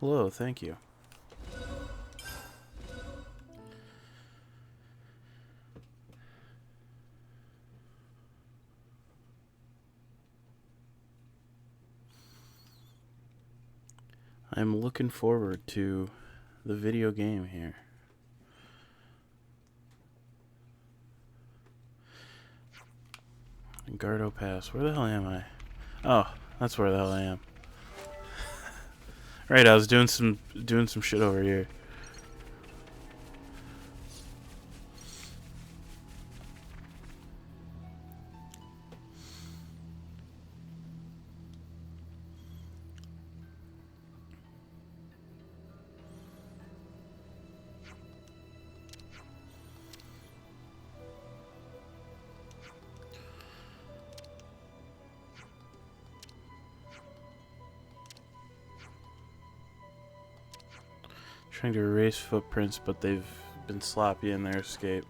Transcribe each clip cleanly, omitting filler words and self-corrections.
Hello, thank you. I'm looking forward to the video game here. Gardo Pass. Where the hell am I? Oh, that's where the hell I am. Right, I was doing some shit over here. Trying to erase footprints, but they've been sloppy in their escape.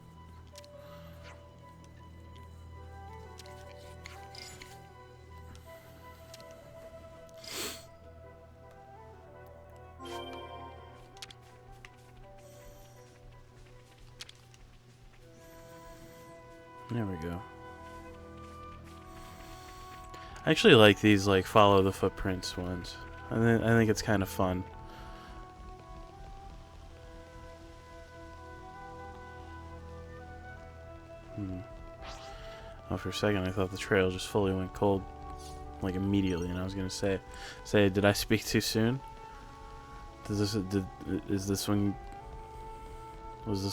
There we go. I actually like these, like, follow the footprints ones. I think it's kind of fun. Oh, for a second I thought the trail just fully went cold, like immediately, and I was gonna say, did I speak too soon? Was this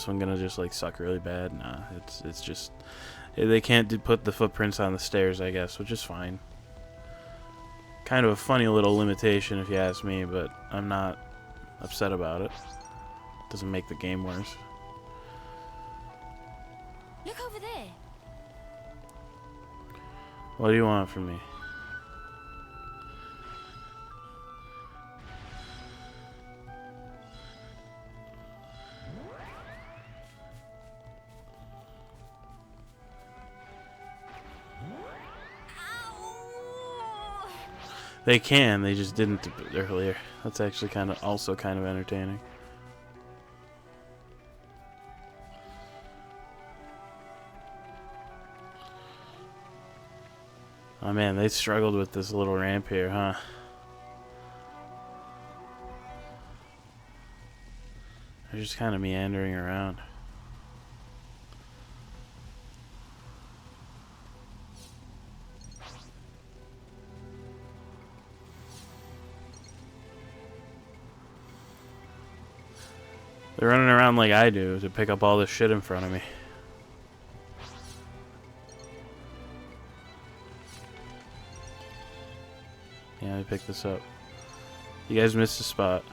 one gonna just like suck really bad? Nah, it's just they can't put the footprints on the stairs, I guess, which is fine. Kind of a funny little limitation if you ask me, but I'm not upset about it. Doesn't make the game worse. Look over there. What do you want from me? Ow! They can, they just didn't earlier. That's actually also kind of entertaining. Oh man, they struggled with this little ramp here, huh? They're just kind of meandering around. They're running around like I do to pick up all this shit in front of me. Yeah, I picked this up. You guys missed a spot.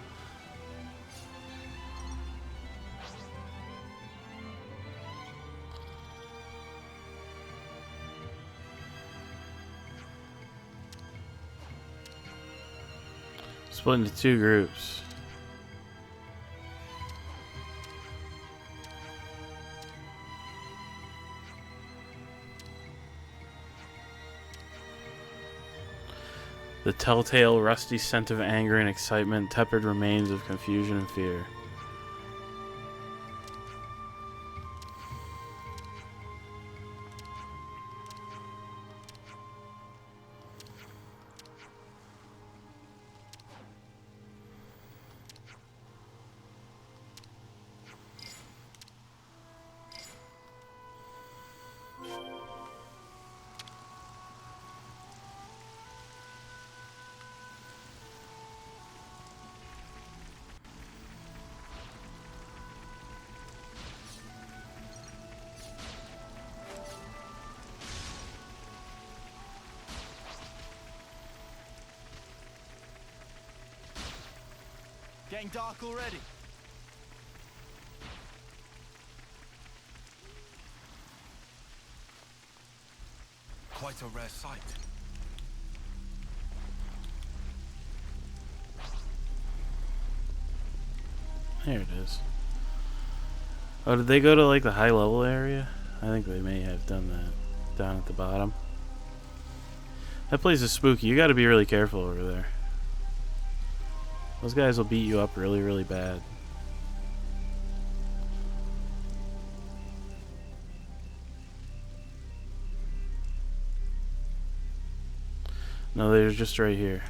Split into two groups. The telltale rusty scent of anger and excitement, tepid remains of confusion and fear. Getting dark already. Quite a rare sight. There it is. Oh, did they go to like the high level area? I think they may have done that down at the bottom. That place is spooky. You got to be really careful over there. Those guys will beat you up really, really bad. No, they're just right here.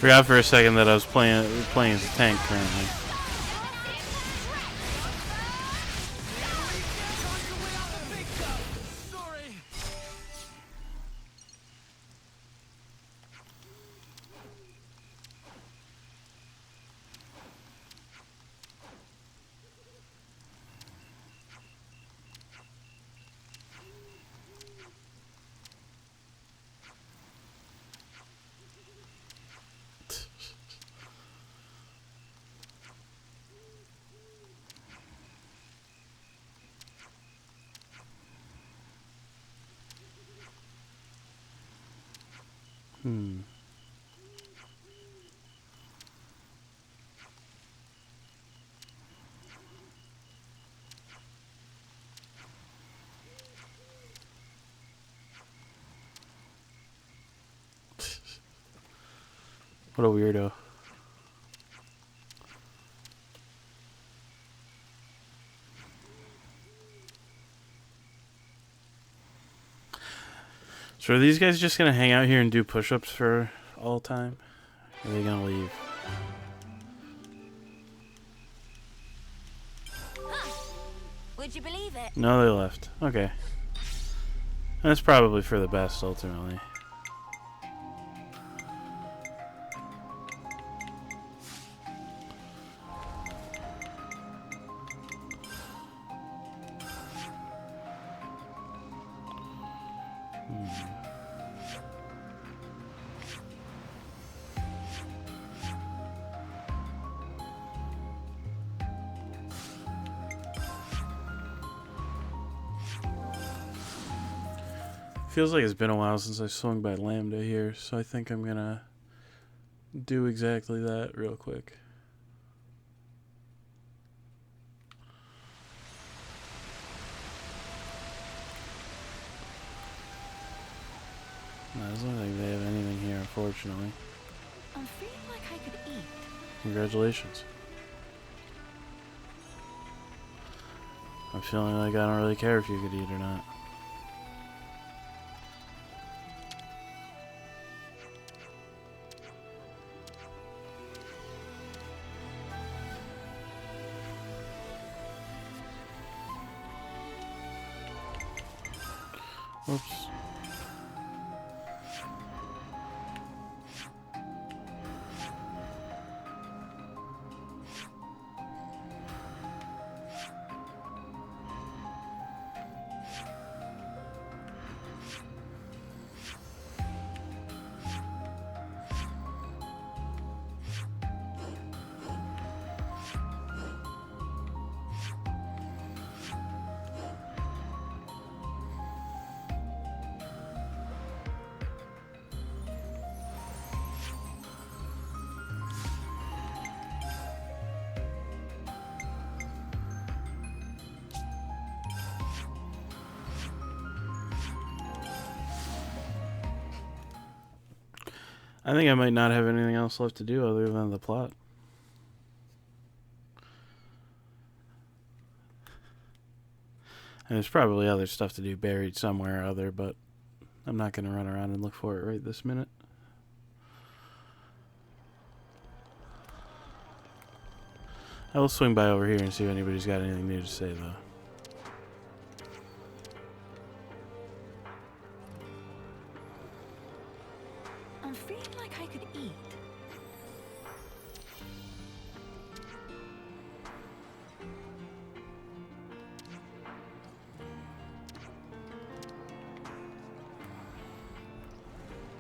Forgot for a second that I was playing as a tank currently. What a weirdo. So are these guys just gonna hang out here and do push-ups for all time? Or are they gonna leave? Would you believe it? No, they left. Okay. That's probably for the best, ultimately. Feels like it's been a while since I swung by Lambda here, so I think I'm gonna do exactly that real quick. No, it doesn't look like they have anything here, unfortunately. I'm feeling like I could eat. Congratulations. I'm feeling like I don't really care if you could eat or not. Oops. I think I might not have anything else left to do other than the plot. And there's probably other stuff to do buried somewhere or other, but I'm not going to run around and look for it right this minute. I will swing by over here and see if anybody's got anything new to say, though. I'm feeling like I could eat.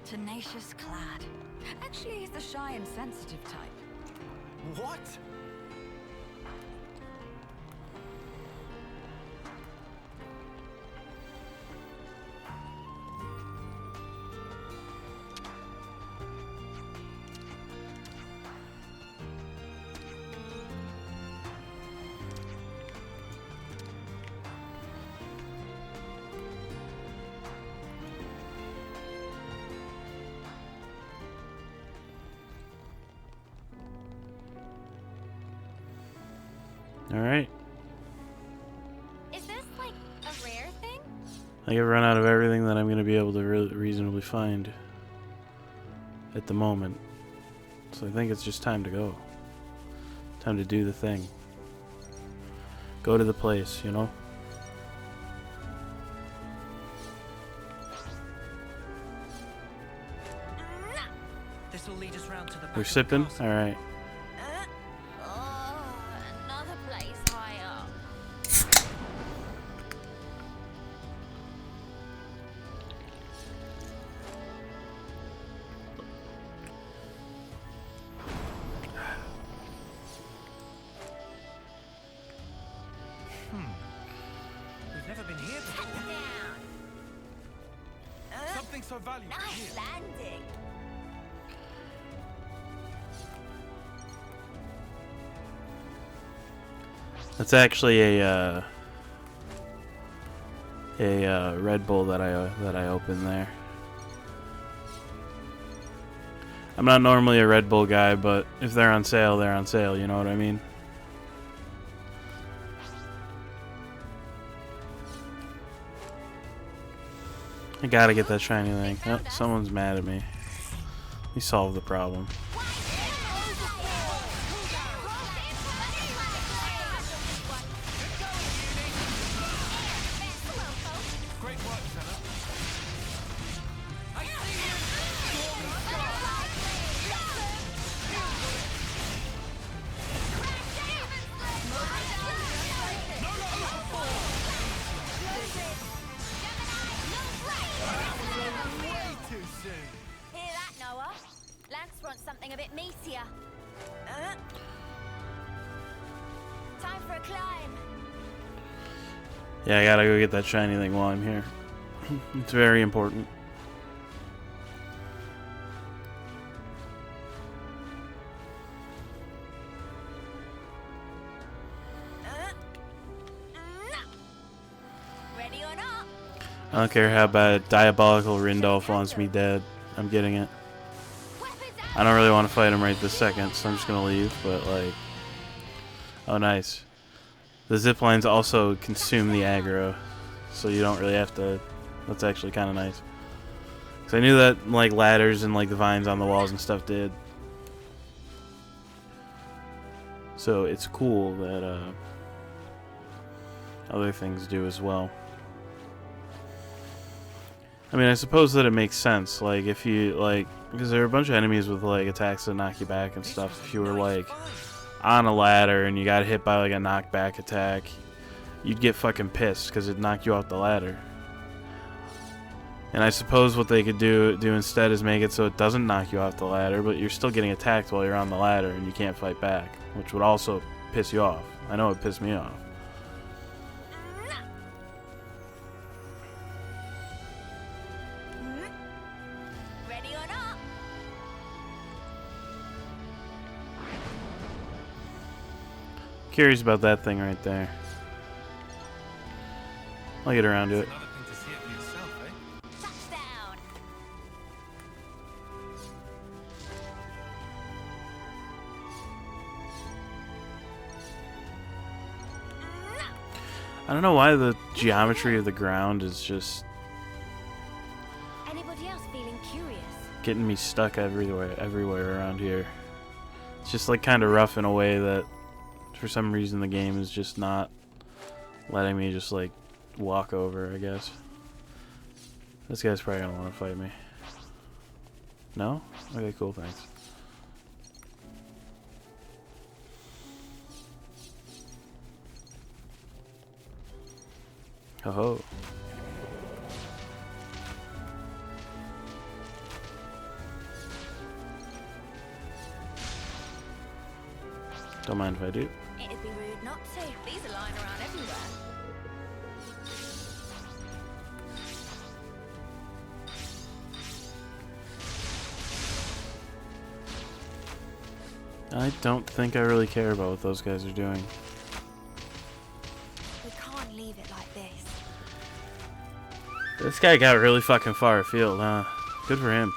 Tenacious clad. Actually, he's the shy and sensitive type. What? Alright. Is this like a rare thing? I have run out of everything that I'm going to be able to reasonably find at the moment. So I think it's just time to go. Time to do the thing. Go to the place, you know? This will lead us round to the back. We're sipping? Alright. Oh, another place higher. We've never been here before. Down. Something so valuable Nice here. landing. That's actually a Red Bull that I opened there. I'm not normally a Red Bull guy, but if they're on sale, they're on sale, you know what I mean? I gotta get that shiny thing. Oh, someone's mad at me. We solved the problem. Great work, fella. I see you. Way too soon. Hear that, Noah? Lance wants something a bit meatier. Time for a climb. Yeah, I gotta go get that shiny thing while I'm here. It's very important. Ready or not? I don't care how bad Diabolical Rindolph wants me dead. I'm getting it. Weapons I don't really want to fight him right this second, so I'm just gonna leave, but like... Oh, nice. The zip lines also consume the aggro, so you don't really have to... That's actually kind of nice. Because I knew that like ladders and like the vines on the walls and stuff did. So it's cool that other things do as well. I mean, I suppose that it makes sense. Like, if you, like, because there are a bunch of enemies with, like, attacks that knock you back and stuff. If you were, like, on a ladder and you got hit by, like, a knockback attack, you'd get fucking pissed because it'd knock you off the ladder. And I suppose what they could do instead is make it so it doesn't knock you off the ladder, but you're still getting attacked while you're on the ladder and you can't fight back, which would also piss you off. I know it pissed me off. Ready or not? Curious about that thing right there. I'll get around to it. Another thing to see it for yourself, eh? Touchdown! I don't know why the geometry of the ground is just Anybody else feeling curious? getting me stuck everywhere around here. It's just like kind of rough in a way that for some reason the game is just not letting me just like walk over, I guess. This guy's probably gonna want to fight me. No? Okay, cool, thanks. Ho ho. Don't mind if I do. It'd be rude not to. These are lying around everywhere. I don't think I really care about what those guys are doing. We can't leave it like this. This guy got really fucking far afield, huh? Good for him.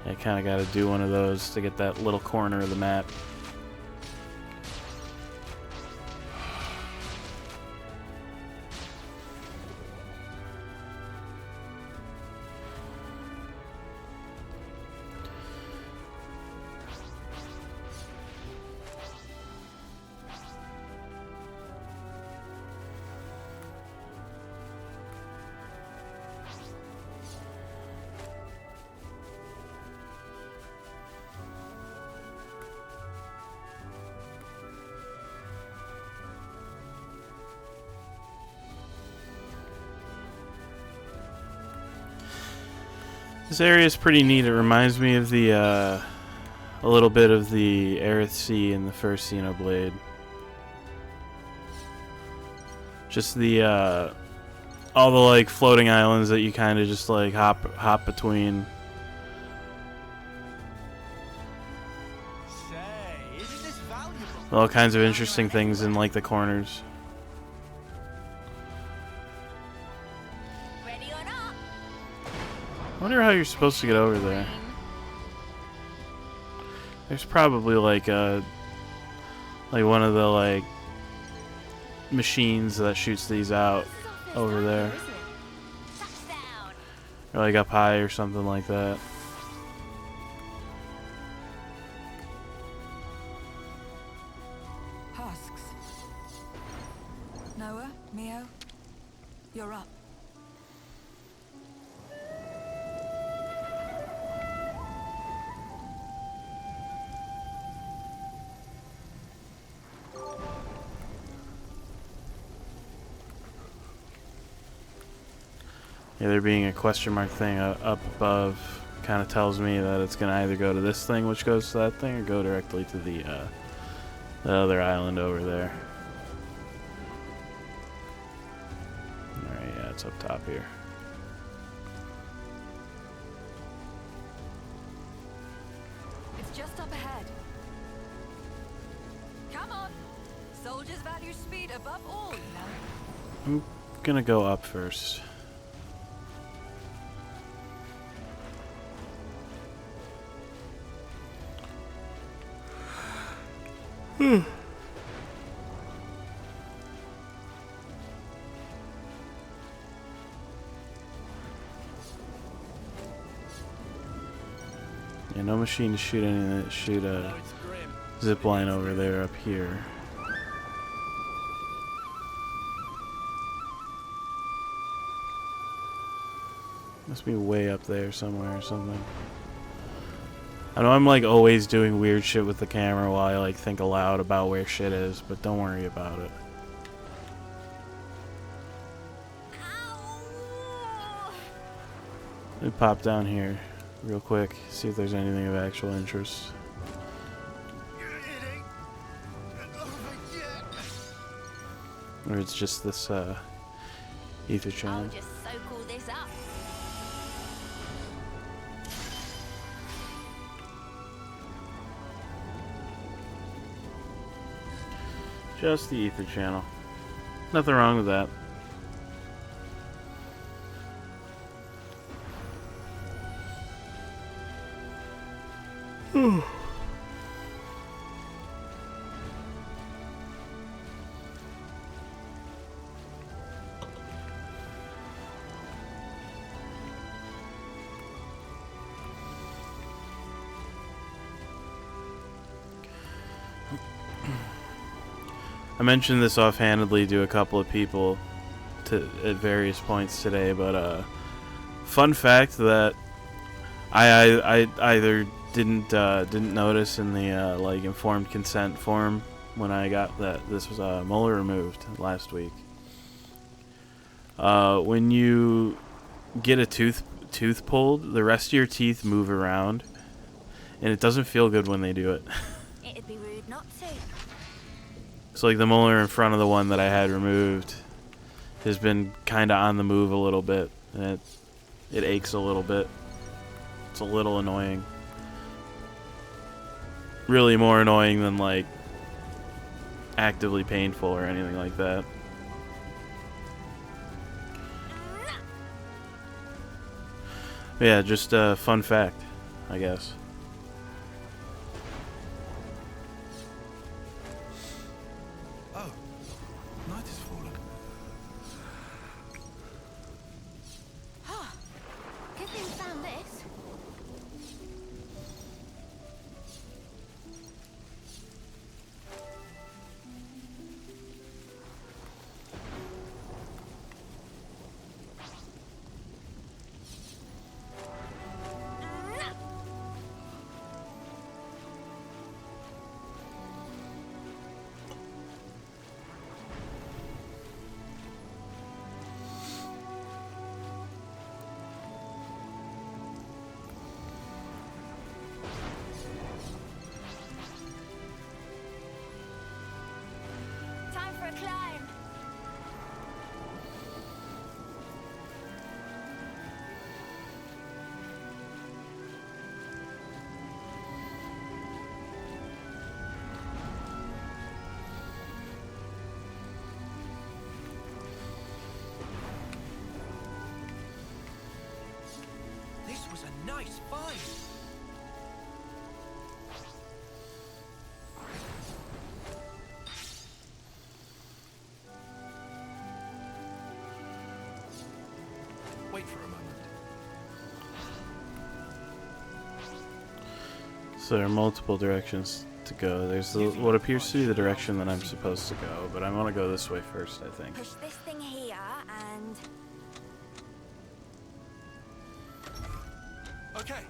I kind of got to do one of those to get that little corner of the map. This area is pretty neat. It reminds me of the, a little bit of the Aerith Sea in the first Xenoblade. Just the, all the, like, floating islands that you kind of just, like, hop between. Say, isn't this valuable? All kinds of interesting things in, like, the corners. Ready or not? I wonder how you're supposed to get over there. There's probably like one of the like machines that shoots these out over there, Touchdown! or like up high or something like that. Husks. Noah, Mio, you're up. Yeah, there being a question mark thing up above kind of tells me that it's gonna either go to this thing, which goes to that thing, or go directly to the other island over there. Alright, yeah, it's up top here. It's just up ahead. Come on! Soldiers value speed above all, you know. I'm gonna go up first. Yeah, no machine to shoot anything that shoot a Oh, it's grim. zip line over there up here. Must be way up there somewhere or something. I know I'm like always doing weird shit with the camera while I like think aloud about where shit is, but don't worry about it. Ow! Let me pop down here real quick, see if there's anything of actual interest. It ain't over yet. Or it's just this ether channel. I'll just soak all this up. Just the ether channel. Nothing wrong with that. I mentioned this offhandedly to a couple of people at various points today, but fun fact that I either didn't notice in the like informed consent form when I got that this was molar removed last week. When you get a tooth pulled, the rest of your teeth move around, and it doesn't feel good when they do it. It'd be rude not to. So like the molar in front of the one that I had removed has been kind of on the move a little bit, and it aches a little bit. It's a little annoying. Really more annoying than like actively painful or anything like that. Yeah, just a fun fact, I guess. Oh, night has fallen. Good thing we found this. Time for a climb. This was a nice find. Wait for a moment. So there are multiple directions to go. There's what appears to be the direction that I'm supposed to go, but I want to go this way first, I think. Push this thing here and... Okay.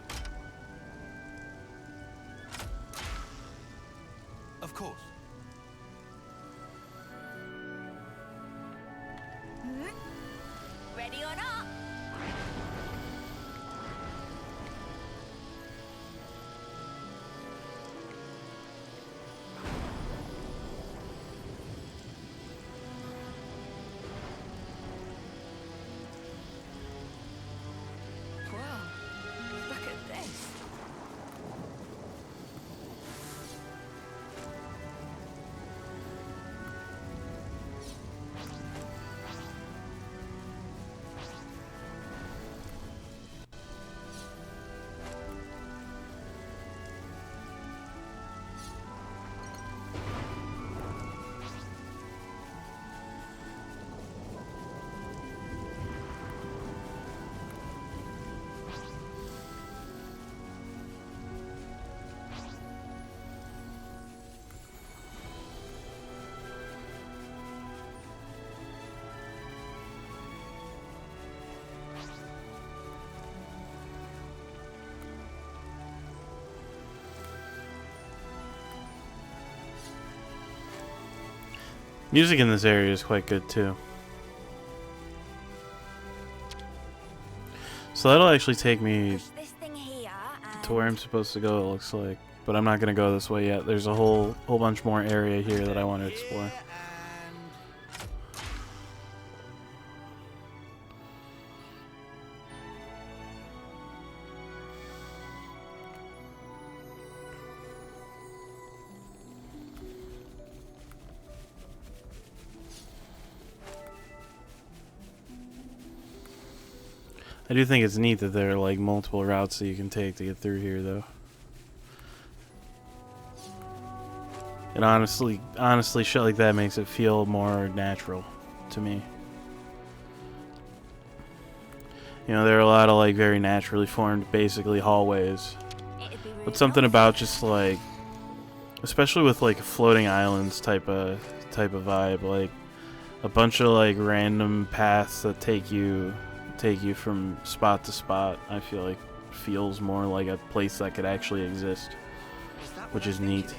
Of course. Ready or not? Whoa, look at this. Music in this area is quite good too. So that'll actually take me Push this thing here to where I'm supposed to go, it looks like. But I'm not gonna go this way yet. There's a whole bunch more area here that I want to explore. I do think it's neat that there are like multiple routes that you can take to get through here, though. And honestly, shit like that makes it feel more natural to me. You know, there are a lot of like very naturally formed, basically hallways. But something about just like, especially with like floating islands type of vibe, like a bunch of like random paths that take you from spot to spot, I feel like feels more like a place that could actually exist, which is neat.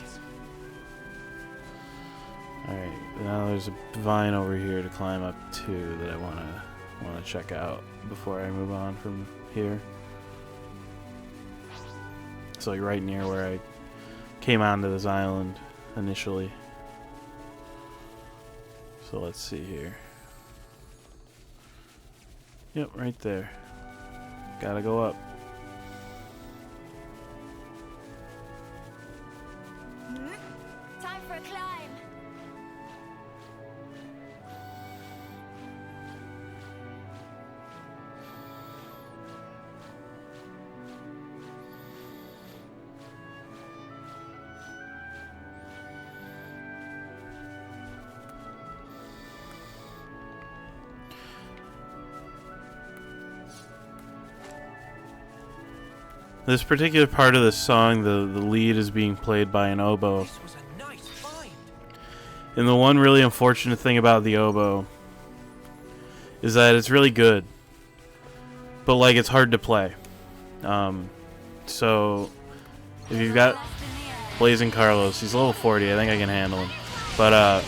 Alright, now there's a vine over here to climb up to that I wanna check out before I move on from here. It's like right near where I came onto this island initially. So let's see here. Yep, right there. Gotta go up. Time for a climb. This particular part of the song, the lead is being played by an oboe. This was a nice find. And the one really unfortunate thing about the oboe is that it's really good, but like it's hard to play. So if you've got Blazing Carlos, he's level 40, I think I can handle him. But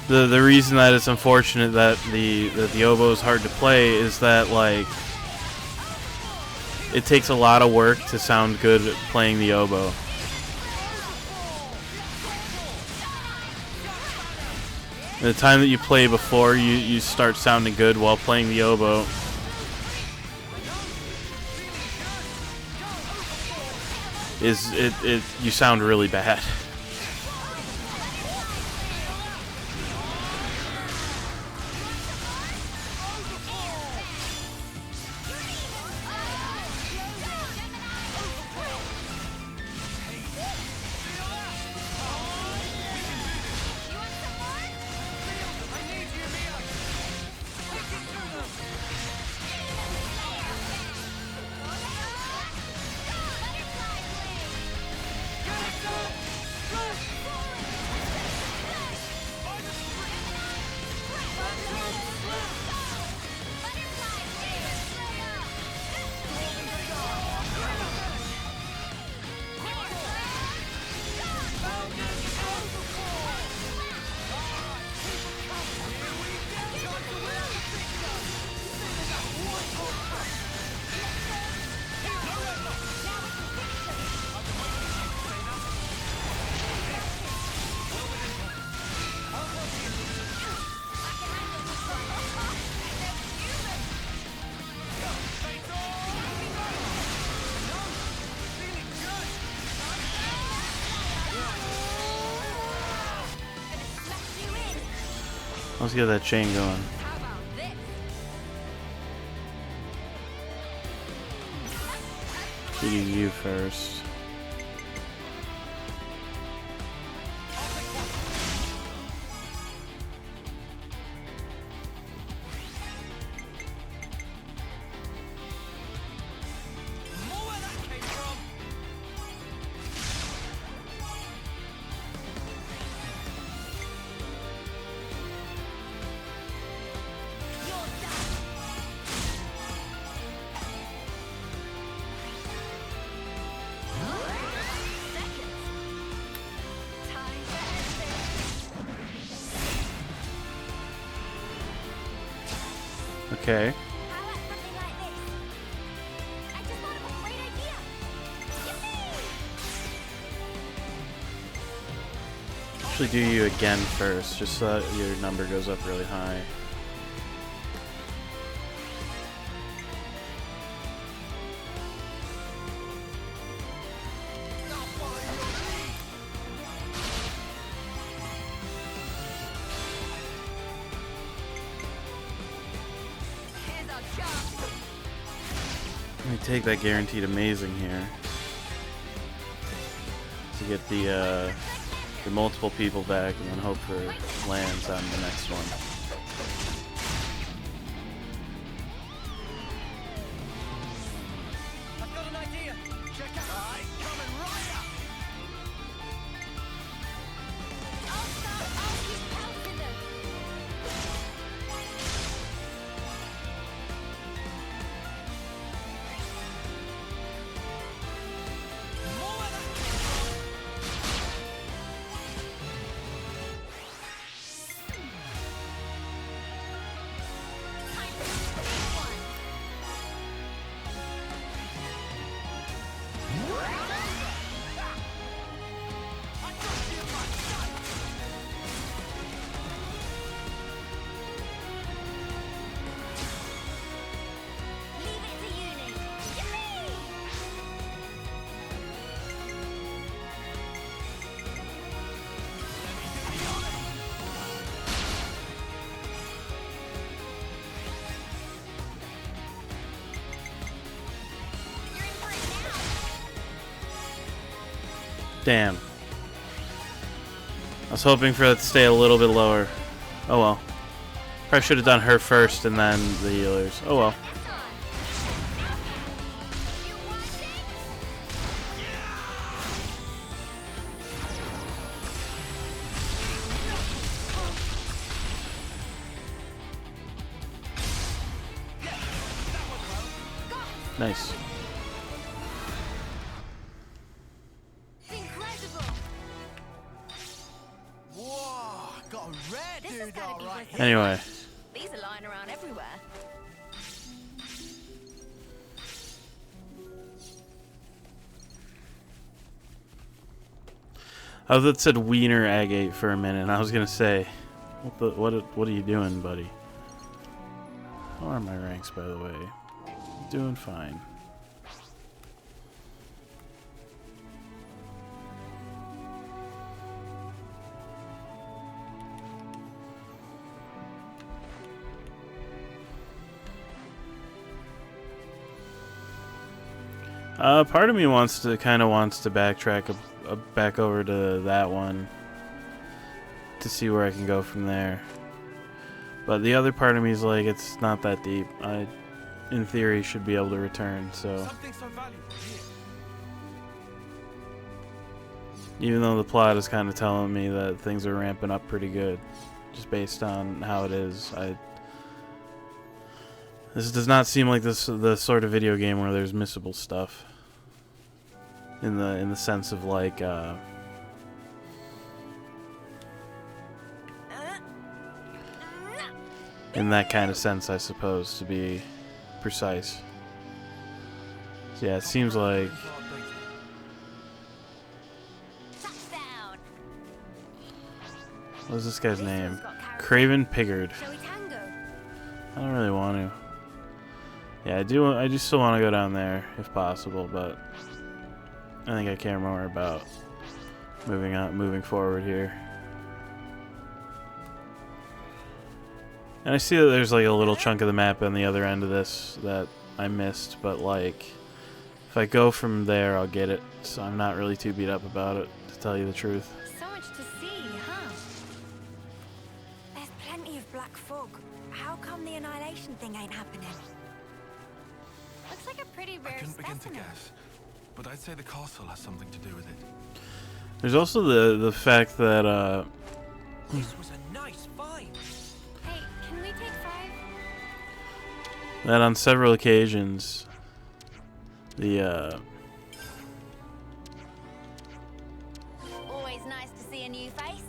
the reason that it's unfortunate that the oboe is hard to play is that like it takes a lot of work to sound good at playing the oboe. And the time that you play before you start sounding good while playing the oboe is you sound really bad. Let's get that chain going. How about this? Getting you first. More where that came from. Okay. How about something like this? I just thought of a great idea. Yippee! Actually, do you again first, just so that your number goes up really high. Here's our chance. Let me take that guaranteed amazing here to get the multiple people back, and then hope for lands on the next one. I've got an idea. Check out. Coming right up. I'll keep counting them. More where that came Time for the big one. I got you in my sight. Leave it to uni. Yippee! You're in for it now. Damn. I was hoping for it to stay a little bit lower. Oh well. Probably should have done her first and then the healers. Oh well. You want it? Nice. Incredible. Whoa, got a rare This has dude gotta all be right worth here. Anyway. These are lying around everywhere. I was it said Wiener Agate for a minute, and I was gonna say, what are you doing, buddy? How are my ranks, by the way? Doing fine. Part of me wants to backtrack back over to that one to see where I can go from there. But the other part of me is like, it's not that deep. I, in theory, should be able to return. So Something so valuable here. even though the plot is kind of telling me that things are ramping up pretty good, just based on how it is, this does not seem like the sort of video game where there's missable stuff. In the sense of like in that kind of sense, I suppose, to be precise. So yeah, it seems like Touchdown. what is this guy's This name? one's got character. Craven Piggard. Shall we tango? I don't really want to. Yeah, I do. I just still want to go down there if possible, but I think I care more about moving forward here. And I see that there's like a little chunk of the map on the other end of this that I missed, but like if I go from there, I'll get it. So I'm not really too beat up about it, to tell you the truth. So much to see, huh? There's plenty of black fog. How come the annihilation thing ain't happening? Looks like a pretty I rare couldn't begin to specimen. guess, but I'd say the castle has something to do with it. There's also the fact that This was a nice find. Hey, can we take 5? that on several occasions the Always nice to see a new face.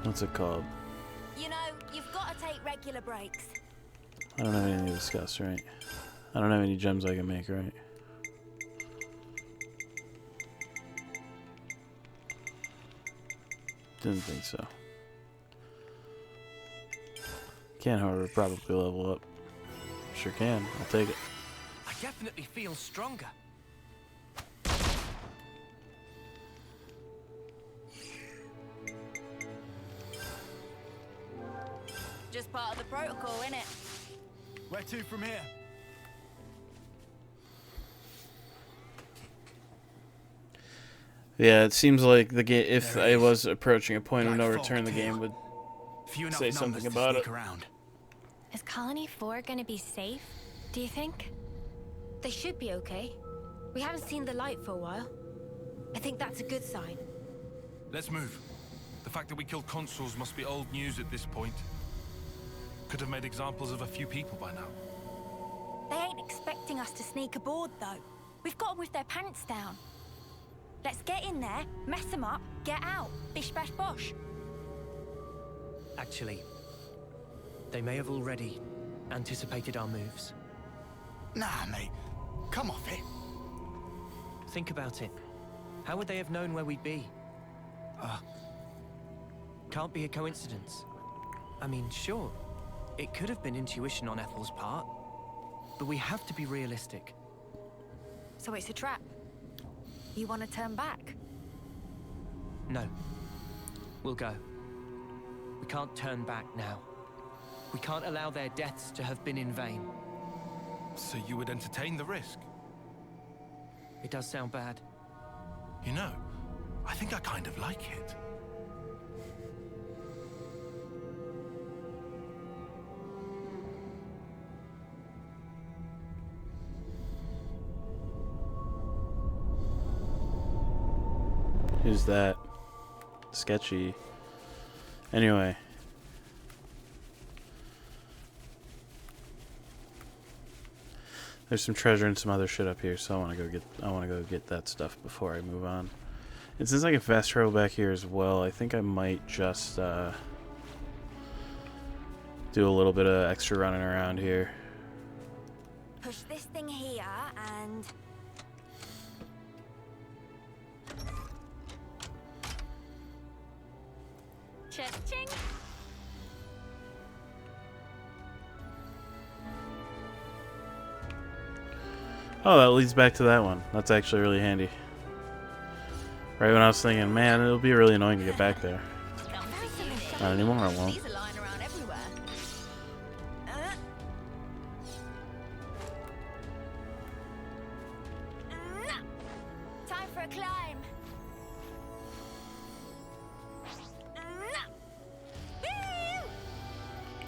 what's it called? You know, you've got take regular breaks. I don't have anything to discuss, right? I don't have any gems I can make, right? Didn't think so. Can, however, probably level up. Sure can. I'll take it. I definitely feel stronger. Just part of the protocol, innit? Where to from here? Yeah, it seems like the game. If There it I is. was approaching a point of Black no fog return, the too. game would Few enough say something numbers to about sneak it. around. Is Colony 4 gonna be safe, do you think? They should be okay. We haven't seen the light for a while. I think that's a good sign. Let's move. The fact that we killed consuls must be old news at this point. Could have made examples of a few people by now. They ain't expecting us to sneak aboard, though. We've got them with their pants down. Let's get in there, mess them up, get out. Bish bash bosh. Actually, they may have already anticipated our moves. Nah, mate. Come off it. Think about it. How would they have known where we'd be? Can't be a coincidence. I mean, sure, it could have been intuition on Ethel's part, but we have to be realistic. So it's a trap. You want to turn back? No. We'll go. We can't turn back now. We can't allow their deaths to have been in vain. So you would entertain the risk? It does sound bad. You know, I think I kind of like it. Who's that? Sketchy. Anyway. There's some treasure and some other shit up here, so I want to go get that stuff before I move on. And since I can fast travel back here as well, I think I might just do a little bit of extra running around here. Push this thing here and... Cha-ching! Oh, that leads back to that one. That's actually really handy. Right when I was thinking, man, it'll be really annoying to get back there. Not anymore, I won't. These are lying around everywhere. Time for a climb.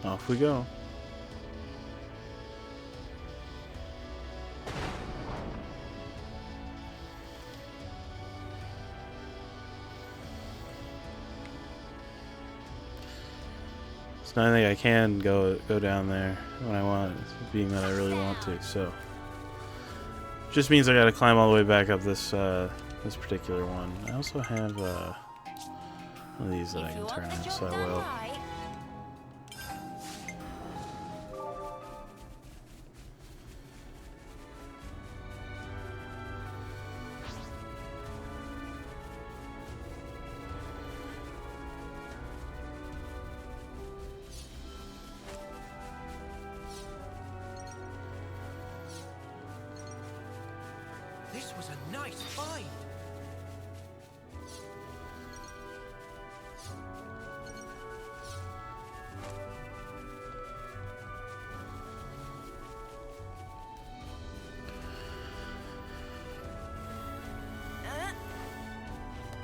Off we go. So I think I can go down there when I want, being that I really want to. So just means I got to climb all the way back up this this particular one. I also have one of these that I can turn on, so I will. This was a nice find.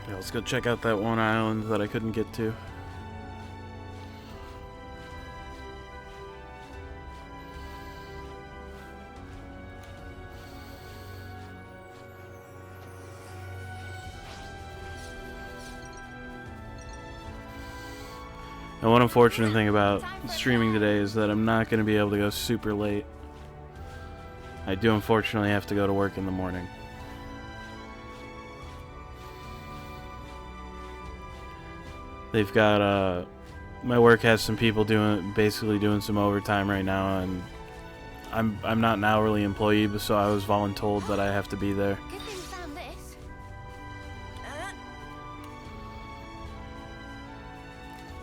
Yeah, let's go check out that one island that I couldn't get to. And one unfortunate thing about streaming today is that I'm not going to be able to go super late. I do unfortunately have to go to work in the morning. They've got my work has some people basically doing some overtime right now, and I'm not an hourly employee, but so I was voluntold that I have to be there. Good thing we found this.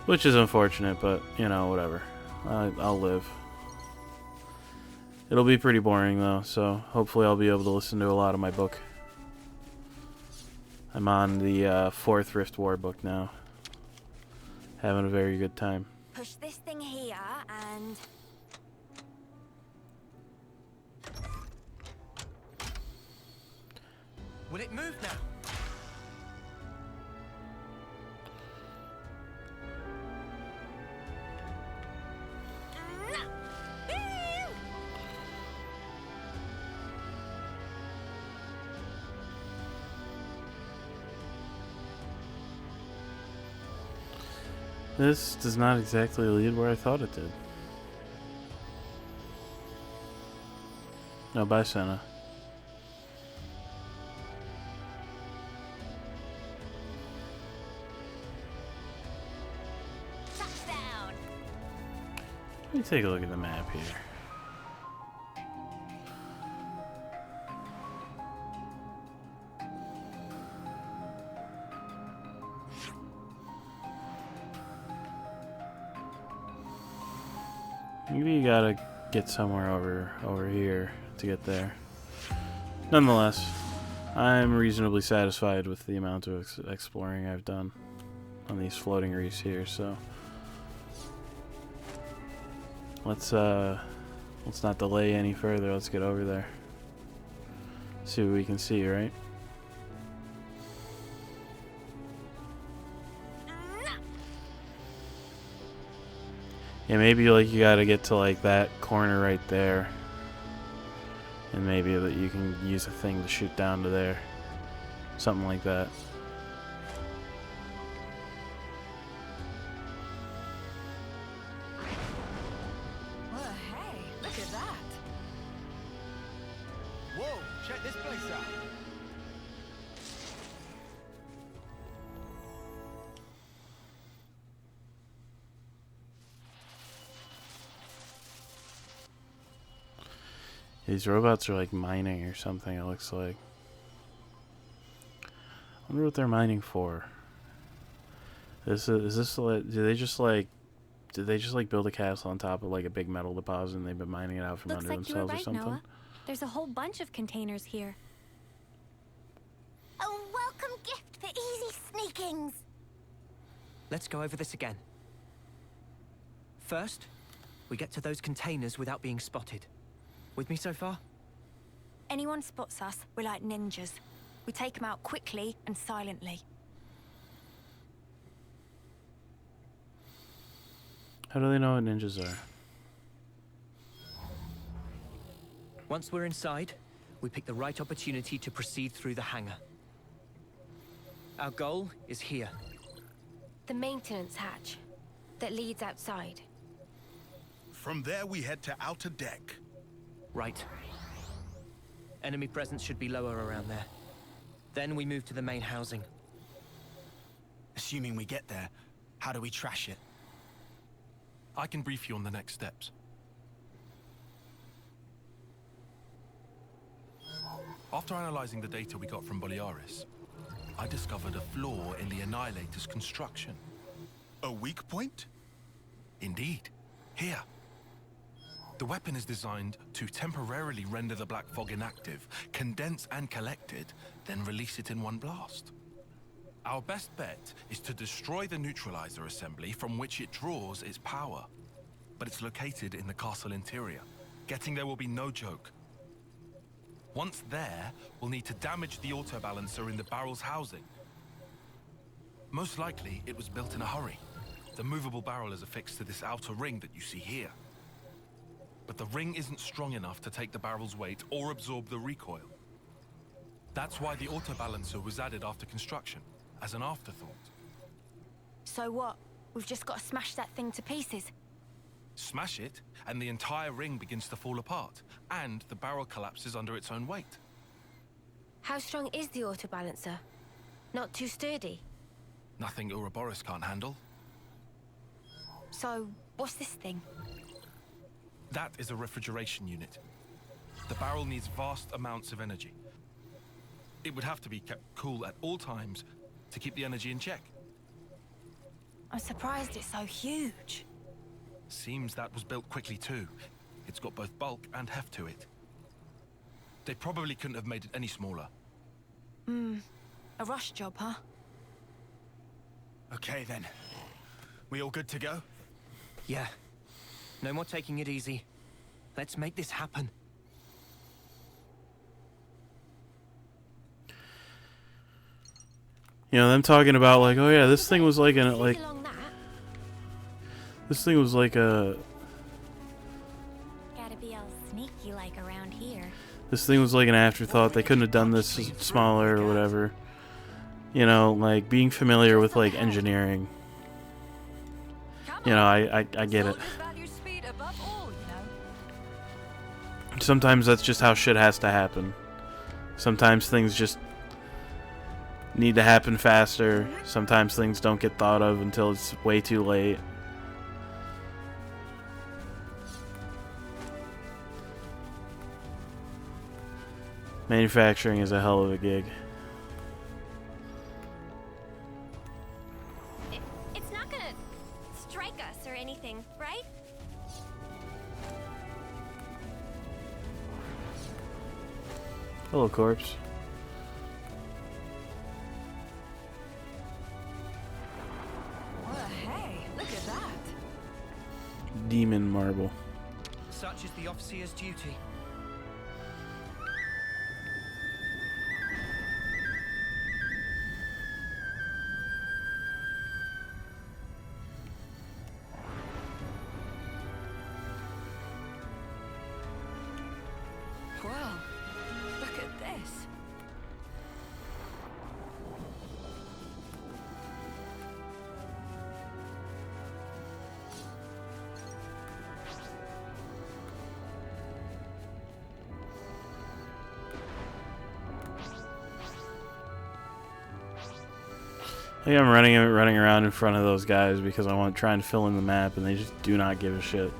Which is unfortunate, but, you know, whatever. I'll live. It'll be pretty boring, though, so hopefully I'll be able to listen to a lot of my book. I'm on the 4th Rift War book now. Having a very good time. Push this thing here and... Will it move now? This does not exactly lead where I thought it did. No, bye, Senna. Touchdown! Let me take a look at the map here. Maybe you gotta get somewhere over here to get there. Nonetheless, I'm reasonably satisfied with the amount of exploring I've done on these floating reefs here, so let's not delay any further. Let's get over there. See what we can see, right? Yeah, maybe like you gotta get to like that corner right there, and maybe that you can use a thing to shoot down to there, something like that. Well, hey, look at that. Whoa, check this place out. These robots are like mining or something, it looks like. I wonder what they're mining for. Is this like, did they just like build a castle on top of like a big metal deposit and they've been mining it out from Looks under like you were themselves or right, something? Noah. There's a whole bunch of containers here. A welcome gift for easy sneakings. Let's go over this again. First, we get to those containers without being spotted. With me so far? Anyone spots us, we're like ninjas. We take them out quickly and silently. How do they know what ninjas are? Once we're inside, we pick the right opportunity to proceed through the hangar. Our goal is here. The maintenance hatch that leads outside. From there, we head to outer deck. Right. Enemy presence should be lower around there. Then we move to the main housing. Assuming we get there, how do we trash it? I can brief you on the next steps. After analyzing the data we got from Boliaris, I discovered a flaw in the Annihilator's construction. A weak point? Indeed. Here. The weapon is designed to temporarily render the black fog inactive, condense and collect it, then release it in one blast. Our best bet is to destroy the neutralizer assembly from which it draws its power. But it's located in the castle interior. Getting there will be no joke. Once there, we'll need to damage the autobalancer in the barrel's housing. Most likely, it was built in a hurry. The movable barrel is affixed to this outer ring that you see here. But the ring isn't strong enough to take the barrel's weight or absorb the recoil. That's why the autobalancer was added after construction, as an afterthought. So what? We've just got to smash that thing to pieces. Smash it, and the entire ring begins to fall apart, and the barrel collapses under its own weight. How strong is the autobalancer? Not too sturdy. Nothing Ouroboros can't handle. So, what's this thing? That is a refrigeration unit. The barrel needs vast amounts of energy. It would have to be kept cool at all times to keep the energy in check. I'm surprised it's so huge. Seems that was built quickly too. It's got both bulk and heft to it. They probably couldn't have made it any smaller. A rush job, huh? Okay then. We all good to go? Yeah. No more taking it easy. Let's make this happen. You know, them talking about like, oh yeah, this thing was like an Sneak along that. this thing was like a Gotta be all sneaky like around here. this thing was like an afterthought. They couldn't have done this smaller or whatever. You know, like being familiar with like engineering. You know, I get it. Sometimes that's just how shit has to happen. Sometimes things just need to happen faster. Sometimes things don't get thought of until it's way too late. Manufacturing is a hell of a gig. It's not gonna strike us or anything, right? Hello, corpse. Well, hey, look at that. Demon marble. Such is the officer's duty. Well, look at this. I think I'm running around in front of those guys because I want trying to fill in the map, and they just do not give a shit.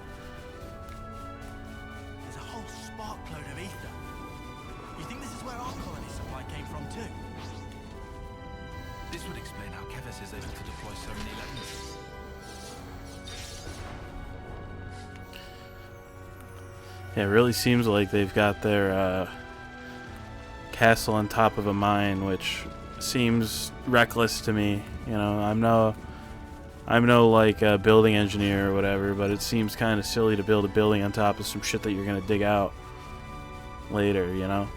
There's a whole spark load of ether. You think this is where our colony supply came from too? This would explain how Keves is able to deploy so many lenses. Yeah, it really seems like they've got their castle on top of a mine, which seems reckless to me. You know, I'm no like building engineer or whatever, but it seems kind of silly to build a building on top of some shit that you're gonna dig out later. You know.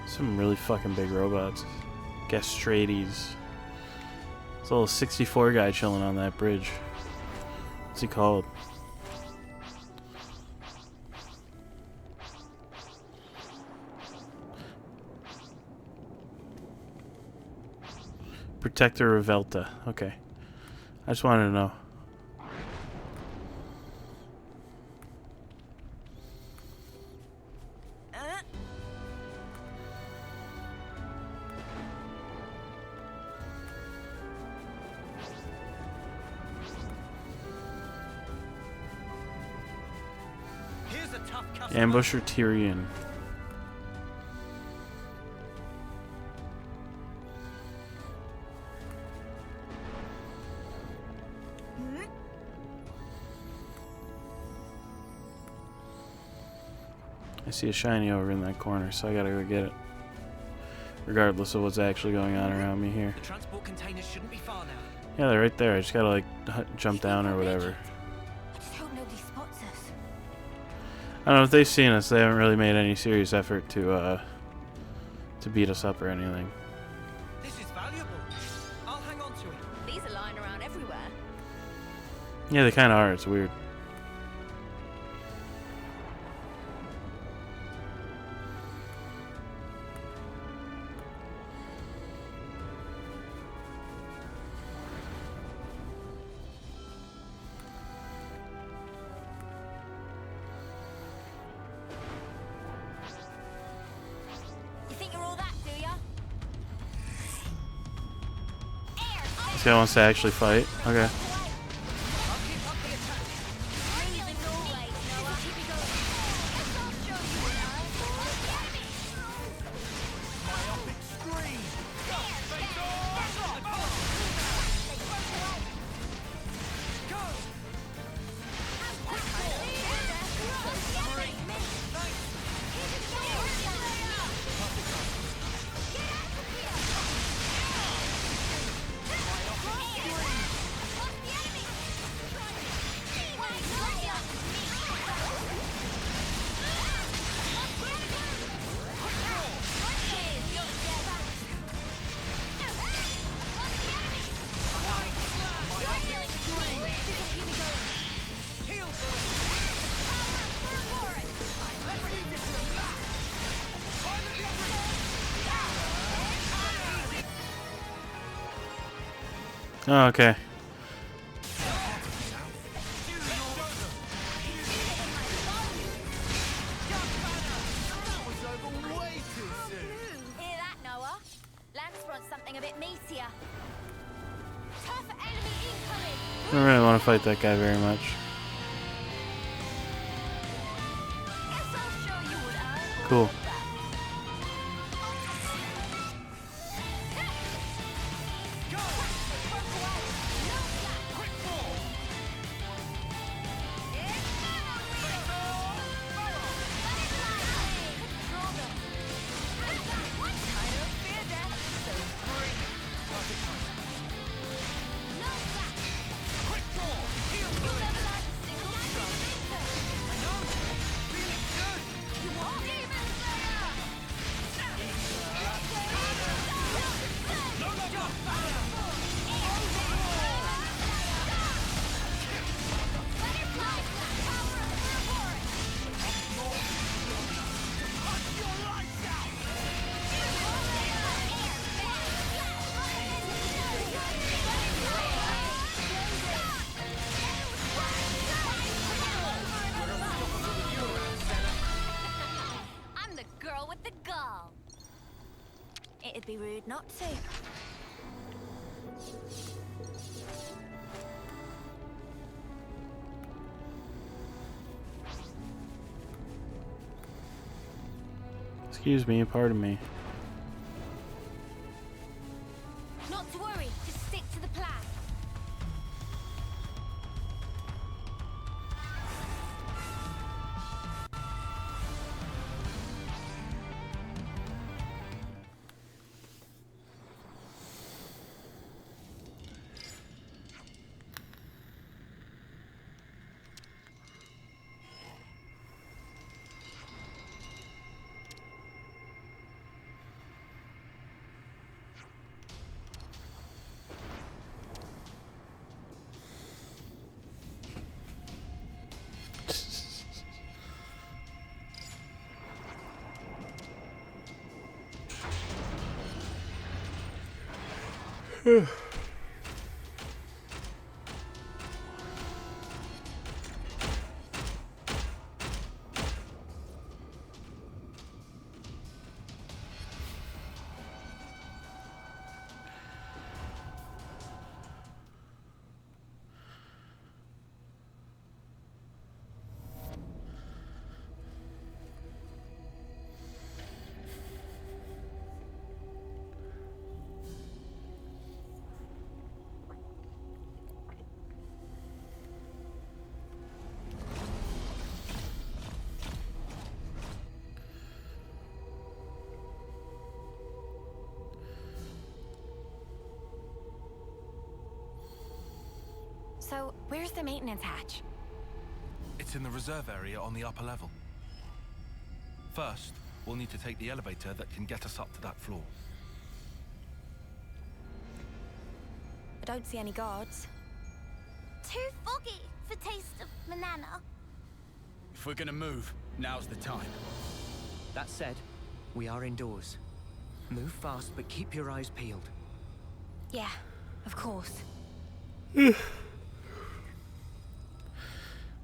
Some really fucking big robots. Gastrades. It's a little 64 guy chilling on that bridge. What's he called? Protector Revelta. Okay. I just wanted to know. Here's a tough customer. Ambusher Tyrion. I see a shiny over in that corner, so I gotta go get it. Regardless of what's actually going on around me here. The transport containers shouldn't be far now. Yeah, they're right there. I just gotta like jump down or whatever. I just hope nobody spots us. I don't know if they've seen us. They haven't really made any serious effort to beat us up or anything. This is valuable. I'll hang on to it. These are lying around everywhere. Yeah, they kind of are. It's weird. guy wants to actually fight. Okay. Oh, okay. Hear that, Noah? Lance wants something a bit meatier. Tough enemy incoming! I don't really want to fight that guy very much. Guess I'll show you what I Cool. I'm the girl with the gall. It'd be rude not to. Excuse me, pardon me. Not to worry, just stick to the plan. So, where's the maintenance hatch? It's in the reserve area on the upper level. First, we'll need to take the elevator that can get us up to that floor. I don't see any guards. Too foggy for taste of banana. If we're gonna move, now's the time. That said, we are indoors. Move fast, but keep your eyes peeled. Yeah, of course.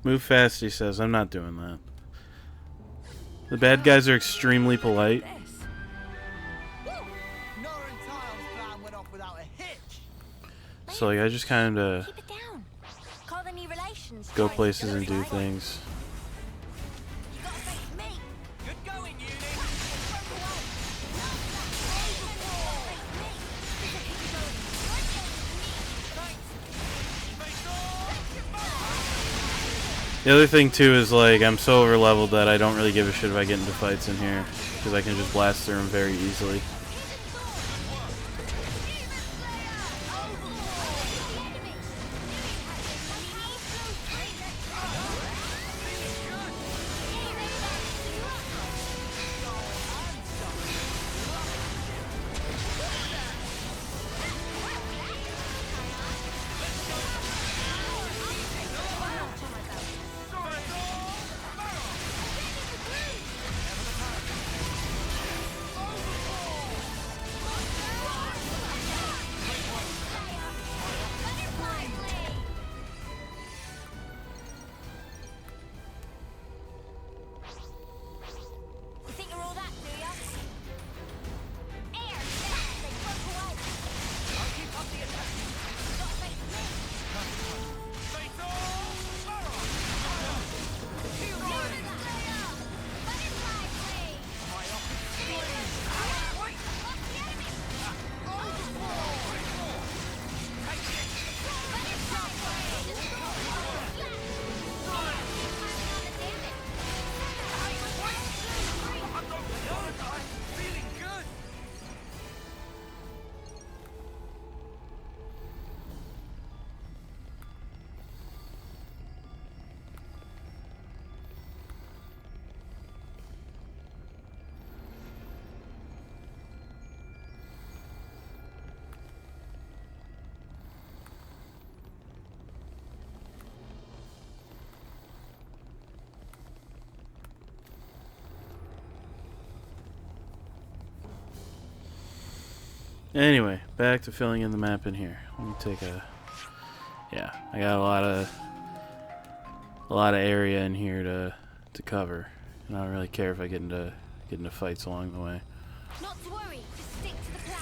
Move fast, he says. I'm not doing that. The bad guys are extremely polite. Nora and Tyle's plan went off without a hitch. So like I just kind of Keep it down. Call the new relations. go trying to places do and it do right. things. You gotta face me. Good going, Uni. The other thing too is like I'm so over leveled that I don't really give a shit if I get into fights in here because I can just blast through them very easily. You think you're all that, do ya? Air, they broke away. I'll keep up the attack. You gotta face me. Feeling good. Anyway, back to filling in the map in here. Let me take a... Yeah, I got a lot of area in here to cover, and I don't really care if I get into fights along the way. Not to worry, just stick to the plan.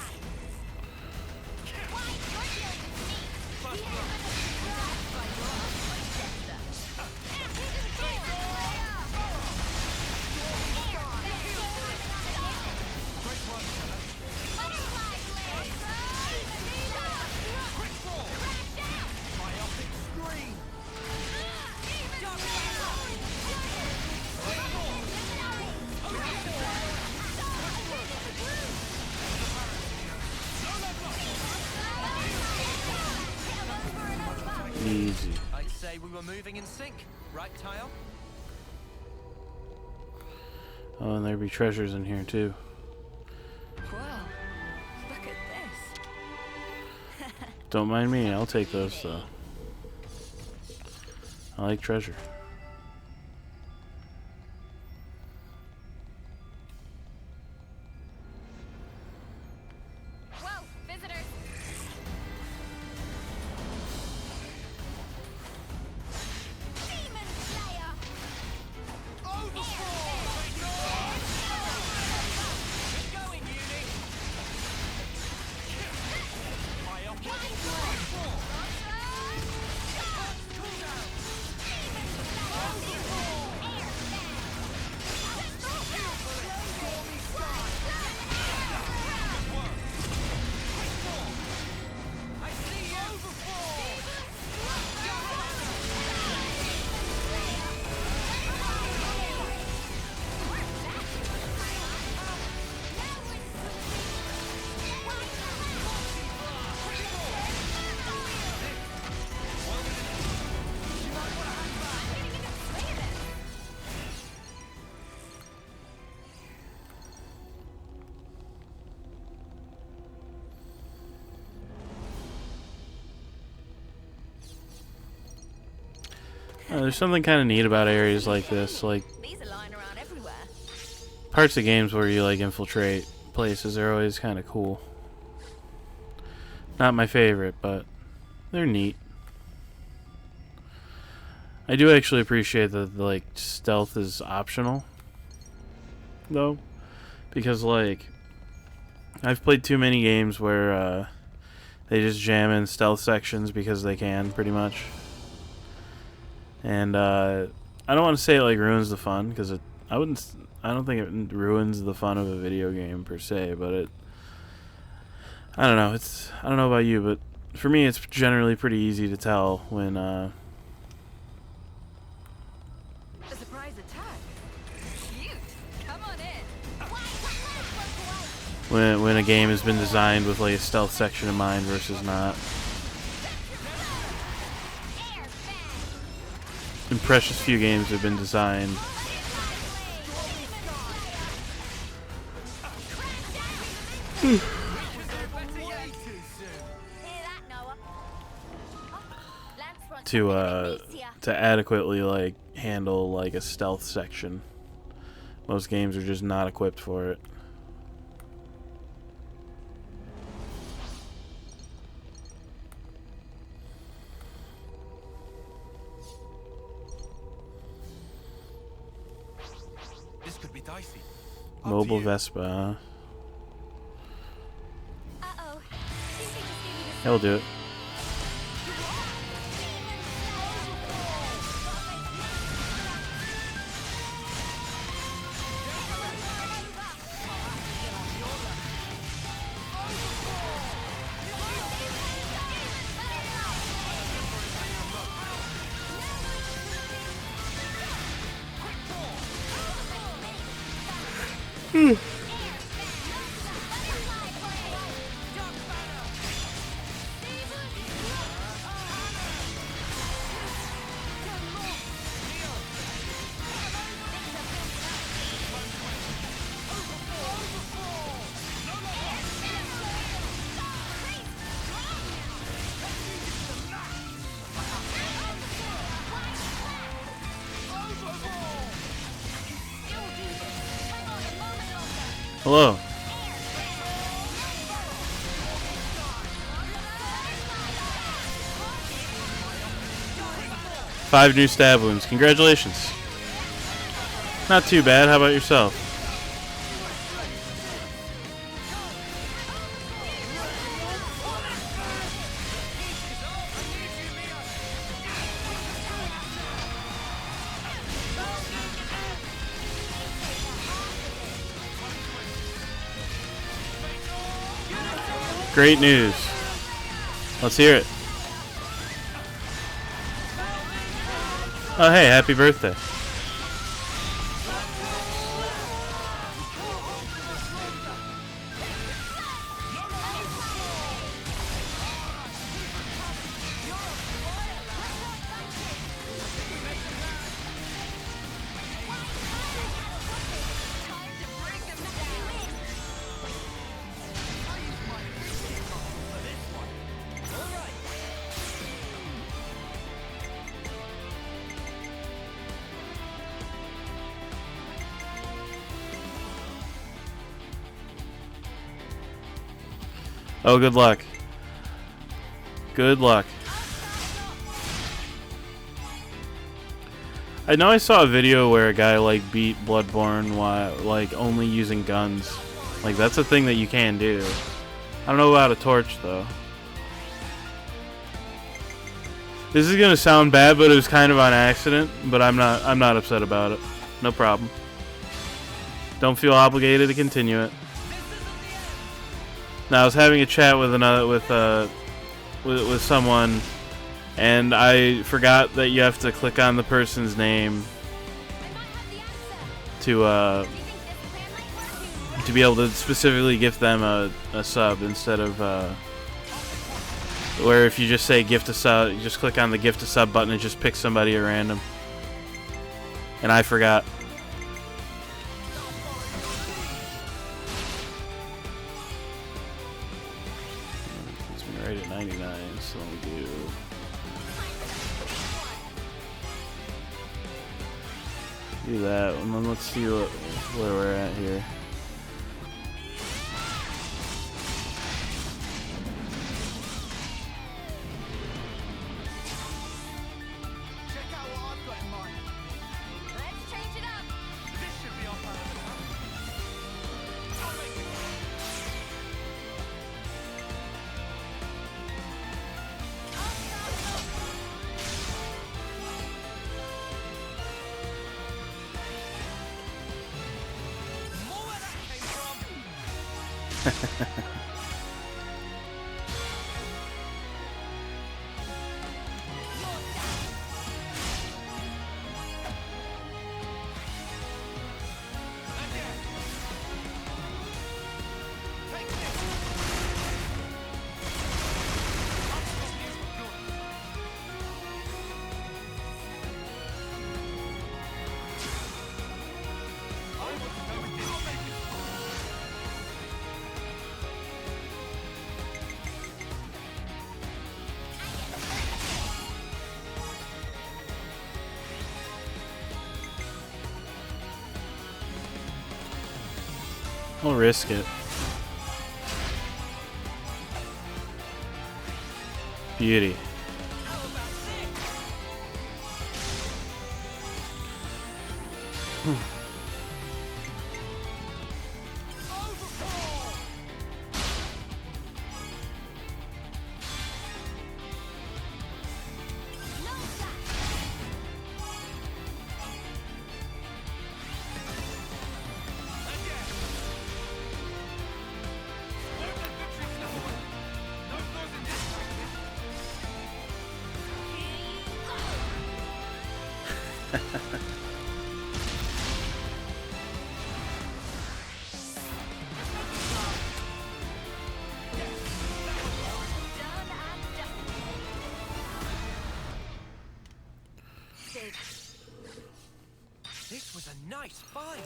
Why, you're dealing with me. We ain't gonna be surprised by your Winchester. Butterfly blade. Myopic screen. Easy. I'd say we were moving in sync, right, Tile? Oh, and there'd be treasures in here too. Well, look at this. Don't mind me, I'll take those though. I like treasure. Whoa, visitors. Demon Slayer. Good going, Uni. Myopic. I see you. There's something kind of neat about areas like this. Like These are lying around everywhere. parts of games where you like infiltrate places are always kind of cool. Not my favorite, but they're neat. I do actually appreciate that like stealth is optional, though, because like I've played too many games where They just jam in stealth sections because they can, pretty much. And I don't want to say it like ruins the fun, because I don't think it ruins the fun of a video game per se, but I don't know. I don't know about you, but for me, it's generally pretty easy to tell when A surprise attack. Cute. Come on in. when a game has been designed with like a stealth section in mind versus not. And precious few games have been designed to adequately like handle like a stealth section. Most games are just not equipped for it. This could be dicey. Mobile Vespa, huh? Uh-oh. He'll do it. Hello. Five new stab wounds. Congratulations. Not too bad. How about yourself? Great news. Let's hear it. Oh, hey, happy birthday. Oh, good luck. Good luck. I know I saw a video where a guy like beat Bloodborne while like only using guns. Like that's a thing that you can do. I don't know about a torch though. This is gonna sound bad, but it was kind of on accident. But I'm not upset about it. No problem. Don't feel obligated to continue it. Now I was having a chat with with someone, and I forgot that you have to click on the person's name to be able to specifically gift them a sub instead of where if you just say gift a sub, you just click on the gift a sub button and just pick somebody at random. And I forgot. Right at 99, so let me do that, and then let's see where we're at here. Check out what I've got in mind. Let's change it up. This should be our plan. I'll risk it. Beauty. This was a nice find.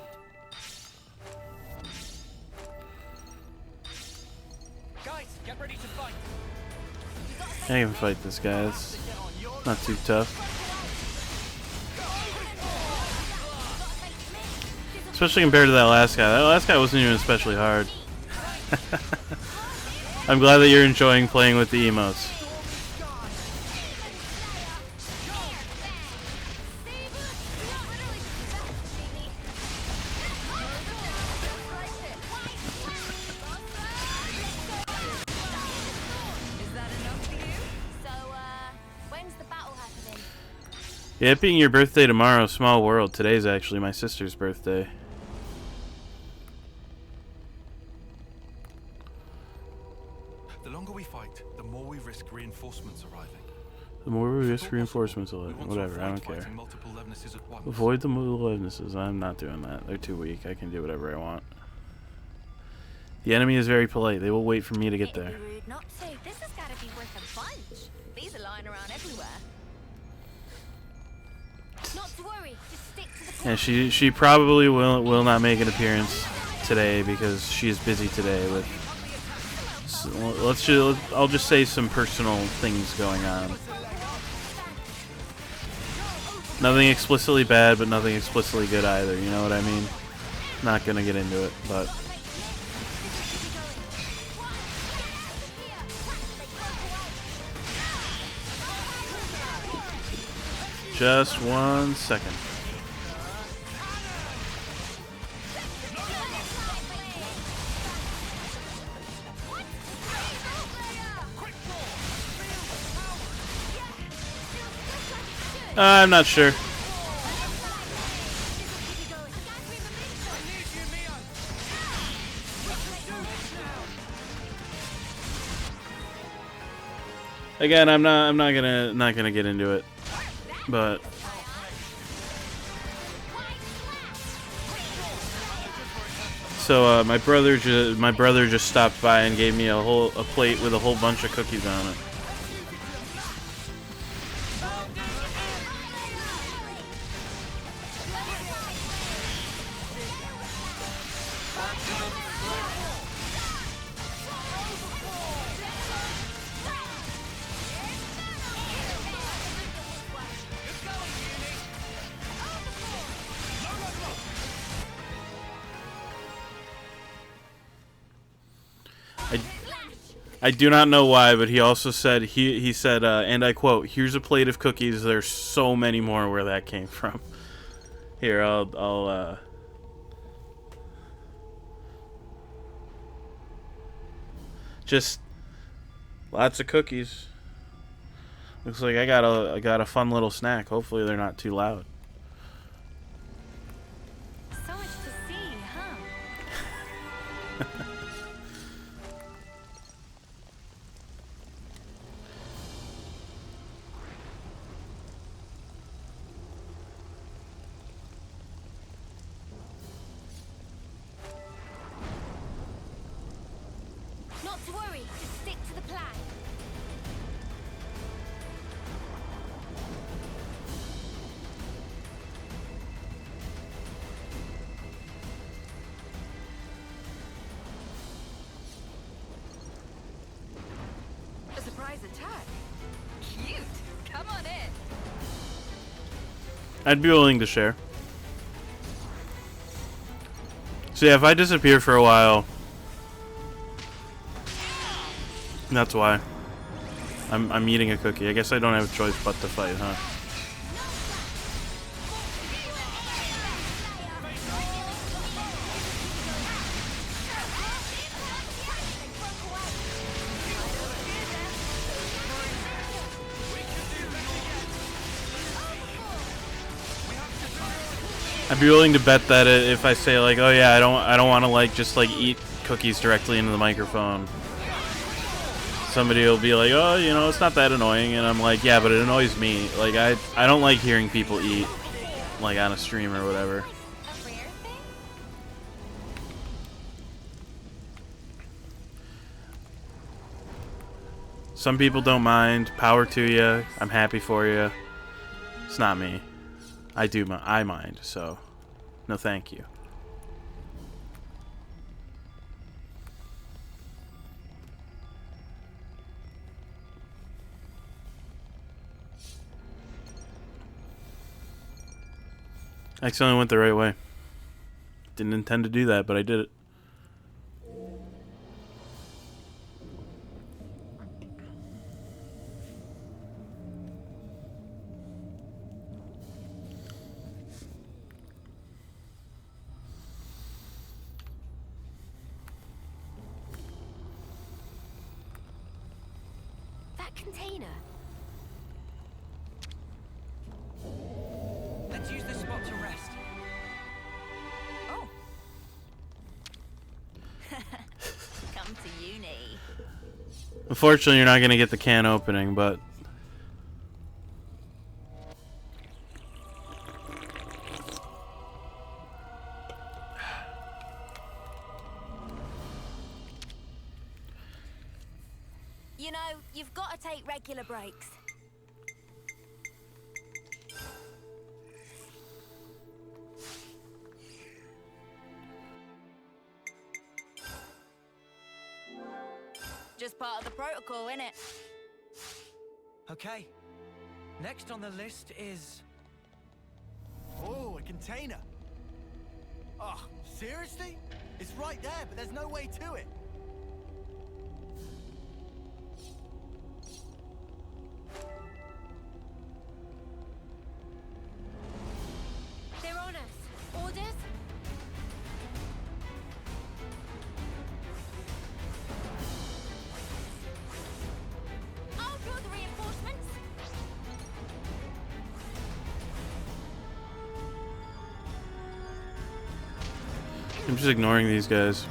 Guys, get ready to fight. I can't even fight this guy. It's not too tough. Especially compared to that last guy. That last guy wasn't even especially hard. I'm glad that you're enjoying playing with the emotes. Yeah, it being your birthday tomorrow, small world. Today's actually my sister's birthday. The longer we fight, the more we risk reinforcements arriving. The more we risk reinforcements, whatever, I don't care. Avoid the multiple Levnesses. I'm not doing that. They're too weak. I can do whatever I want. The enemy is very polite. They will wait for me to get there. Not to. This has got to be worth a bunch. These are lying around everywhere. Not to worry. Just stick to the plan. And she probably will not make an appearance today because she is busy today with. I'll just say some personal things going on. Nothing explicitly bad, but nothing explicitly good either. You know what I mean? Not gonna get into it, but. Just 1 second. I'm not sure. Again, I'm not gonna get into it, but so my brother just stopped by and gave me a plate with a whole bunch of cookies on it. I do not know why, but he also said he said, and I quote, "Here's a plate of cookies. There's so many more where that came from." Here, I'll just lots of cookies. Looks like I got a fun little snack. Hopefully they're not too loud. So much to see, huh? Not to worry, just stick to the plan. A surprise attack. Cute. Come on in. I'd be willing to share. So yeah, if I disappear for a while, that's why. I'm eating a cookie. I guess I don't have a choice but to fight, huh? I'd be willing to bet that if I say like, oh yeah, I don't want to like just like eat cookies directly into the microphone, somebody will be like, oh, you know, it's not that annoying, and I'm like, yeah, but it annoys me. Like I don't like hearing people eat like on a stream or whatever. A rare thing? Some people don't mind. Power to you. I'm happy for you. It's not me. I mind, so no thank you. I accidentally went the right way. Didn't intend to do that, but I did it. That container. Let's use this spot to rest. Oh. Come to uni. Unfortunately, you're not going to get the can opening, but You know, you've got to take regular breaks. Just part of the protocol, innit? Okay. Next on the list is... Oh, a container. Oh, seriously? It's right there, but there's no way to it. They're on us. Orders? I'll draw the reinforcements. I'm just ignoring these guys.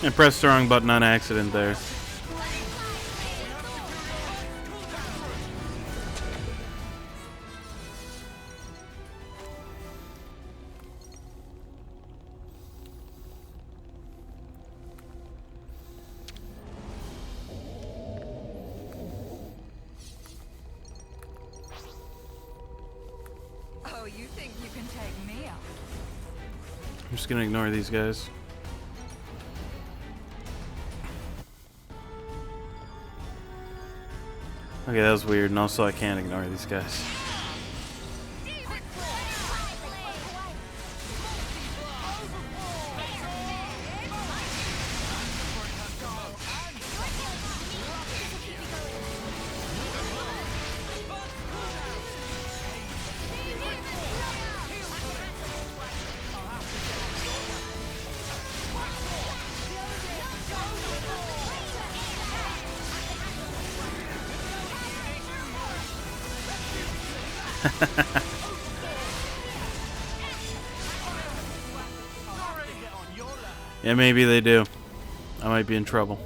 I pressed the wrong button on accident there. Oh, you think you can take me out? I'm just gonna ignore these guys. Okay, that was weird, and also I can't ignore these guys. Yeah, maybe they do. I might be in trouble.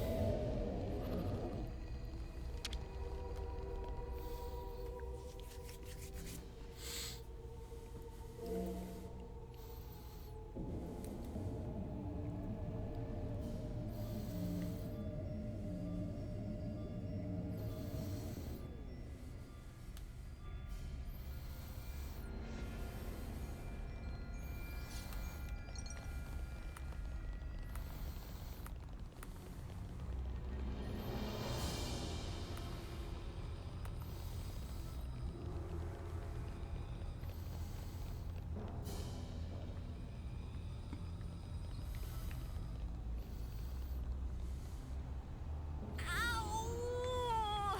Ow!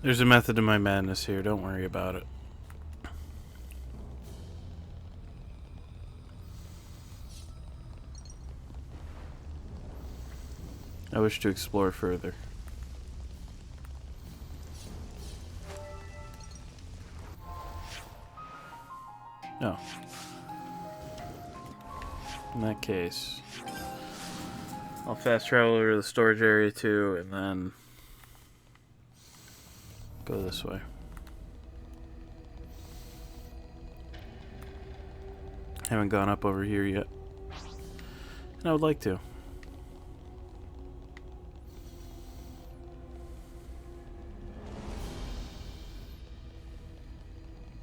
There's a method to my madness here. Don't worry about it. I wish to explore further. No. In that case, I'll fast travel over to the storage area too, and then go this way. Haven't gone up over here yet, and I would like to.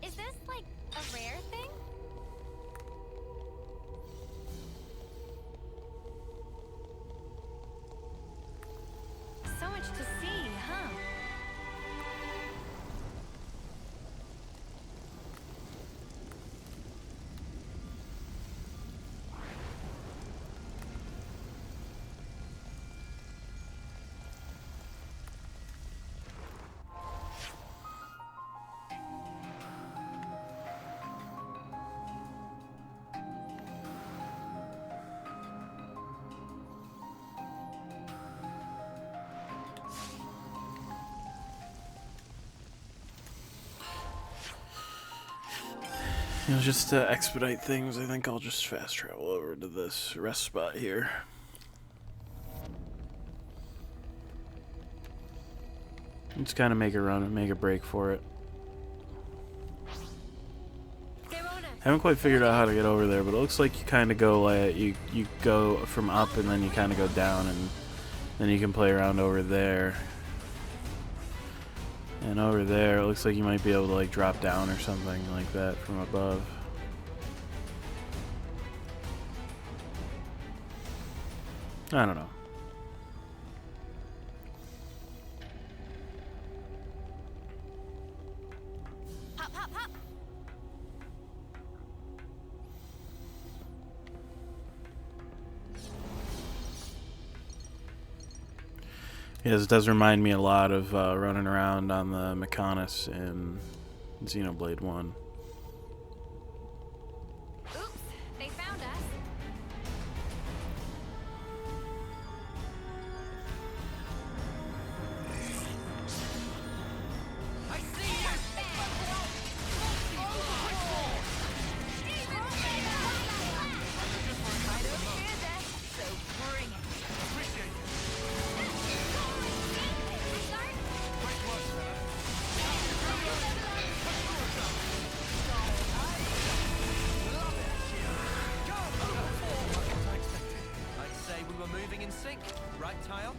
Is this like a rare thing? So much to see, huh? You know, just to expedite things, I think I'll just fast travel over to this rest spot here. Just kind of make a run and make a break for it. Haven't quite figured out how to get over there, but it looks like you kind of go like you go from up and then you kind of go down, and then you can play around over there. And over there, it looks like you might be able to like drop down or something like that from above. I don't know. Hop, hop, hop. Yes, it does remind me a lot of running around on the Mechanis in Xenoblade 1. Oops, they found us. I see you! So bring it. Appreciate it. I'd say we were moving in sync, right, Tile?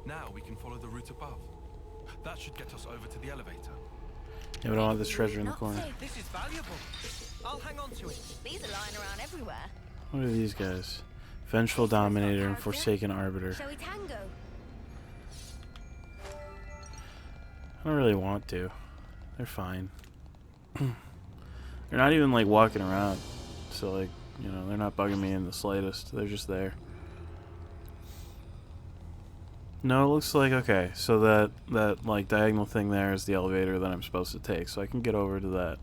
Now we can follow the route above. That should get us over to the elevator. Yeah, but I want this treasure in the Not corner. safe. This is valuable. I'll hang on to it. These are lying around everywhere. What are these guys? Vengeful Dominator and Forsaken Arbiter. Shall we tango? I don't really want to. They're fine. They're not even like walking around. So like, you know, they're not bugging me in the slightest. They're just there. No, it looks like, okay, so that like diagonal thing there is the elevator that I'm supposed to take, so I can get over to that.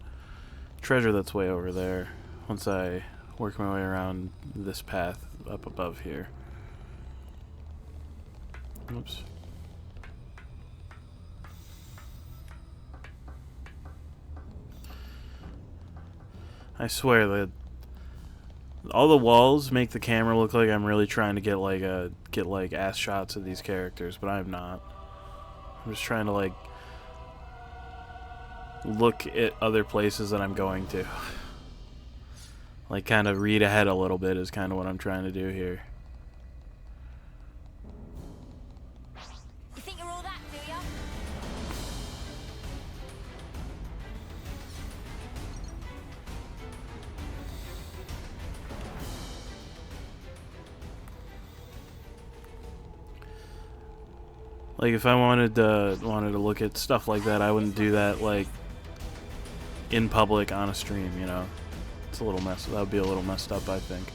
treasure that's way over there once I work my way around this path up above here. Oops. I swear that all the walls make the camera look like I'm really trying to get like ass shots of these characters, but I'm not. I'm just trying to like look at other places that I'm going to. Like kind of read ahead a little bit is kind of what I'm trying to do here. You think you're all that, do ya? Like if I wanted to look at stuff like that, I wouldn't do that like in public on a stream, you know. It's a little mess. That would be a little messed up, I think.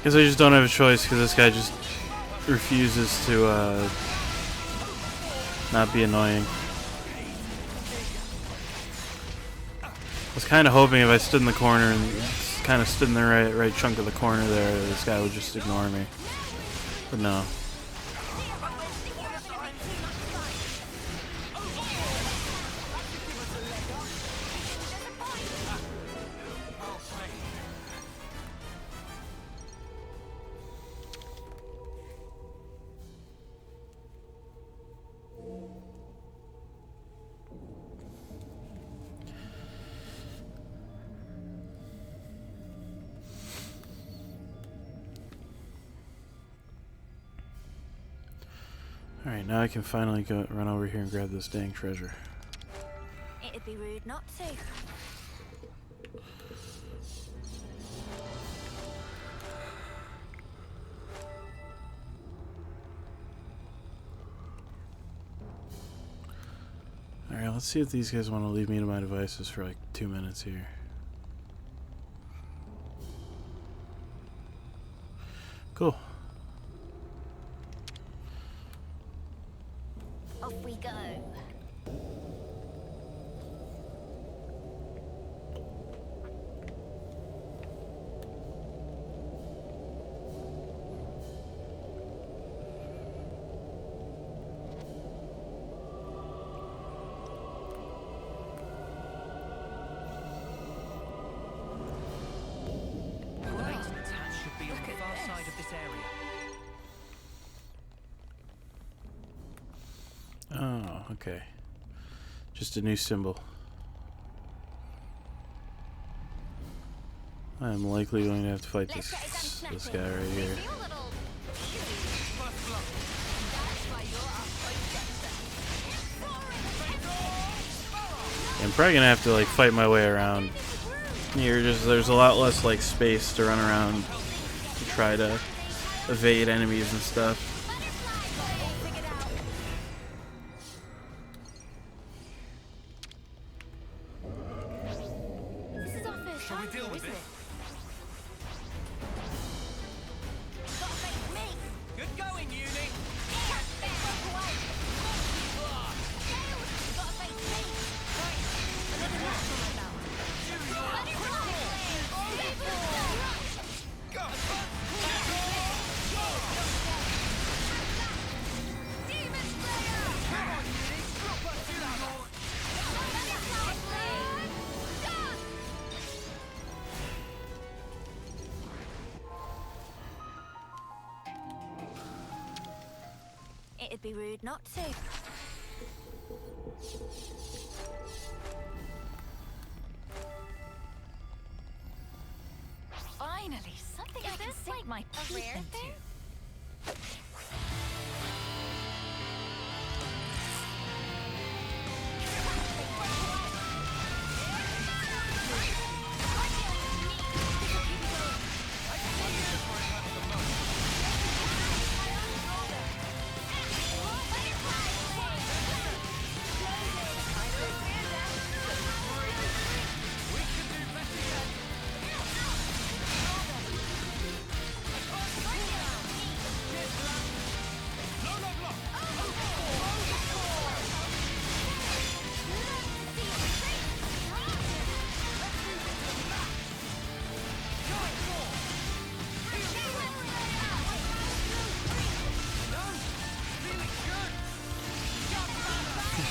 Guess I just don't have a choice because this guy just refuses to not be annoying. I was kind of hoping if I stood in the corner and kind of stood in the right chunk of the corner there, this guy would just ignore me. But no. Alright, now I can finally run over here and grab this dang treasure. It'd be rude not to. Alright, let's see if these guys want to leave me to my devices for like 2 minutes here. Cool. Off we go. The maintenance hatch should be on the far side of this area. Oh, okay. Just a new symbol. I'm likely going to have to fight this guy right here. I'm probably gonna have to like fight my way around here. Just there's a lot less like space to run around to try to evade enemies and stuff. This is our first Shall we time deal here, with isn't it? it? Gotta face me. Good going, Uni. Gotta face me. Right. Another match on my belt. It'd be rude not to. Finally, something I can sink my teeth rare into. thing?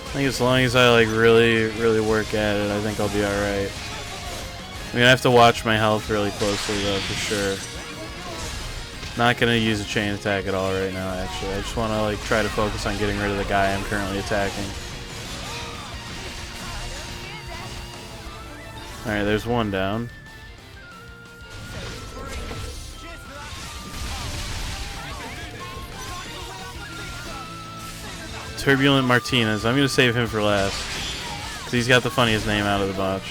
I think as long as I like really work at it, I think I'll be alright. I mean, I have to watch my health really closely though, for sure. Not gonna use a chain attack at all right now, actually. I just wanna like try to focus on getting rid of the guy I'm currently attacking. Alright, there's one down. Turbulent Martinez. I'm gonna save him for last, because he's got the funniest name out of the bunch.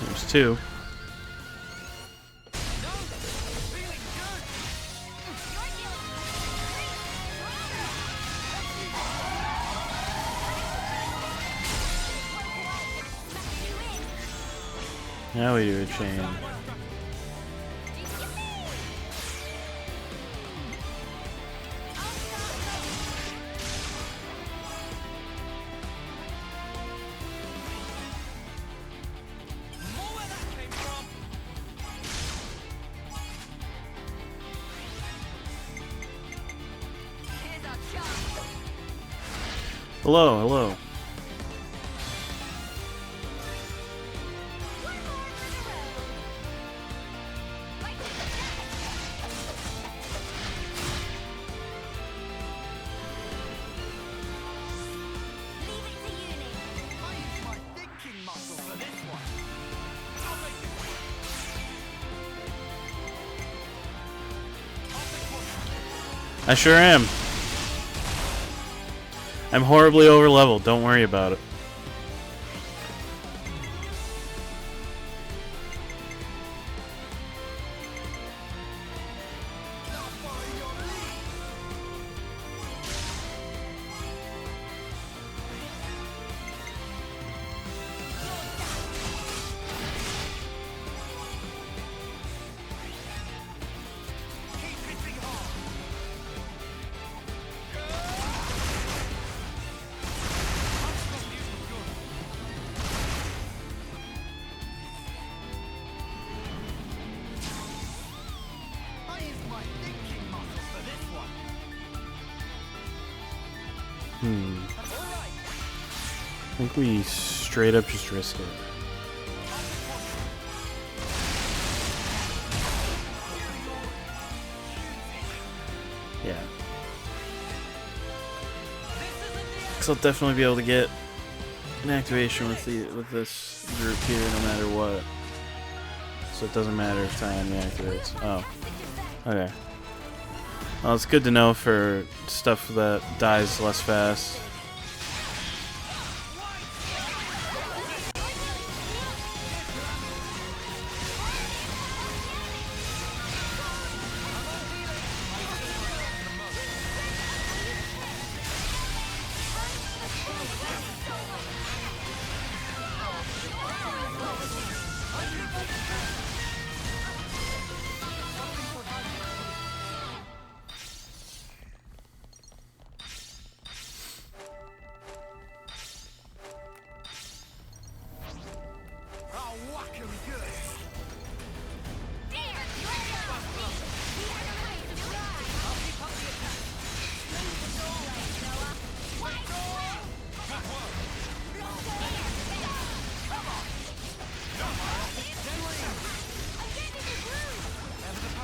There's two. Now we do a chain. Hello, hello. I sure am. I'm horribly over leveled, don't worry about it. I think we straight up just risk it. Yeah. Because I'll definitely be able to get an activation with this group here no matter what. So it doesn't matter if Tyan reactivates. Oh. Okay. Well, it's good to know for stuff that dies less fast.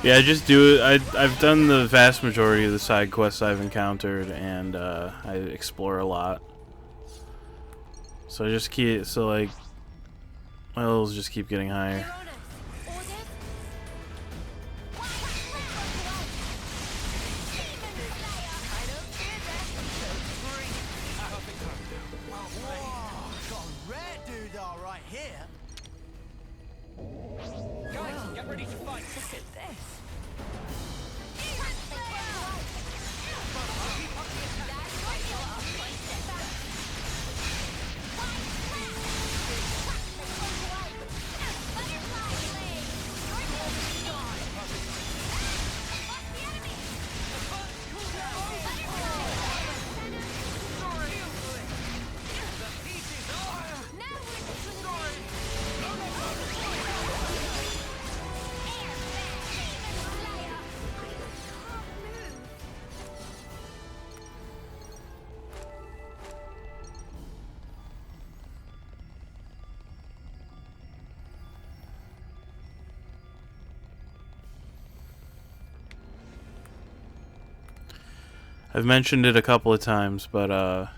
Yeah, I just do it. I've done the vast majority of the side quests I've encountered, and I explore a lot. So I just keep, so like, my levels just keep getting higher. I've mentioned it a couple of times, but a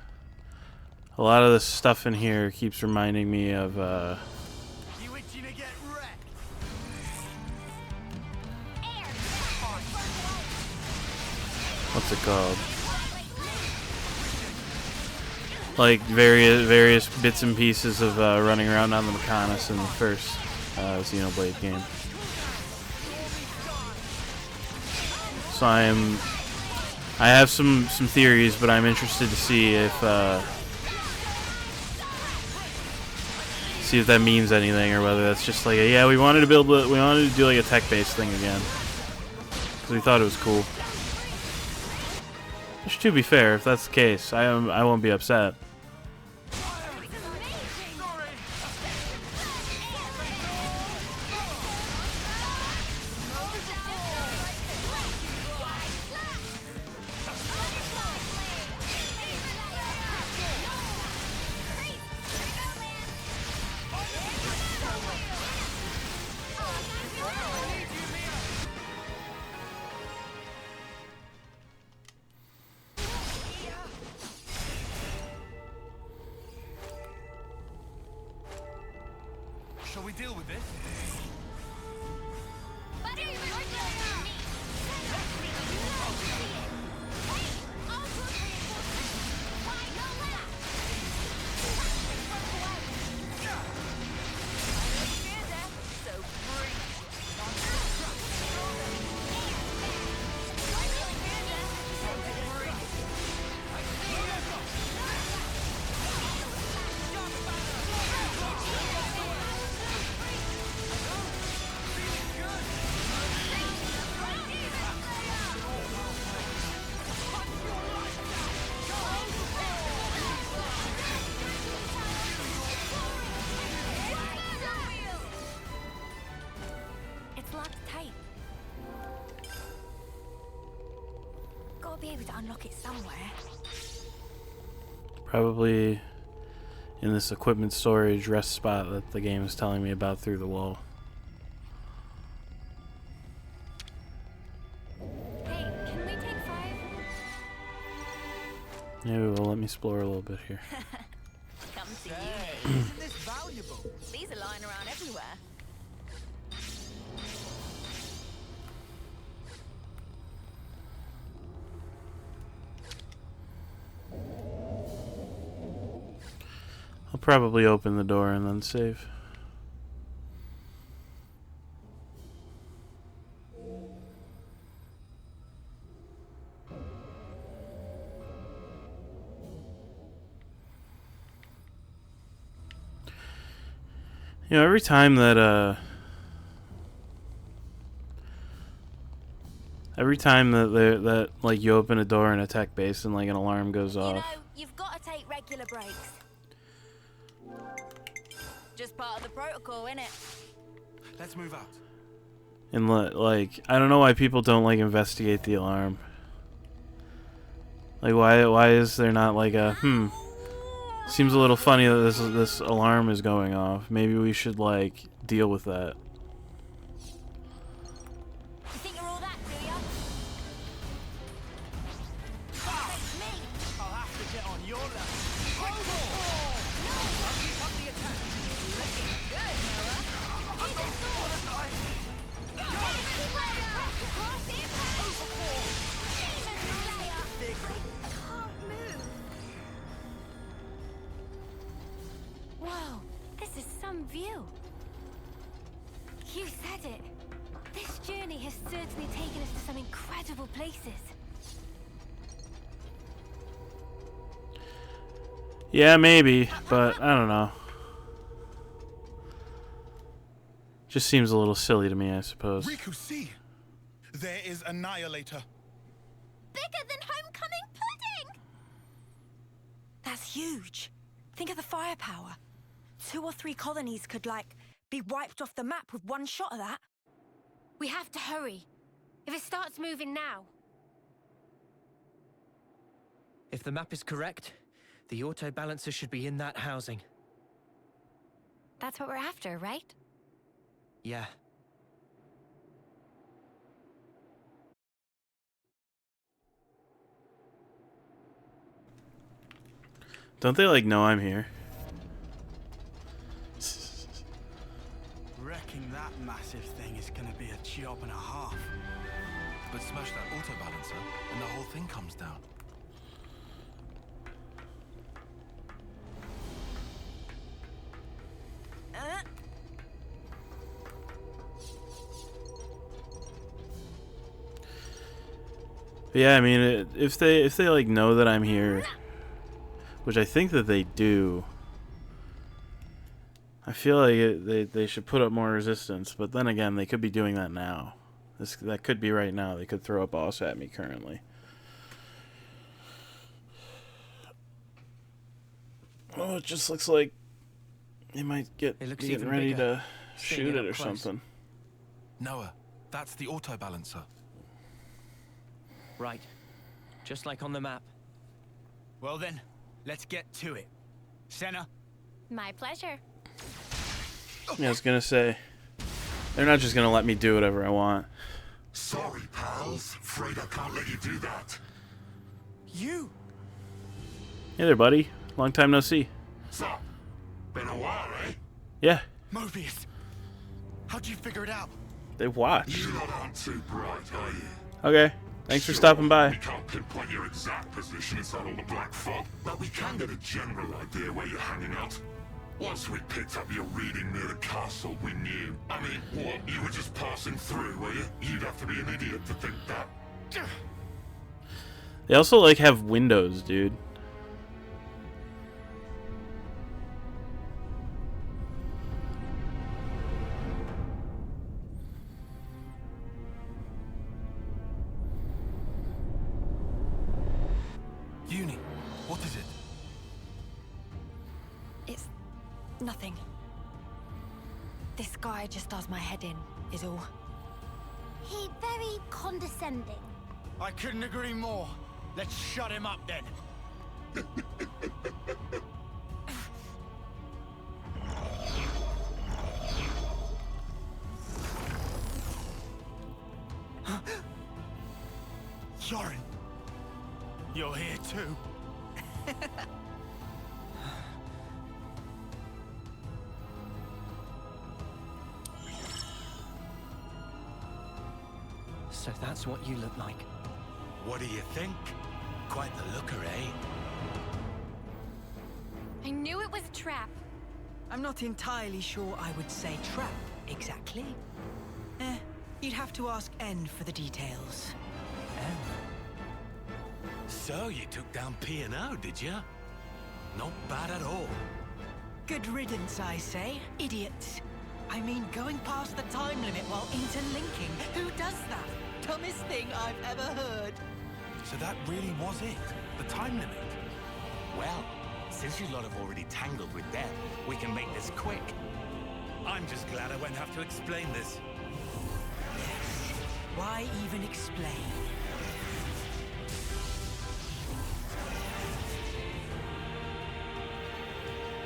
lot of the stuff in here keeps reminding me of You itching to get wrecked? what's it called? Like various bits and pieces of running around on the Mechanis in the first Xenoblade game. So I have some theories, but I'm interested to see if that means anything, or whether that's just like yeah, we wanted to do like a tech-based thing again because we thought it was cool. Which, to be fair, if that's the case, I won't be upset. Shall we deal with this? Be able to unlock it somewhere. Probably in this equipment storage rest spot that the game is telling me about through the wall. Hey, can we take 5? Yeah, well, let me explore a little bit here. Come to you. Isn't this valuable? These are lying around everywhere. probably open the door and then save. You know, every time that that like you open a door in a tech base and like an alarm goes off. You know, you've got to take regular breaks. Just part of the protocol, innit? Let's move out. And like, I don't know why people don't like investigate the alarm. Like, why is there not like a Seems a little funny that this alarm is going off. Maybe we should like deal with that. You think you're all that, do ya? It's me. I'll have to get on your level. Whoa, this is some view. You said it. This journey has certainly taken us to some incredible places. Yeah, maybe, but I don't know. Just seems a little silly to me, I suppose. Riku, see! There is Annihilator. Bigger than homecoming pudding! That's huge. Think of the firepower. 2 or 3 colonies could, like, be wiped off the map with one shot of that. We have to hurry. If it starts moving now. If the map is correct, the auto balancer should be in that housing. That's what we're after, right? Yeah. Don't they like know I'm here? Wrecking that massive thing is gonna be a job and a half. But smash that auto balancer, and the whole thing comes down. Yeah, I mean, if they like know that I'm here, which I think that they do, I feel like they should put up more resistance. But then again, they could be doing that now. That could be right now. They could throw a boss at me currently. Oh, it just looks like they might be getting ready to shoot it or something. Noah, that's the auto balancer. Right. Just like on the map. Well then, let's get to it. Senna? My pleasure. Yeah, I was gonna say, they're not just gonna let me do whatever I want. Sorry, pals. Afraid I can't let you do that. You? Hey there, buddy. Long time no see. So, been a while, eh? Yeah, Mobius. How'd you figure it out? they watched. You lot aren't too bright, are you? Okay, thanks for stopping by. We can't pinpoint your exact position inside all the black fog, but we can get a general idea where you're hanging out. Once we picked up your reading near the castle, we knew. I mean, what? You were just passing through, were you? You'd have to be an idiot to think that. They also like have windows, dude. Uni, what is it? It's nothing. This guy just does my head in, is all. He very condescending. I couldn't agree more. Let's shut him up then. Yorin, you're here too. So that's what you look like. What do you think? Quite the looker, eh? I knew it was a trap. I'm not entirely sure I would say trap, exactly. You'd have to ask N for the details. So you took down P&O, did you? Not bad at all. Good riddance, I say. Idiots. I mean, going past the time limit while interlinking. Who does that? Dumbest thing I've ever heard. So that really was it? The time limit? Well, since you lot have already tangled with them, we can make this quick. I'm just glad I won't have to explain this. Yes. Why even explain?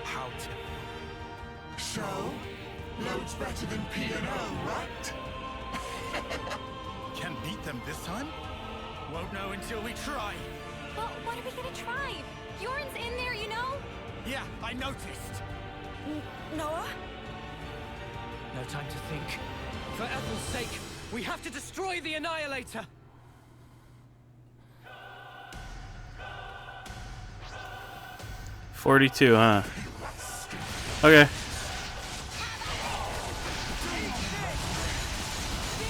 How to... So, loads better than P&O, right? Can beat them this time? Won't know until we try. Well, what are we gonna try? Bjorn's in there, you know? Yeah, I noticed. Noah? No time to think. For Ethel's sake, we have to destroy the Annihilator! 42, huh? Okay.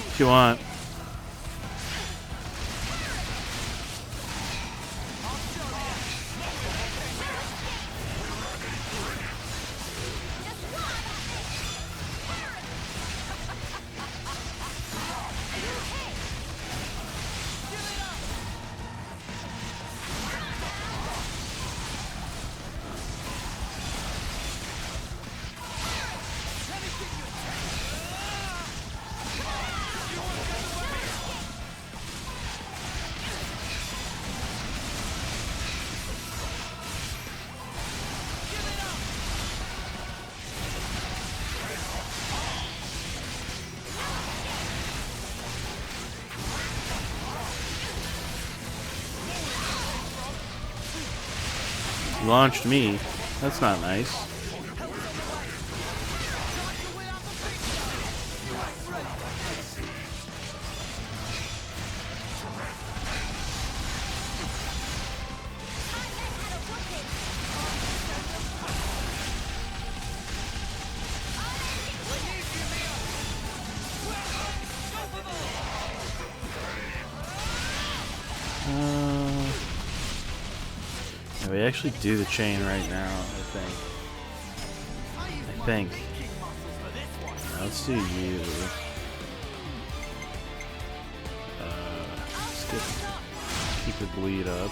If you want. Launched me. That's not nice. We actually do the chain right now, I think. Let's do you. Let's keep the bleed up.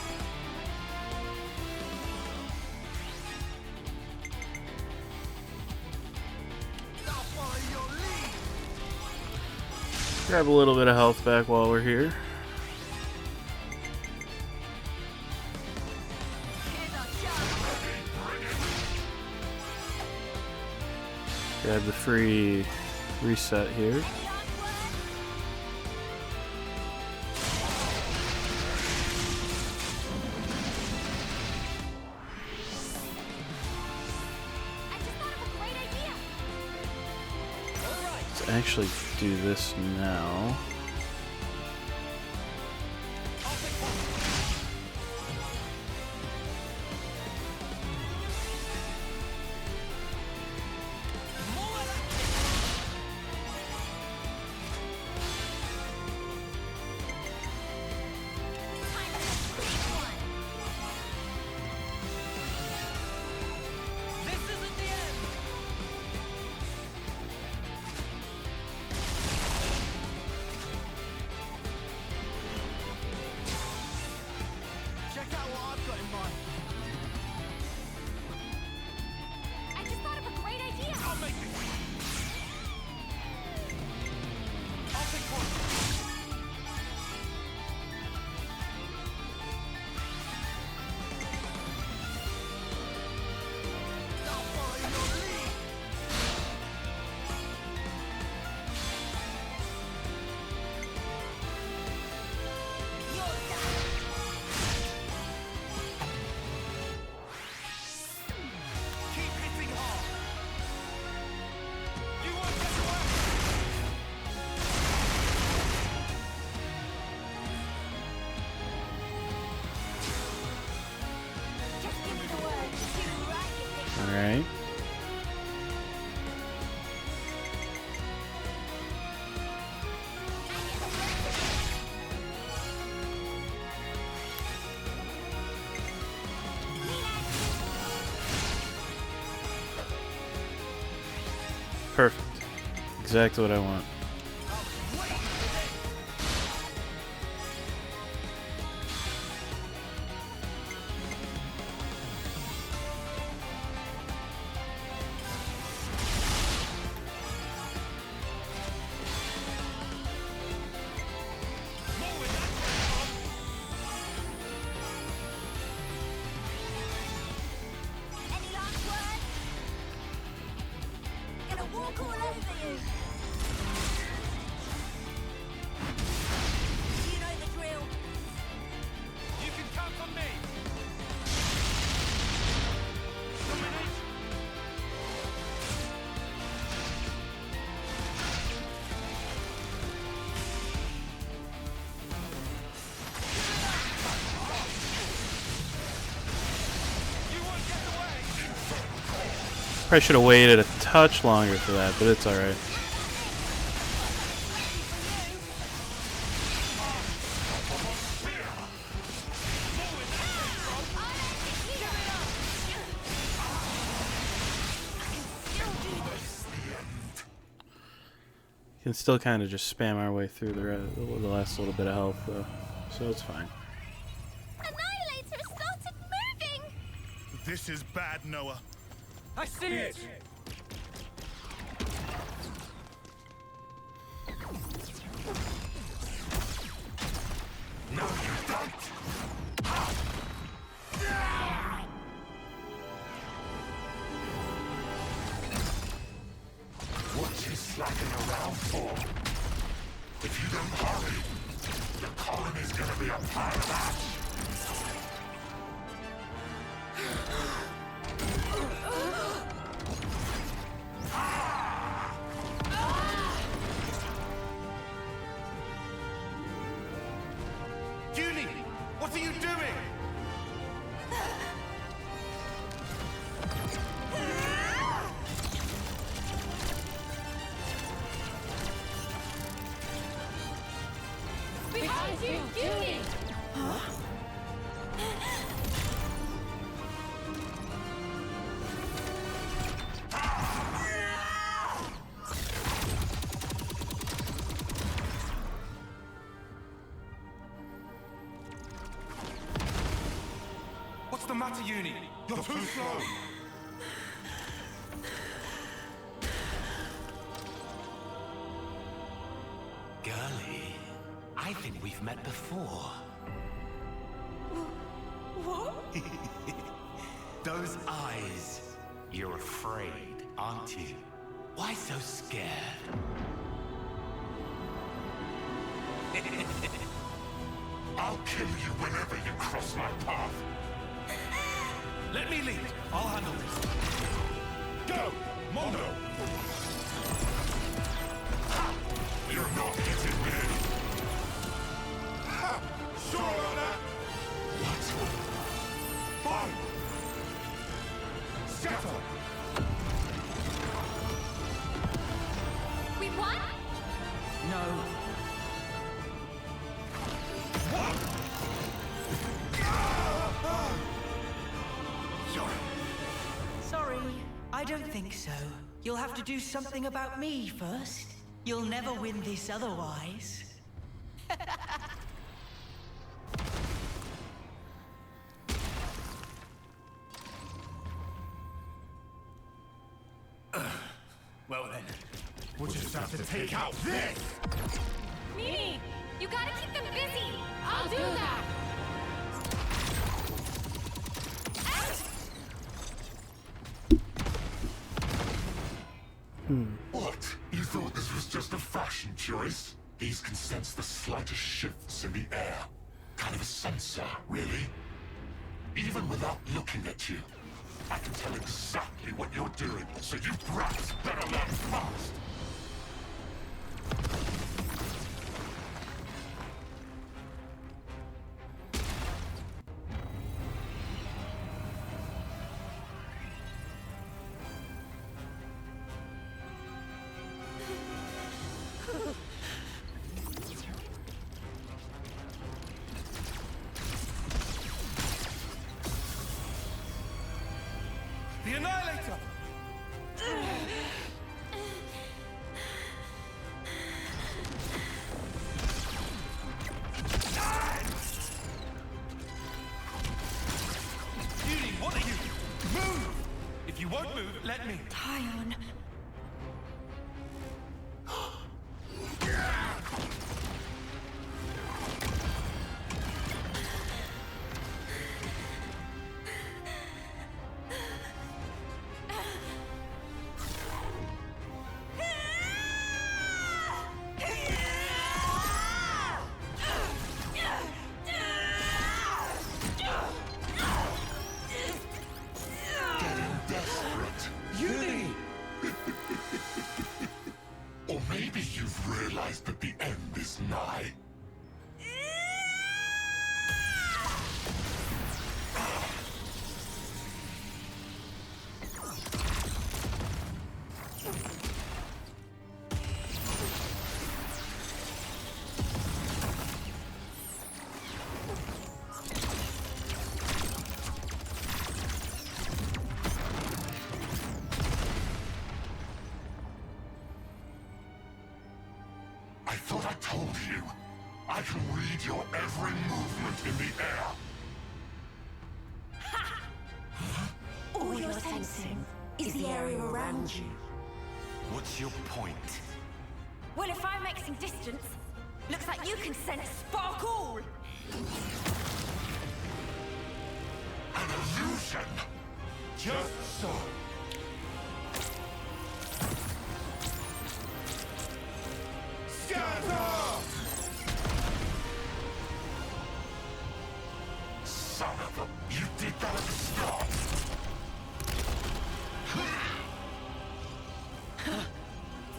Grab a little bit of health back while we're here. Grab the free reset here. Let's actually do this now. Alright. Perfect. Exactly what I want. Any last words? Gonna walk all over you. You know the drill. You can count on me. Probably should have waited a touch longer for that, but it's alright. Can still kind of just spam our way through the last little bit of health, though, so it's fine. Annihilator started moving! This is bad, Noah. I see it! No, you don't! What you slacking around for? If you don't hurry, the colony's gonna be a pile of ash. Julie, what are you doing? Behind you, Judy! What's the matter, Uni? You're too slow. Girlie, I think we've met before. What? Those eyes. You're afraid, aren't you? Why so scared? I'll kill you whenever you cross my path. Let me lead. I'll handle this. Go, Mondo! You're not hitting me. Ha! Sure on that? What? Fine! Scatter! We won? No. Sorry, I don't think so. You'll have to do something about me first. You'll never win this otherwise. Well then, we'll just have to take out this! Mimi, you gotta keep them busy! I'll do that! What? You thought this was just a fashion choice? These can sense the slightest shifts in the air. Kind of a sensor, really. Even without looking at you, I can tell exactly what you're doing, so you brats better learn fast. The Annihilator! Judy, what are you? Move! If you won't move, let me. Tyon. Or maybe you've realized that the end is nigh. I thought I told you. I can read your every movement in the air. All you're sensing is the area around you. What's your point? Well, if I make some distance, looks like you can sense sparkle. An illusion! Just so. Son of a... You did that at the start!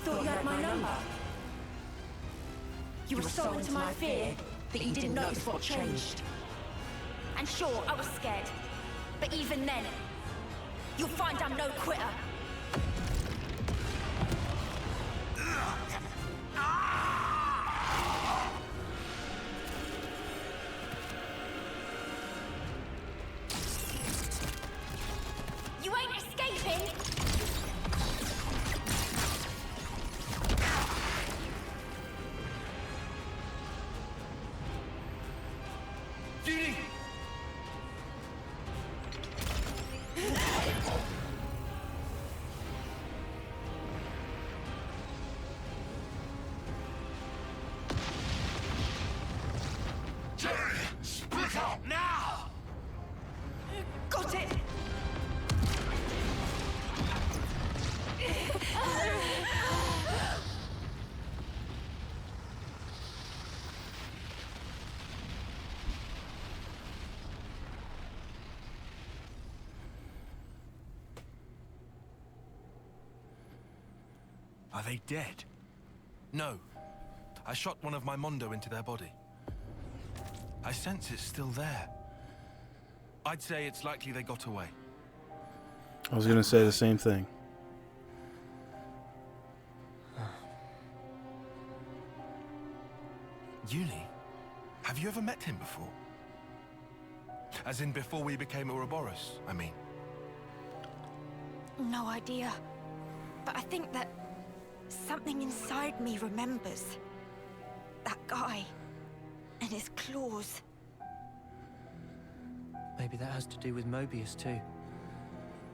Thought you had my number. You were so into my fear that you didn't notice what changed. And sure, I was scared. But even then, you'll find I'm no quitter. You ain't escaping! Judy! Jerry! Split up now! Got it! Are they dead? No. I shot one of my Mondo into their body. I sense it's still there. I'd say it's likely they got away. I was gonna say the same thing. Yuli? Have you ever met him before? As in before we became Ouroboros, I mean. No idea. But I think that something inside me remembers. That guy. And his claws. Maybe that has to do with Mobius too.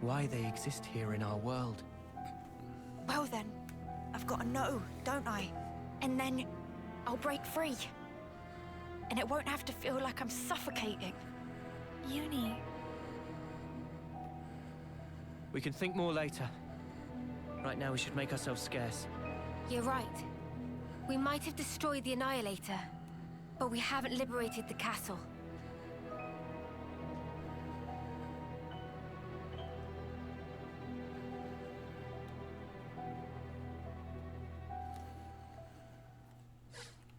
Why they exist here in our world. Well then, I've got to know, don't I? And then I'll break free. And it won't have to feel like I'm suffocating. Uni. We can think more later. Right now we should make ourselves scarce. You're right. We might have destroyed the Annihilator, but we haven't liberated the castle.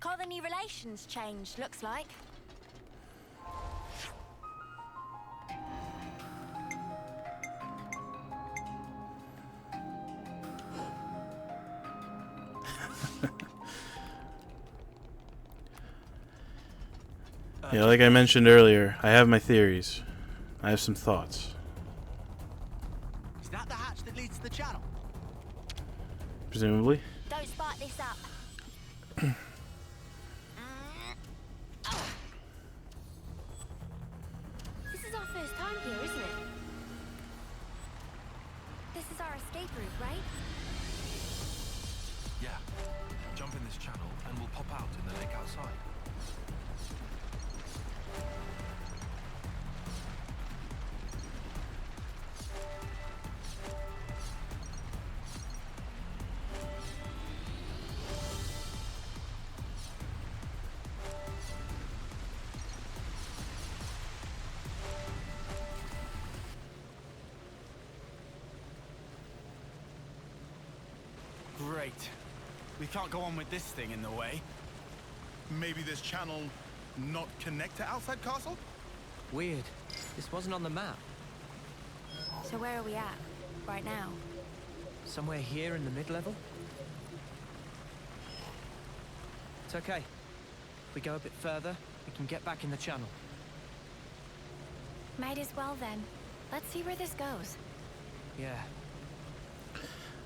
Colony relations changed, looks like. Yeah, like I mentioned earlier, I have my theories. I have some thoughts. the channel. Presumably. Don't spark this up. This is our first time here, isn't it? This is our escape route, right? Yeah. Jump in this channel and we'll pop out in the lake outside. Great. We can't go on with this thing in the way. Maybe this channel not connect to outside castle? Weird. This wasn't on the map. So where are we at right now? Somewhere here in the mid-level? It's okay. If we go a bit further, we can get back in the channel. Might as well then. Let's see where this goes. Yeah.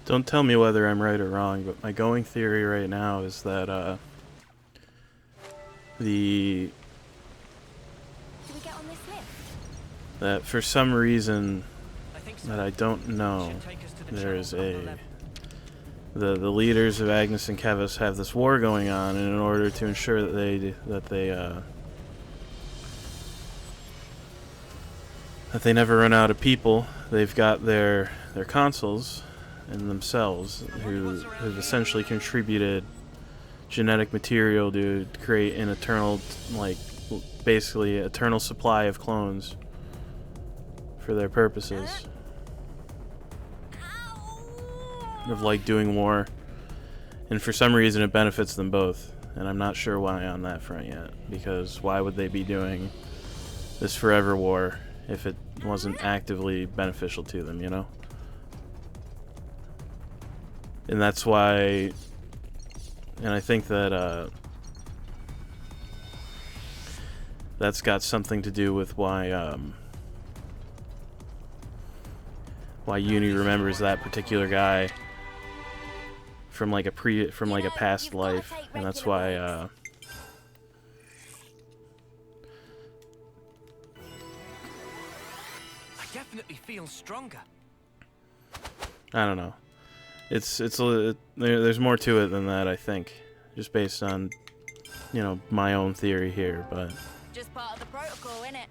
Don't tell me whether I'm right or wrong, but my going theory right now is that Do we get on this lift? that for some reason I think so. that I don't know, Should take us to the there's channel from the the level. leaders of Agnes and Kevus have this war going on, and in order to ensure that they never run out of people, they've got their consuls and themselves who have essentially contributed genetic material to create an eternal, like, basically eternal supply of clones for their purposes of, like, doing war. And for some reason it benefits them both, and I'm not sure why on that front yet, because why would they be doing this forever war if it wasn't actively beneficial to them, you know? And that's why, and I think that that's got something to do with why Uni remembers that particular guy from like a past life, and that's why I definitely feel stronger. I don't know. There's more to it than that, I think, just based on, you know, my own theory here, but Just part of the protocol, innit?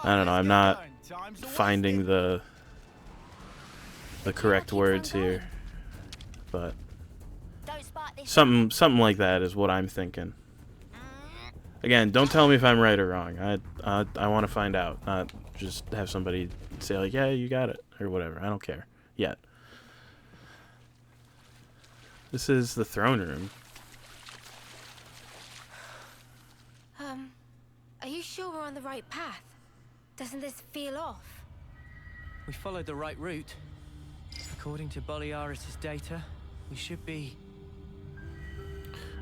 I don't know. I'm not finding the correct words here, but Don't spark this. something like that is what I'm thinking. Again, don't tell me if I'm right or wrong. I want to find out, not just have somebody say like, yeah, you got it or whatever. I don't care yet. This is the throne room. Are you sure we're on the right path? Doesn't this feel off? We followed the right route. According to Boliaris' data, we should be...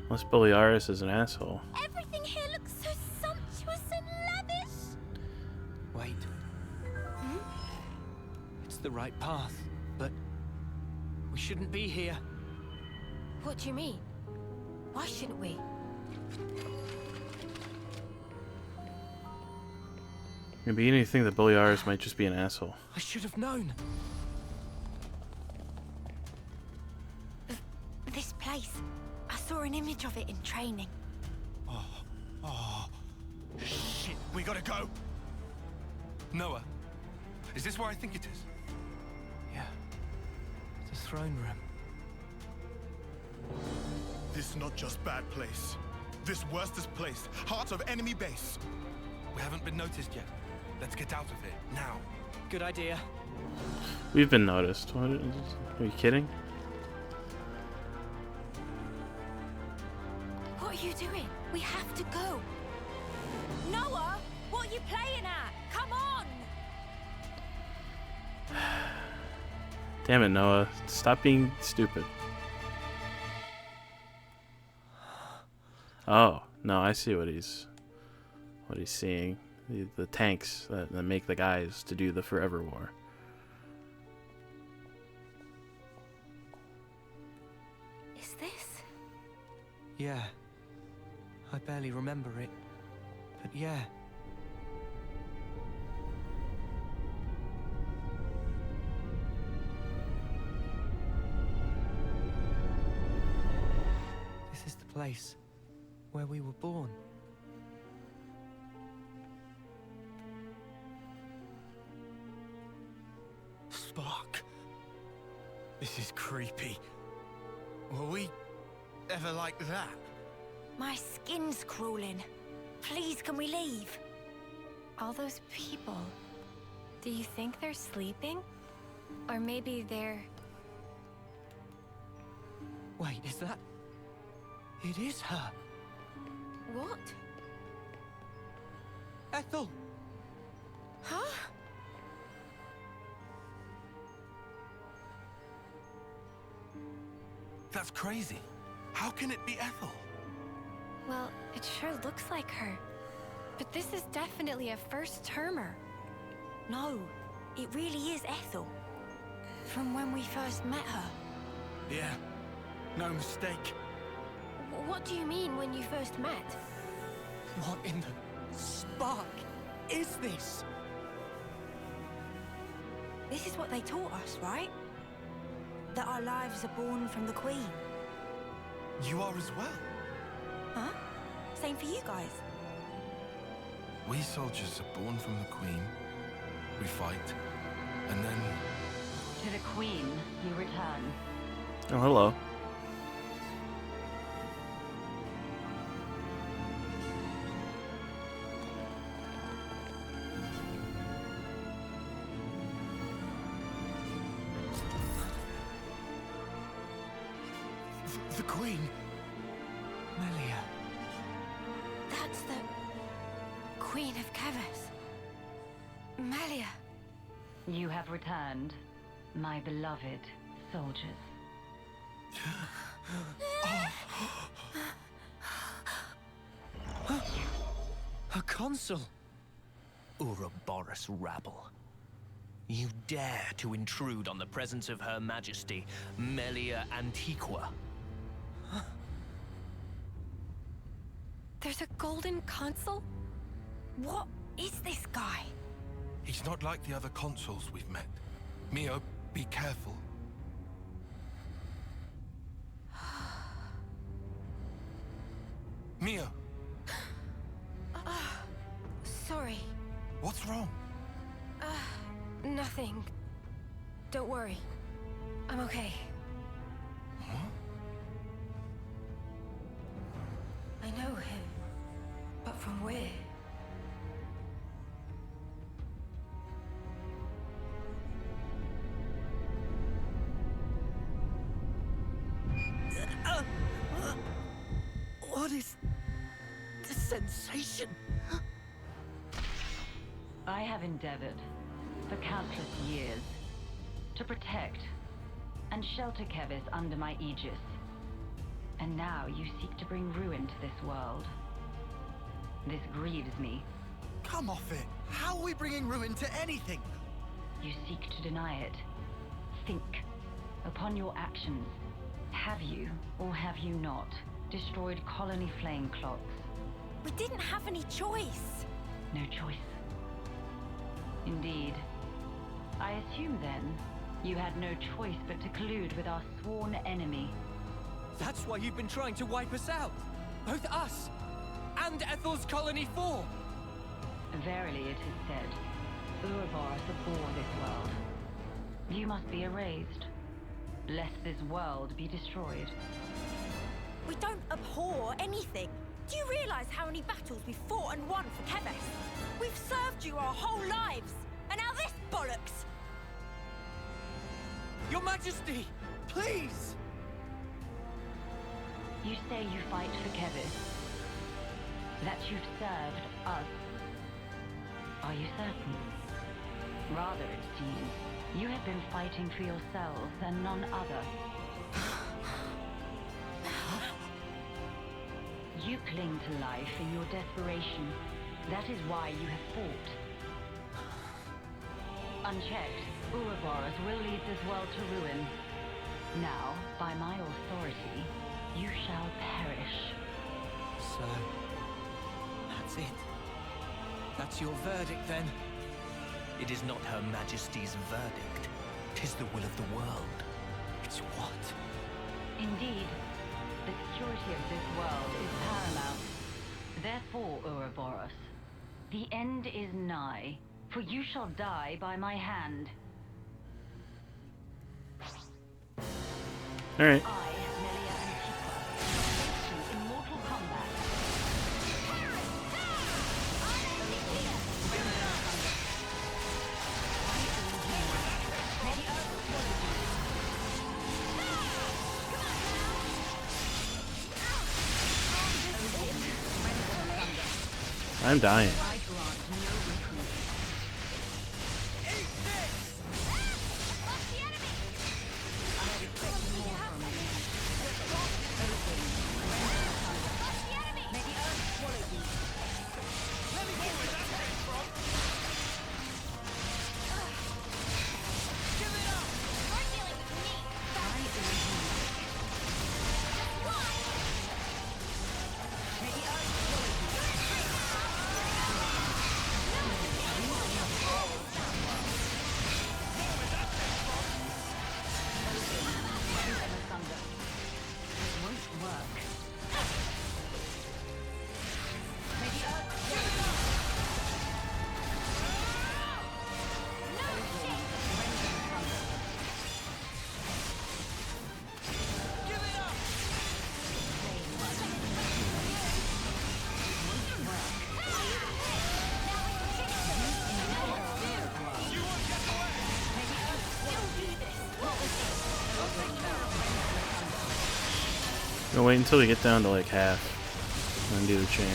Unless Boliaris is an asshole. Everything here looks so sumptuous and lavish. Wait. It's the right path, but we shouldn't be here. What do you mean? Why shouldn't we? Maybe you think that Boliaris might just be an asshole. I should have known. This place. I saw an image of it in training. Oh, shit. We gotta go. Noah, is this where I think it is? Yeah. The throne room. This not just bad place. This worstest place. Heart of enemy base. We haven't been noticed yet. Let's get out of here, now. Good idea. We've been noticed. What? Are you kidding? What are you doing? We have to go. Noah, what are you playing at? Come on! Damn it, Noah. Stop being stupid. Oh, no, I see what he's seeing. The tanks that make the guys to do the forever war. Yeah. I barely remember it. But yeah. This is the place where we were born. Spark. This is creepy. Were we ever like that? My skin's crawling. Please, can we leave? All those people. Do you think they're sleeping? Or maybe they're... Wait, is that... It is her. What? Ethel! Huh? That's crazy. How can it be Ethel? Well, it sure looks like her. But this is definitely a first-termer. No, it really is Ethel. From when we first met her. Yeah, no mistake. What do you mean when you first met? What in the spark is this? This is what they taught us, right? That our lives are born from the Queen. You are as well. Huh? Same for you guys. We soldiers are born from the Queen. We fight, and then... To the Queen, you return. Oh, hello. The Queen? Melia. That's the... Queen of Kevers. Melia. You have returned, my beloved soldiers. A consul! Ouroboros rabble. You dare to intrude on the presence of Her Majesty, Melia Antiqua. There's a golden consul? What is this guy? He's not like the other consuls we've met. Mio, be careful. Mio! Sorry. What's wrong? Nothing. Don't worry. I'm okay. Huh? I know him. But from where? What is this sensation? I have endeavored, for countless years, to protect and shelter Kevers under my aegis. And now you seek to bring ruin to this world. This grieves me. Come off it. How are we bringing ruin to anything? You seek to deny it. Think. Upon your actions, have you, or have you not, destroyed colony flame clocks? We didn't have any choice. No choice. Indeed. I assume then, you had no choice but to collude with our sworn enemy. That's why you've been trying to wipe us out! Both us and Ethel's Colony 4! Verily it is said, Ouroboros abhor this world. You must be erased, lest this world be destroyed. We don't abhor anything. Do you realize how many battles we've fought and won for Kevers? We've served you our whole lives, and now this bollocks! Your Majesty! Please! You say you fight for Kevers. That you've served us. Are you certain? Rather, it seems, you have been fighting for yourselves and none other. You cling to life in your desperation. That is why you have fought. Unchecked, Ouroboros will lead this world to ruin. Now, by my authority, you shall perish. So, that's it. That's your verdict, then? It is not Her Majesty's verdict. 'Tis the will of the world. It's what? Indeed, the security of this world is paramount. Therefore, Ouroboros, the end is nigh, for you shall die by my hand. All right. I, Melia Antiqua, face you in mortal combat. I'm dying. I'll wait until we get down to like half and then do the chain.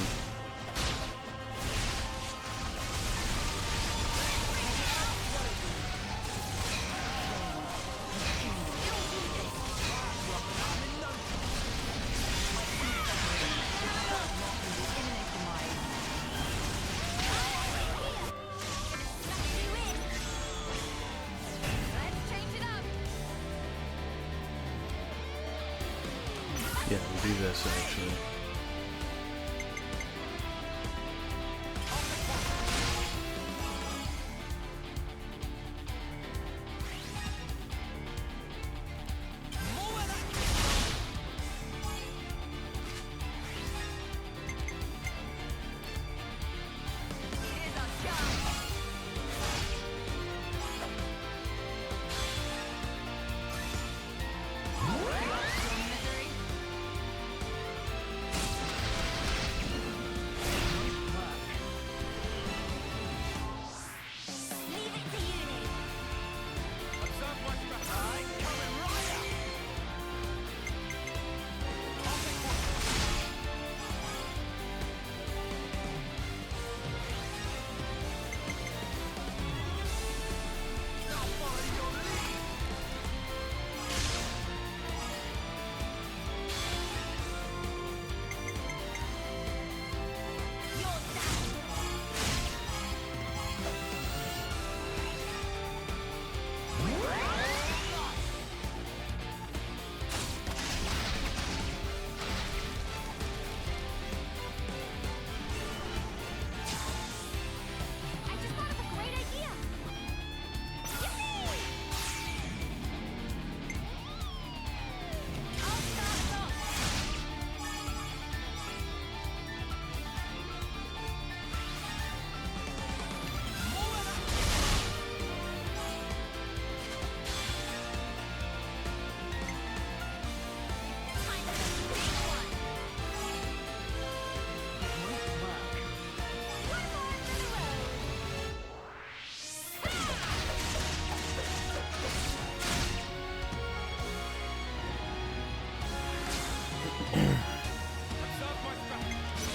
Yeah, we'll do this actually.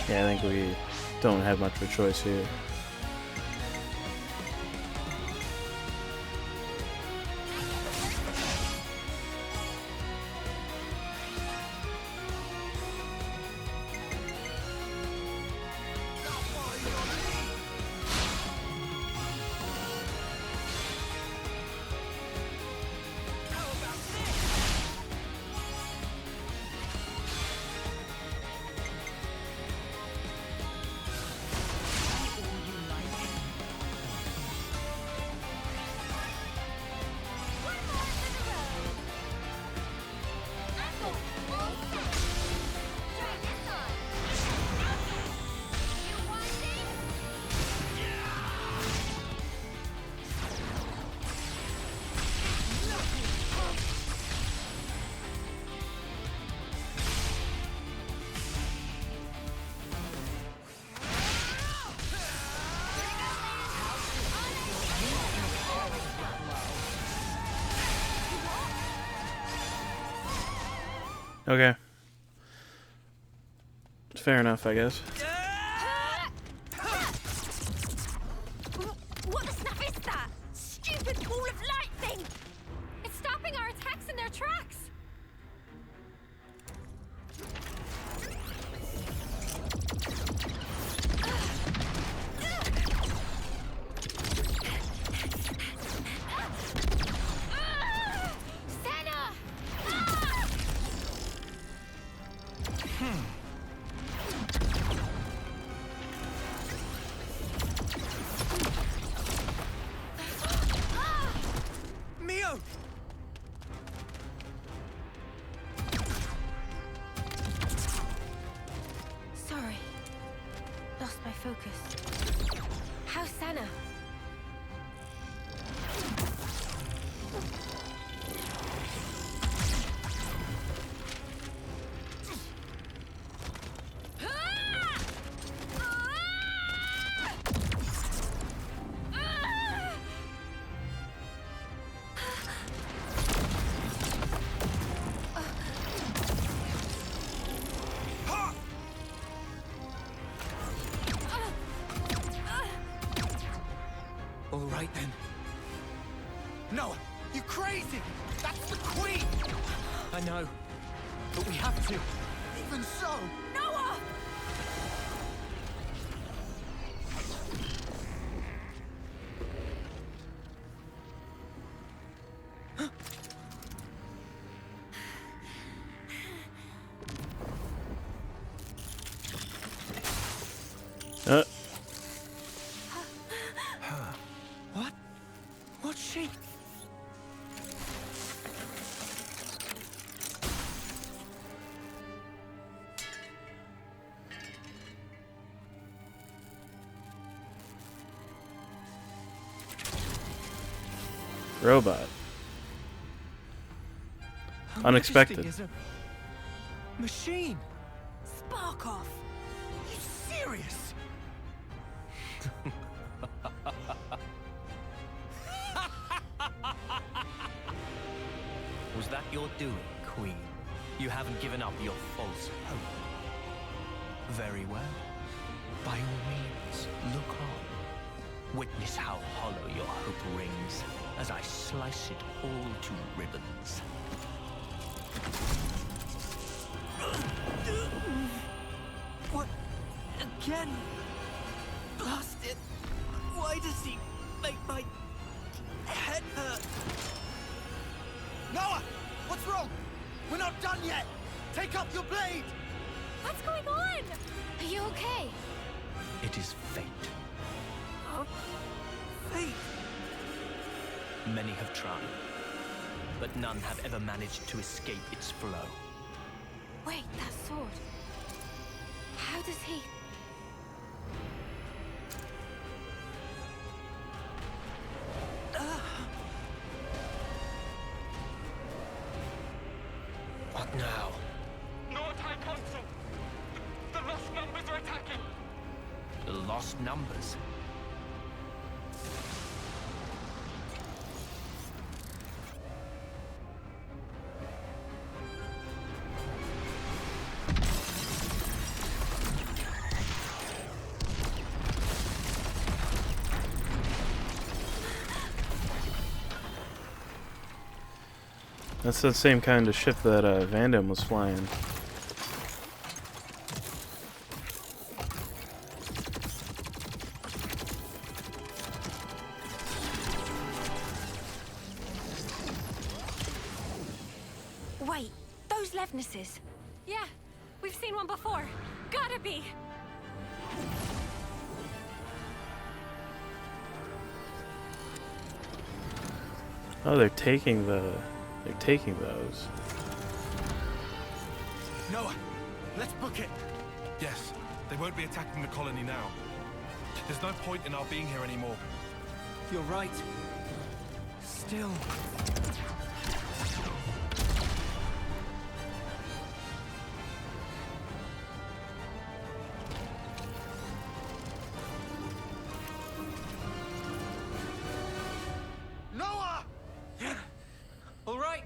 Yeah, I think we don't have much of a choice here. Okay. Fair enough, I guess. What the snap is that? Stupid ball of light thing! It's stopping our attacks in their tracks! Senna! Mio! Sorry. Lost my focus. How's Senna? All right then. Noah, you crazy! That's the Queen! I know, but we have to. Even so, Noah! What? What's she? Robot. Her Unexpected. Majesty is a machine. Spark off! you serious? Was that your doing, Queen? You haven't given up your false hope. Very well. By all means, look on. Witness how hollow your hope rings as I slice it all to ribbons. What? Again? Blast it. Why does he make my head hurt? Noah! What's wrong? We're not done yet! Take up your blade! What's going on? Are you okay? It is fate. Fate. Many have tried, but none have ever managed to escape its flow. Wait, that sword. How does he... What now? North High Council! The lost numbers are attacking! The lost numbers? That's the same kind of ship that Vandam was flying. Wait, those Levnesses. Yeah, we've seen one before. Gotta be. Oh, they're taking those. Noah, let's book it. Yes, they won't be attacking the colony now. There's no point in our being here anymore. You're right. Still. Noah! All right.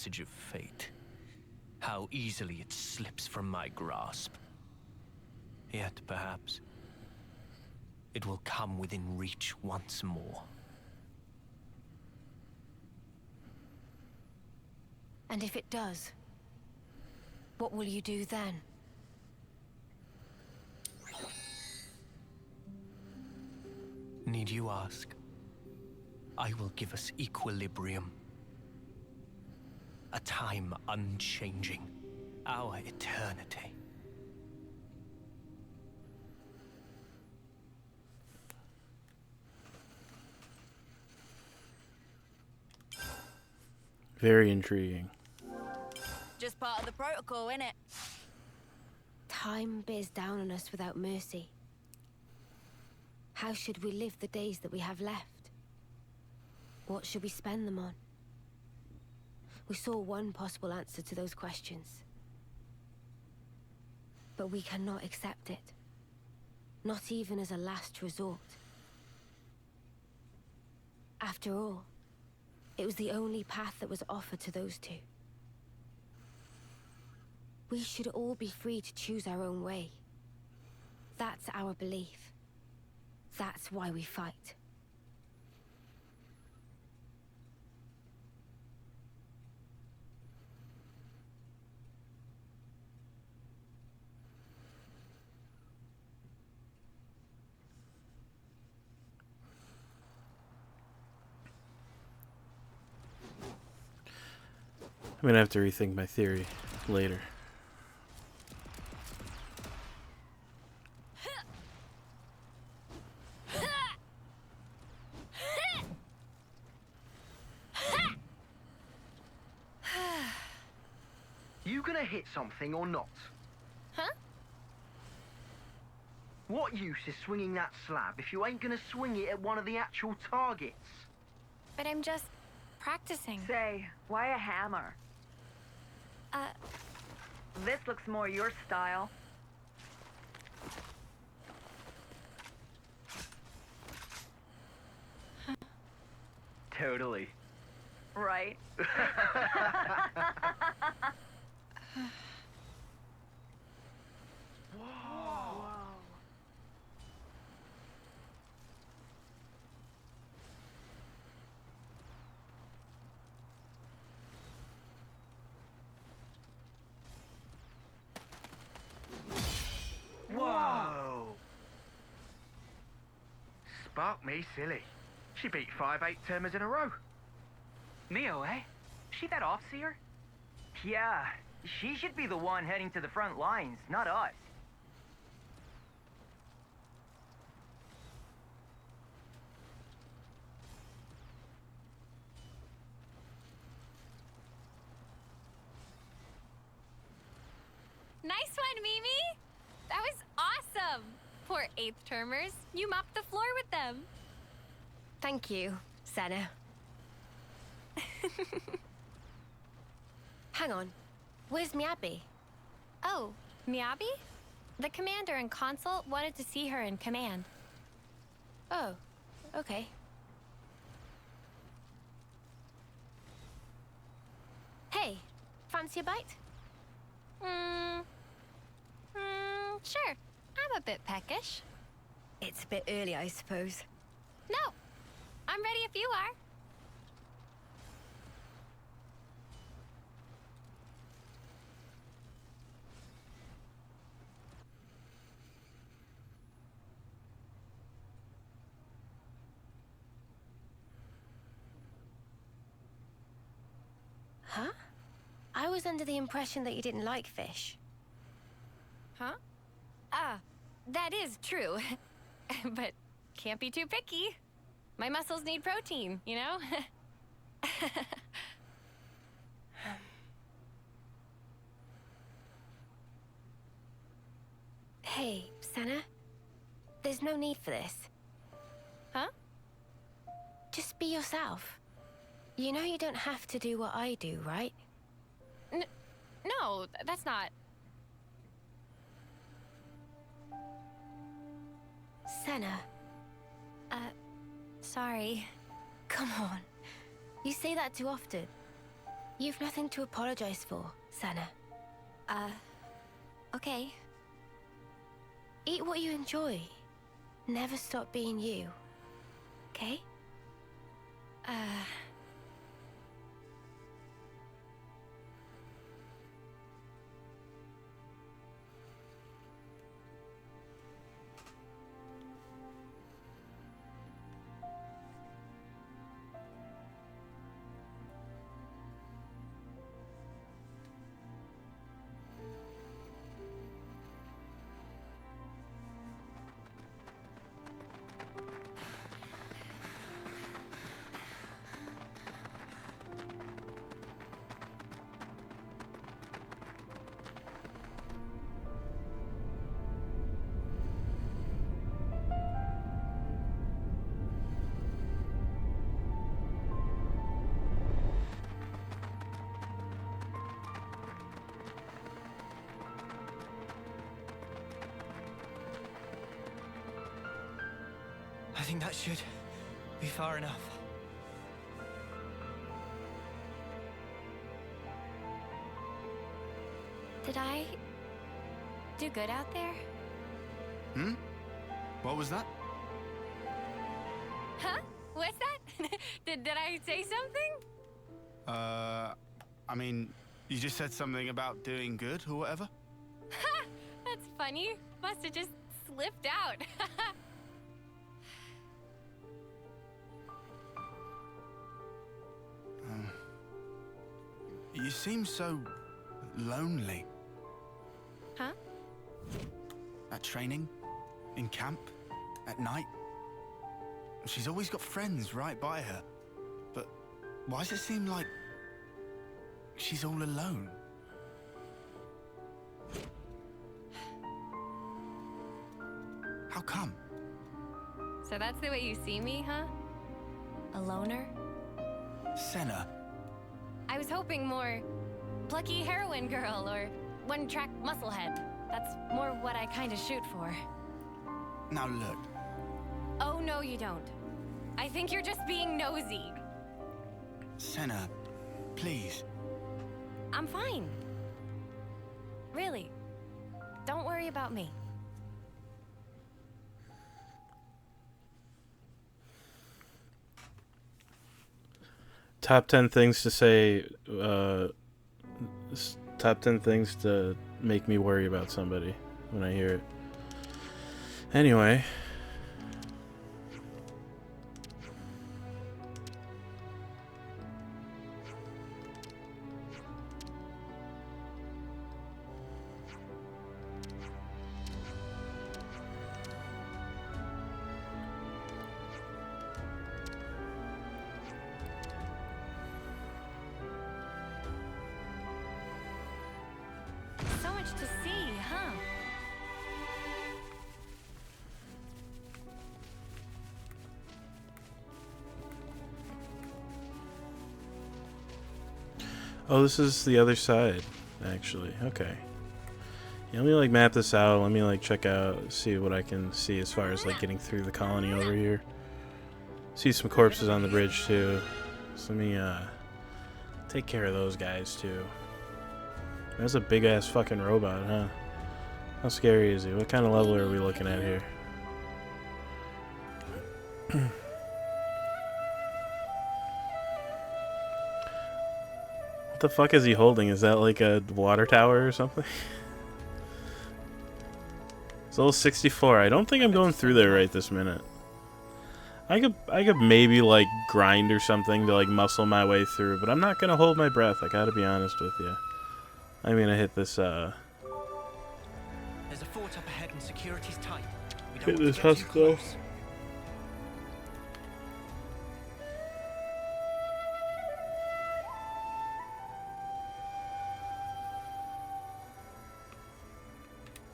message of fate. How easily it slips from my grasp. Yet, perhaps, it will come within reach once more. And if it does, what will you do then? Need you ask? I will give us equilibrium. A time unchanging. Our eternity. Very intriguing. Just part of the protocol, innit? Time bears down on us without mercy. How should we live the days that we have left? What should we spend them on? We saw one possible answer to those questions. But we cannot accept it. Not even as a last resort. After all, it was the only path that was offered to those two. We should all be free to choose our own way. That's our belief. That's why we fight. I'm gonna have to rethink my theory later. You gonna hit something or not? Huh? What use is swinging that slab if you ain't gonna swing it at one of the actual targets? But I'm just practicing. Say, why a hammer? This looks more your style. Totally. Right. Whoa! Spark me silly. She beat 5 8-termers in a row. Mio, eh? She that off-seer? Yeah, she should be the one heading to the front lines, not us. Nice one, Mimi! That was awesome! Poor 8th termers. You mopped the floor with them. Thank you, Senna. Hang on. Where's Miyabi? Oh, Miyabi? The commander and consult wanted to see her in command. Oh, okay. Hey, fancy a bite? Sure. I'm a bit peckish. It's a bit early, I suppose. No, I'm ready if you are. Huh? I was under the impression that you didn't like fish. Huh? Ah, that is true. But can't be too picky. My muscles need protein, you know? Hey, Senna. There's no need for this. Huh? Just be yourself. You know you don't have to do what I do, right? No, that's not... Senna. Sorry. Come on. You say that too often. You've nothing to apologize for, Senna. Okay. Eat what you enjoy. Never stop being you. Okay? I think that should be far enough. Did I do good out there? Hmm? What was that? Huh? What's that? did I say something? I mean, you just said something about doing good or whatever? Ha! That's funny. Must have just slipped out. You seem so lonely. Huh? At training, in camp, at night. She's always got friends right by her. But why does it seem like she's all alone? How come? So that's the way you see me, huh? A loner? Senna. I was hoping more plucky heroine girl or one-track musclehead. That's more what I kind of shoot for. Now look. Oh, no, you don't. I think you're just being nosy. Senna, please. I'm fine. Really. Don't worry about me. Top 10 things to say, top 10 things to make me worry about somebody when I hear it. Anyway. So much to see, huh? Oh, this is the other side, actually. Okay. Yeah, let me like map this out. Let me like check out, see what I can see as far as like getting through the colony over here. See some corpses on the bridge too. So let me take care of those guys too. That's a big ass fucking robot, huh? How scary is he? What kind of level are we looking at here? What the fuck is he holding? Is that like a water tower or something? It's level 64. I don't think I'm going through there right this minute. I could maybe like grind or something to like muscle my way through, but I'm not gonna hold my breath. I gotta be honest with you. I'm gonna hit this There's a fort up ahead and security's tight. We don't hit want this to get too husk though. close.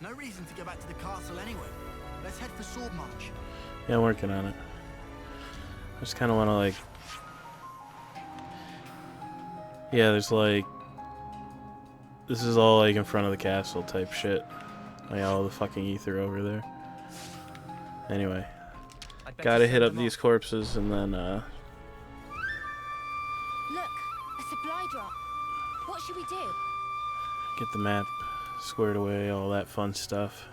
No reason to go back to the castle anyway. Let's head for Sword March. Yeah, I'm working on it. I just kind of want to like... Yeah, there's like... This is all like in front of the castle type shit. Like all the fucking ether over there. Anyway. Gotta hit up these corpses and then Look, a supply drop. What should we do? Get the map squared away, all that fun stuff.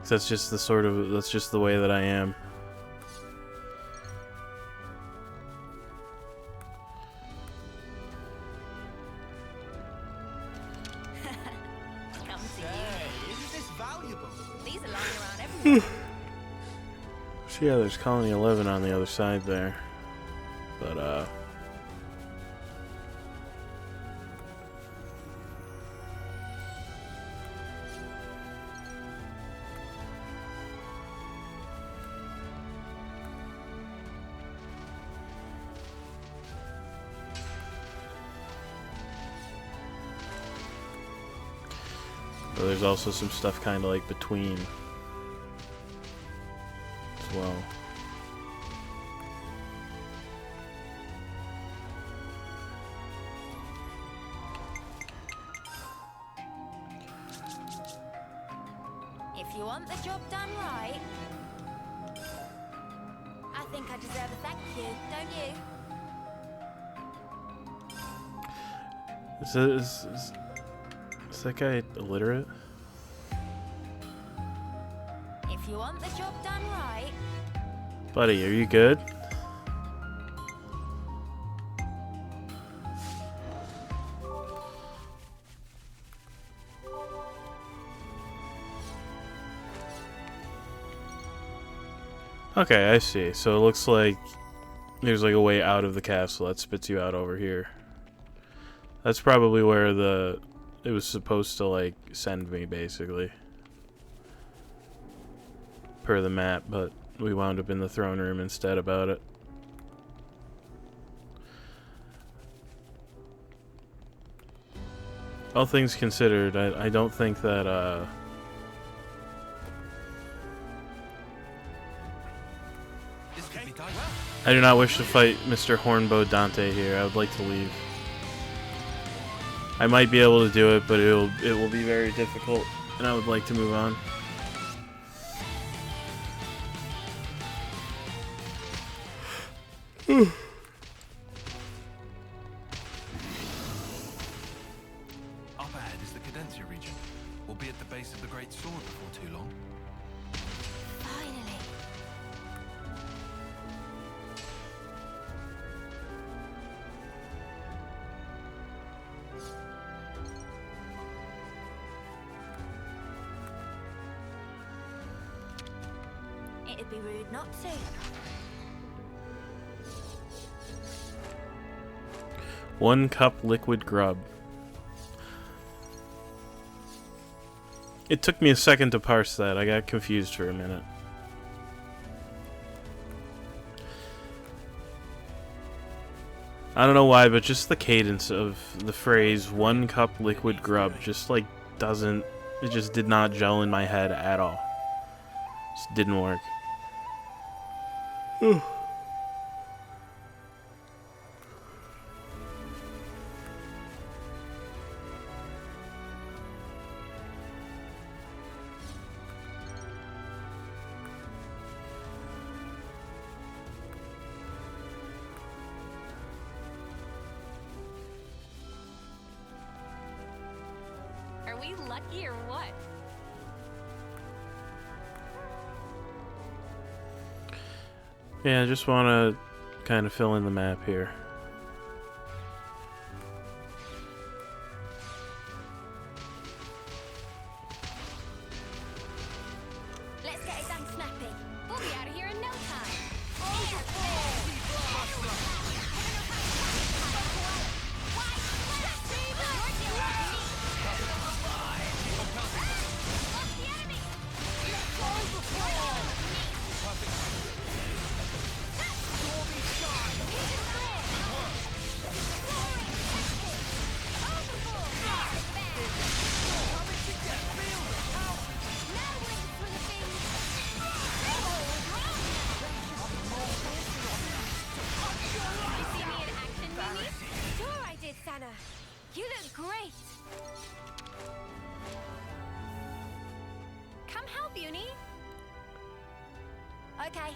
That's just the way that I am. Come to you. Isn't this valuable? These are lying around everywhere. So yeah, there's Colony 11 on the other side there. But, but there's also some stuff kind of like between as well. If you want the job done right, I think I deserve a thank you, don't you? Is that guy illiterate? If you want the job done right, Buddy, are you good? Okay, I see. So it looks like there's like a way out of the castle that spits you out over here. That's probably where it was supposed to like send me, basically, per the map, but we wound up in the throne room instead about it. All things considered, I don't think that I do not wish to fight Mr. Hornbow Dante here. I would like to leave. I might be able to do it, but it will be very difficult, and I would like to move on. Up ahead is the Cadencia region. We'll be at the base of the Great Sword before too long. Finally. it'd be rude not to. One cup liquid grub. It took me a second to parse that. I got confused for a minute. I don't know why, but just the cadence of the phrase "one cup liquid grub" just like doesn't. It just did not gel in my head at all. Just didn't work. Are we lucky or what? Yeah, I just want to kind of fill in the map here. Let's get it done snappy. We'll be out of here in no time. Sure I did, Sana. You look great. Come help, Uni. Okay.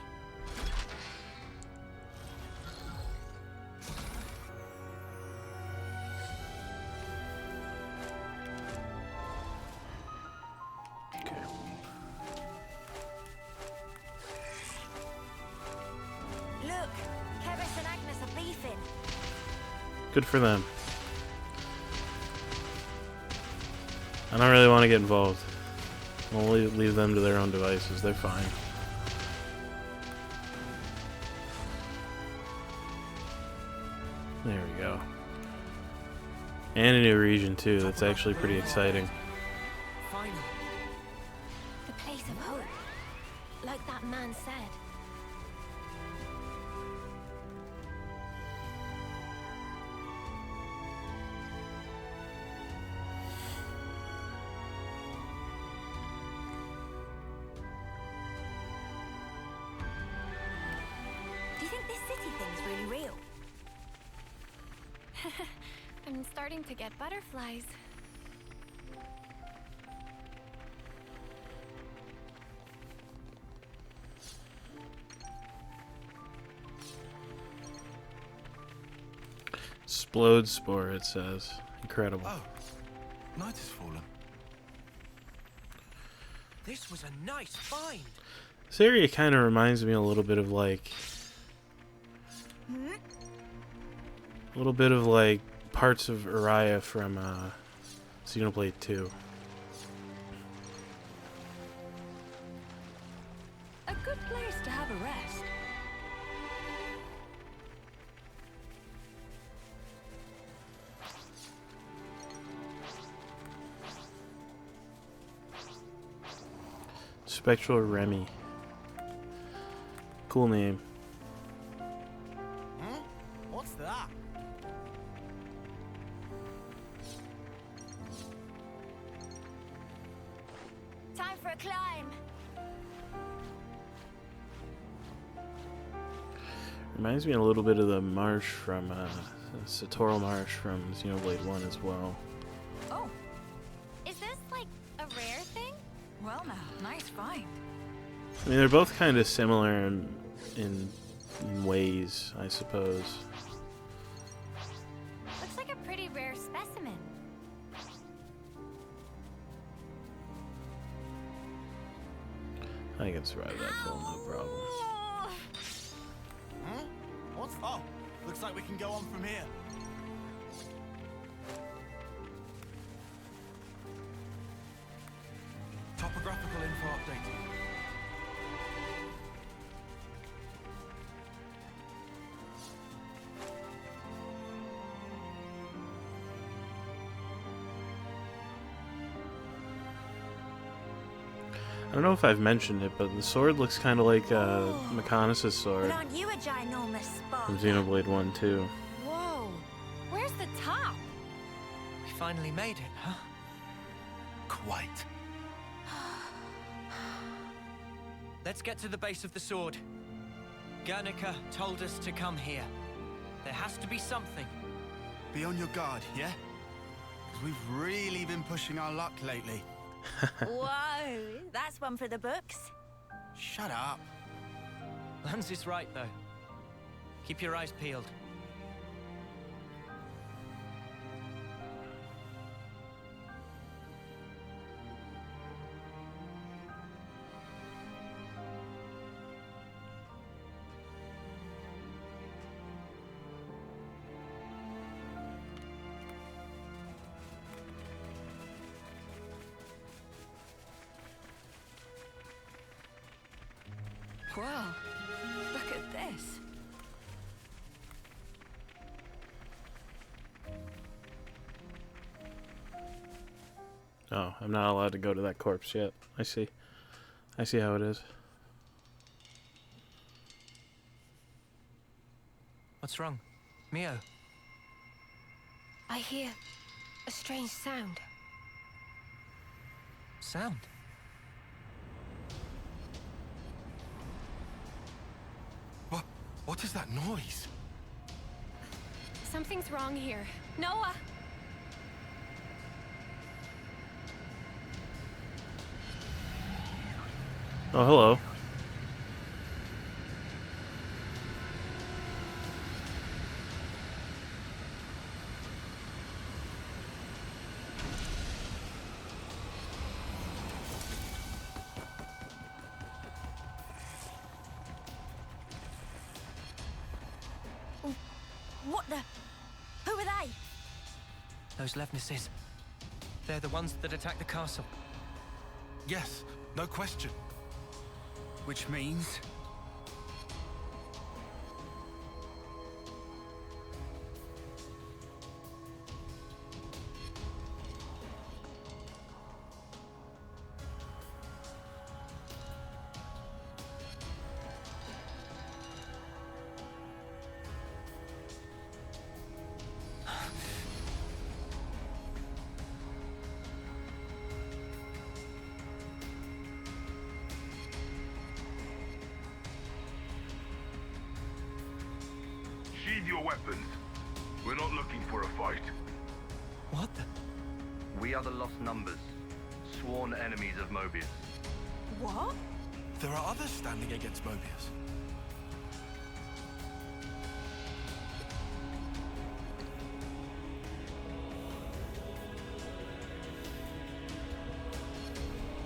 Look, Kevis and Agnes are beefing. Good for them. I don't really want to get involved. I'll leave them to their own devices. They're fine. There we go. And a new region too. That's actually pretty exciting. Finally. The place of hope. Like that man said. Do you think this city thing's really real? I'm starting to get butterflies. Explode spore, it says. Incredible. Oh, night has fallen. This was a nice find. This area kind of reminds me a little bit of like... parts of Uriah from Xenoblade 2. A good place to have a rest. Spectral Remy. Cool name. What's that? Time for a climb. Reminds me a little bit of the marsh from Satoral Marsh from Xenoblade 1 as well. Oh, is this like a rare thing? Well now, nice find. I mean, they're both kind of similar in ways, I suppose. Looks like a pretty rare specimen. I can survive that fall, no problem. What's... Oh, looks like we can go on from here. Topographical info updated. I don't know if I've mentioned it, but the sword looks kind of like Mechonis' sword But aren't you a ginormous spark? from Xenoblade 1 too. Whoa! Where's the top? We finally made it, huh? Quite. Let's get to the base of the sword. Guernica told us to come here. There has to be something. Be on your guard, yeah? Because we've really been pushing our luck lately. Whoa, that's one for the books. Shut up. Lance is right, though. Keep your eyes peeled. Whoa, look at this. Oh, I'm not allowed to go to that corpse yet. I see. I see how it is. What's wrong? Mio? I hear a strange sound. Sound? What is that noise? Something's wrong here. Noah! Oh, hello. What the? Who are they? Those Levnesses. They're the ones that attacked the castle. Yes, no question. Which means... Sheathe your weapons. We're not looking for a fight. What the? We are the Lost Numbers, sworn enemies of Mobius. What? There are others standing against Mobius.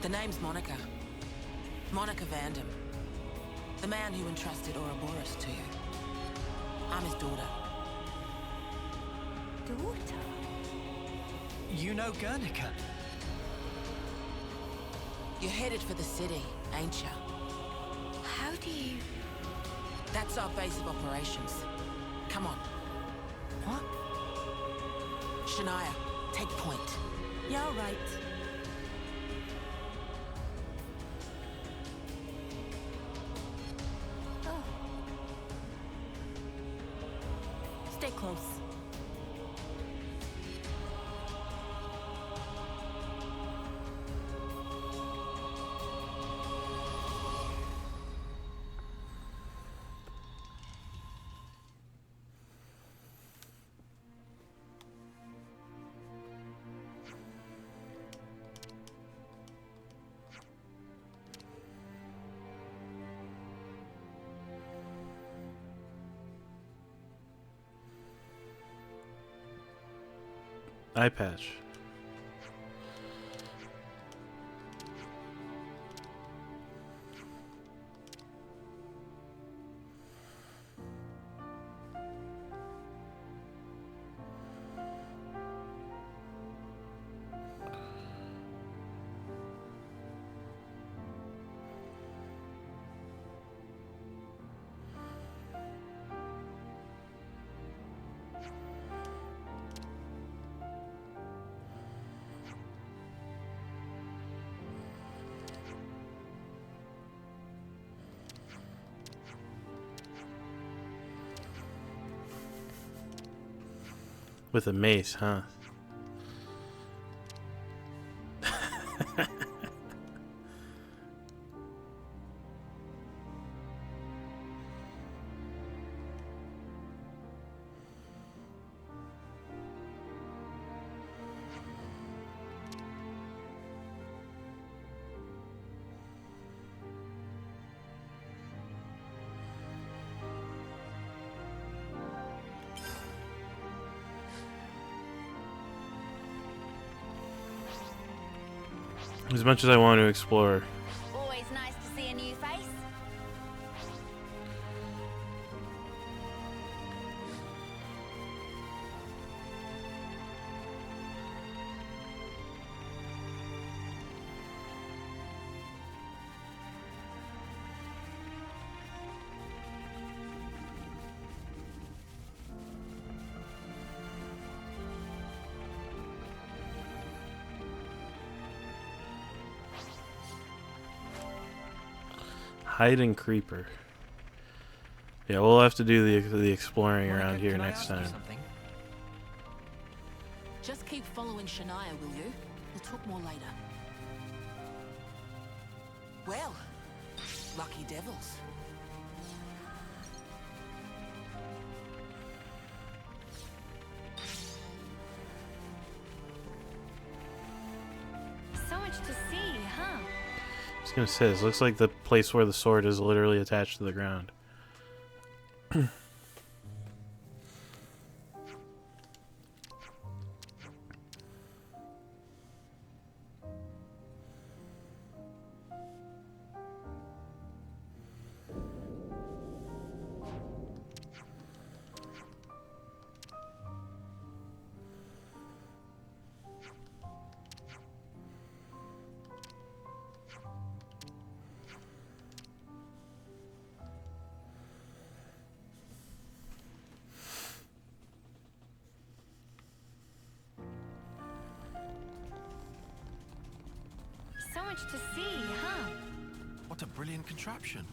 The name's Monica. Monica Vandam. The man who entrusted Ouroboros to you. I'm his daughter. Daughter? You know Guernica? You're headed for the city, ain't ya? How do you... That's our base of operations. Come on. What? Shania, take point. Yeah, all right. Oh. Stay close. Eye patch. With a mace, huh? As much as I want to explore. Always nice to see a new face. Hiding creeper. Yeah, we'll have to do the exploring around here next time. Just keep following Shania, will you? We'll talk more later. Well, lucky devils. So much to see, huh? I was gonna say, this looks like the place where the sword is literally attached to the ground. much to see, huh? What a brilliant contraption.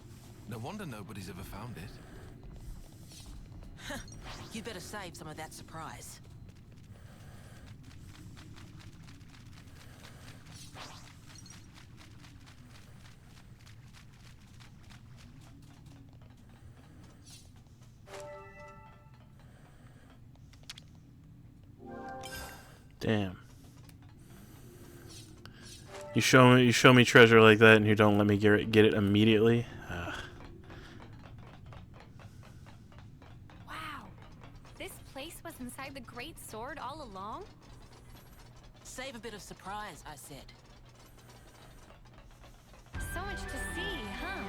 No wonder nobody's ever found it. You'd better save some of that surprise. Damn. You show me treasure like that, and you don't let me get it immediately. Wow. This place was inside the Great Sword all along? Save a bit of surprise, I said. So much to see, huh?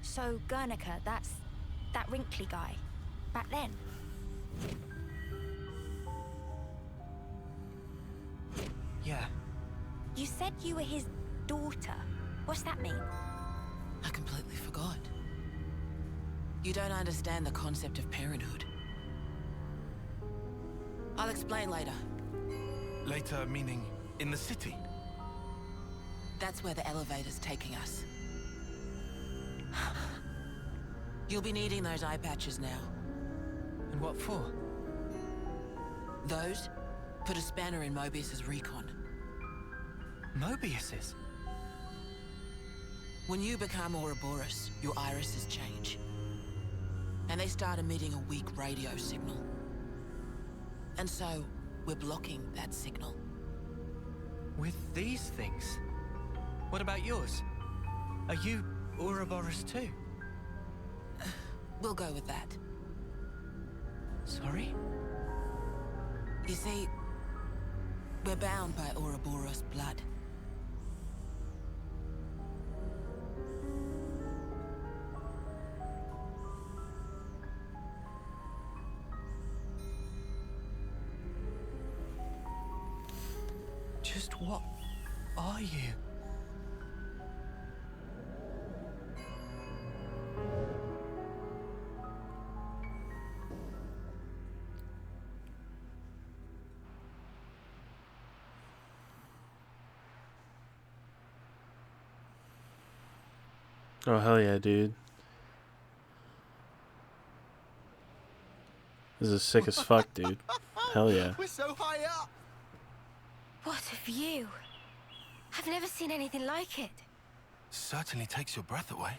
So, Guernica, that's that wrinkly guy. Back then. Yeah. You said you were his daughter. What's that mean? I completely forgot. You don't understand the concept of parenthood. I'll explain later. Later, meaning in the city? That's where the elevator's taking us. You'll be needing those eye patches now. And what for? Those put a spanner in Mobius's recon. Mobius's? When you become Ouroboros, your irises change. And they start emitting a weak radio signal. And so, we're blocking that signal. With these things? What about yours? Are you Ouroboros too? We'll go with that. Sorry? You see, we're bound by Ouroboros blood. Just what are you? Oh, hell yeah, dude. This is sick as fuck, dude. Hell yeah. We're so high up! What a view. I've never seen anything like it. Certainly takes your breath away.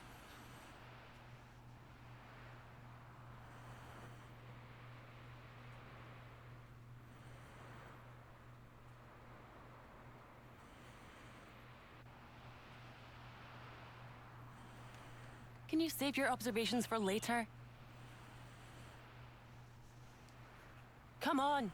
Can you save your observations for later? Come on.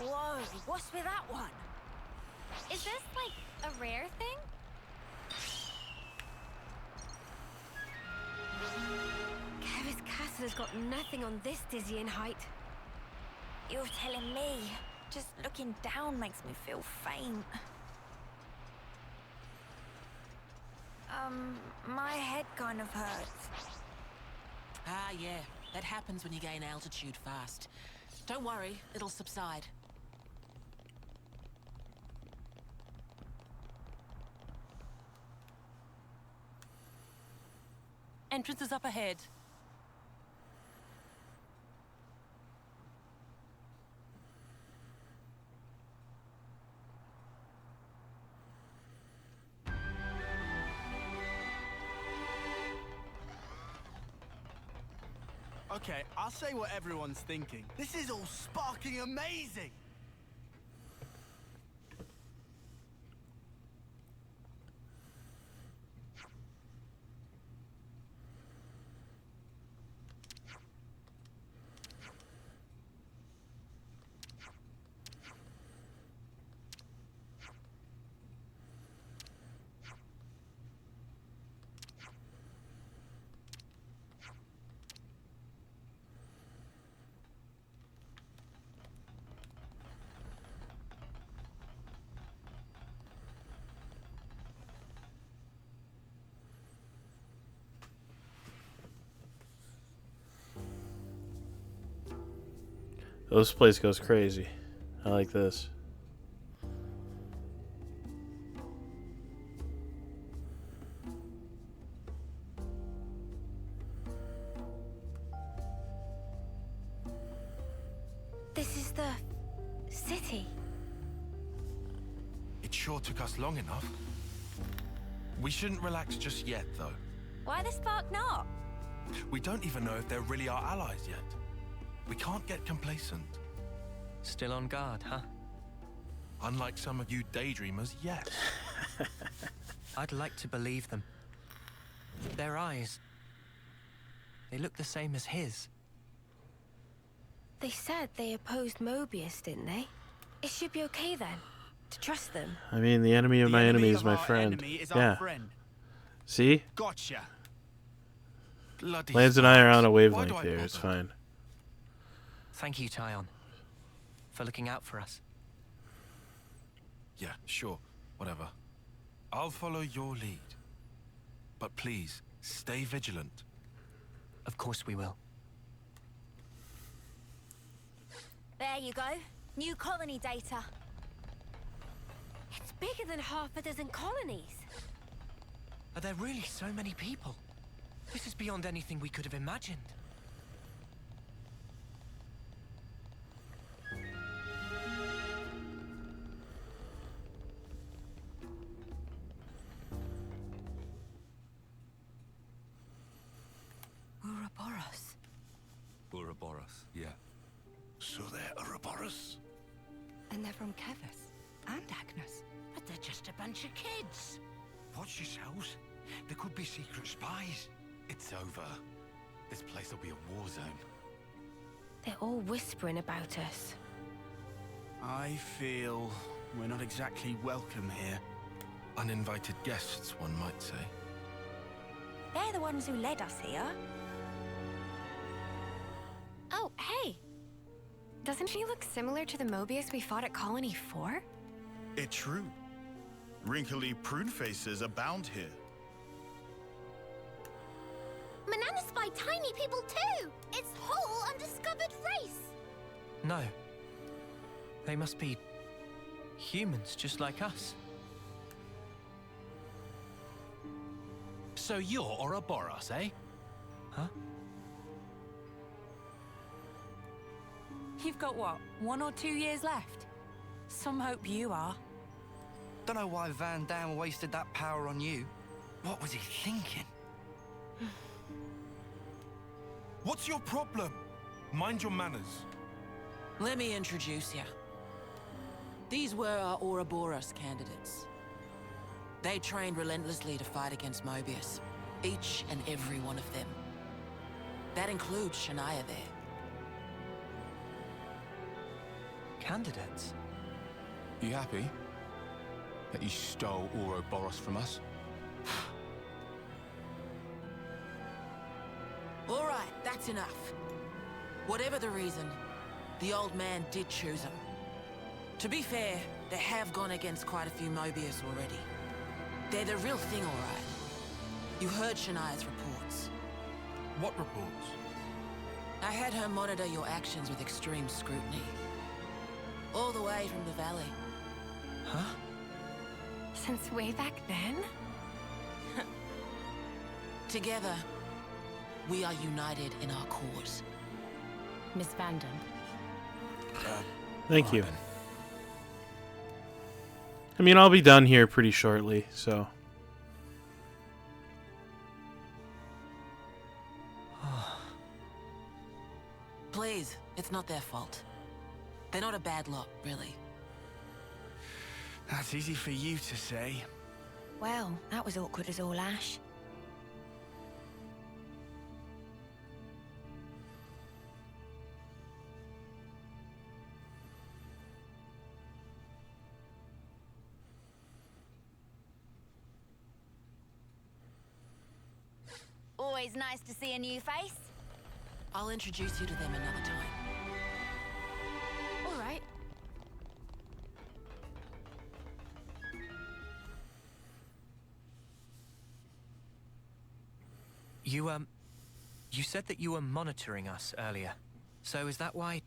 Whoa, what's with that one? Is this like a rare thing? Kevis Castle has got nothing on this dizzying height. You're telling me. Just looking down makes me feel faint. My head kind of hurts. Ah, yeah. That happens when you gain altitude fast. Don't worry, it'll subside. Entrance is up ahead. Okay, I'll say what everyone's thinking. This is all sparking amazing! This place goes crazy. I like this. This is the city. It sure took us long enough. We shouldn't relax just yet, though. Why the spark not? We don't even know if they're really our allies yet. We can't get complacent. Still on guard, huh? Unlike some of you daydreamers, yes. I'd like to believe them. Their eyes, they look the same as his. They said they opposed Mobius, didn't they? It should be okay then, to trust them. I mean, the enemy of my enemy is my friend. Enemy is yeah. our friend. See? Gotcha. Bloody Lance and I are on a Why wavelength do I here. bother? It's fine. Thank you, Tyon, for looking out for us. Yeah, sure. Whatever. I'll follow your lead. But please, stay vigilant. Of course we will. There you go. New colony data. It's bigger than half a dozen colonies. Are there really so many people? This is beyond anything we could have imagined. Ouroboros. Ouroboros, yeah. So they're Ouroboros? And they're from Kevis and Agnes. But they're just a bunch of kids. Watch yourselves. There could be secret spies. It's over. This place will be a war zone. They're all whispering about us. I feel we're not exactly welcome here. Uninvited guests, one might say. They're the ones who led us here. Oh, hey! Doesn't she look similar to the Mobius we fought at Colony 4? It's true. Wrinkly prune faces abound here. Manana spy tiny people too! It's whole undiscovered race! No. They must be humans just like us. So you're Ouroboros, eh? Huh? You've got what, 1 or 2 years left? Some hope you are. Don't know why Van Damme wasted that power on you. What was he thinking? What's your problem? Mind your manners. Let me introduce you. These were our Ouroboros candidates. They trained relentlessly to fight against Mobius. Each and every one of them. That includes Shania there. Candidates? You happy that you stole Ouroboros from us? All right, that's enough. Whatever the reason, the old man did choose them. To be fair, they have gone against quite a few Mobius already. They're the real thing, all right. You heard Shania's reports. What reports? I had her monitor your actions with extreme scrutiny. All the way from the valley. Huh? Since way back then? Together, we are united in our cause. Miss Van Damme. Thank you. I mean, I'll be done here pretty shortly, so. Please, it's not their fault. They're not a bad lot, really. That's easy for you to say. Well, that was awkward as all ash. Always nice to see a new face. I'll introduce you to them another time. All right. You said that you were monitoring us earlier. So is that why...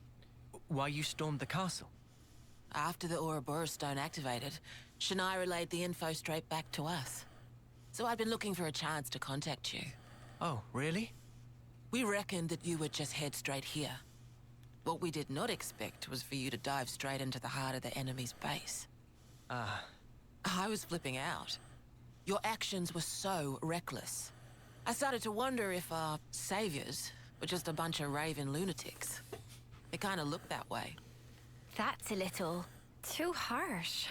why you stormed the castle? After the Ouroboros stone activated, Shania relayed the info straight back to us. So I'd been looking for a chance to contact you. Oh, really? We reckoned that you would just head straight here. What we did not expect was for you to dive straight into the heart of the enemy's base. Ah. I was flipping out. Your actions were so reckless. I started to wonder if our saviors were just a bunch of raving lunatics. It kind of looked that way. That's a little too harsh.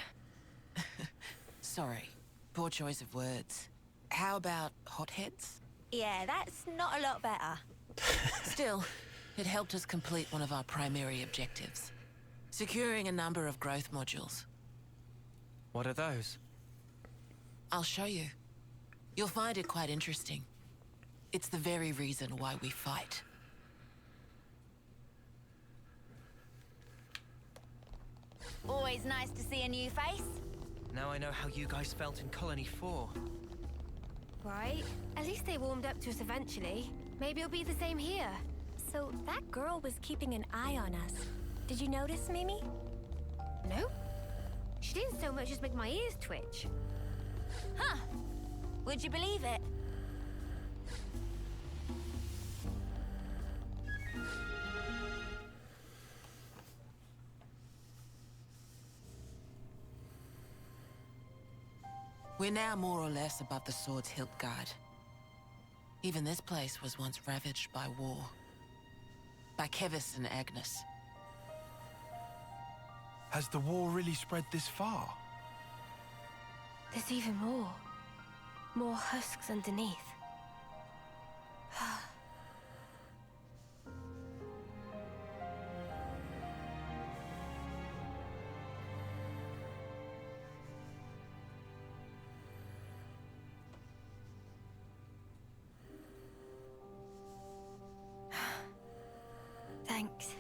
Sorry. Poor choice of words. How about hotheads? Yeah, that's not a lot better. Still, it helped us complete one of our primary objectives. Securing a number of growth modules. What are those? I'll show you. You'll find it quite interesting. It's the very reason why we fight. Always nice to see a new face. Now I know how you guys felt in Colony 4. Right? At least they warmed up to us eventually. Maybe it'll be the same here. So that girl was keeping an eye on us. Did you notice, Mimi? No. She didn't so much as make my ears twitch. Huh. Would you believe it? We're now more or less above the Sword's Hilt Guard. Even this place was once ravaged by war. By Kevis and Agnes. Has the war really spread this far? There's even more. More husks underneath. Thanks.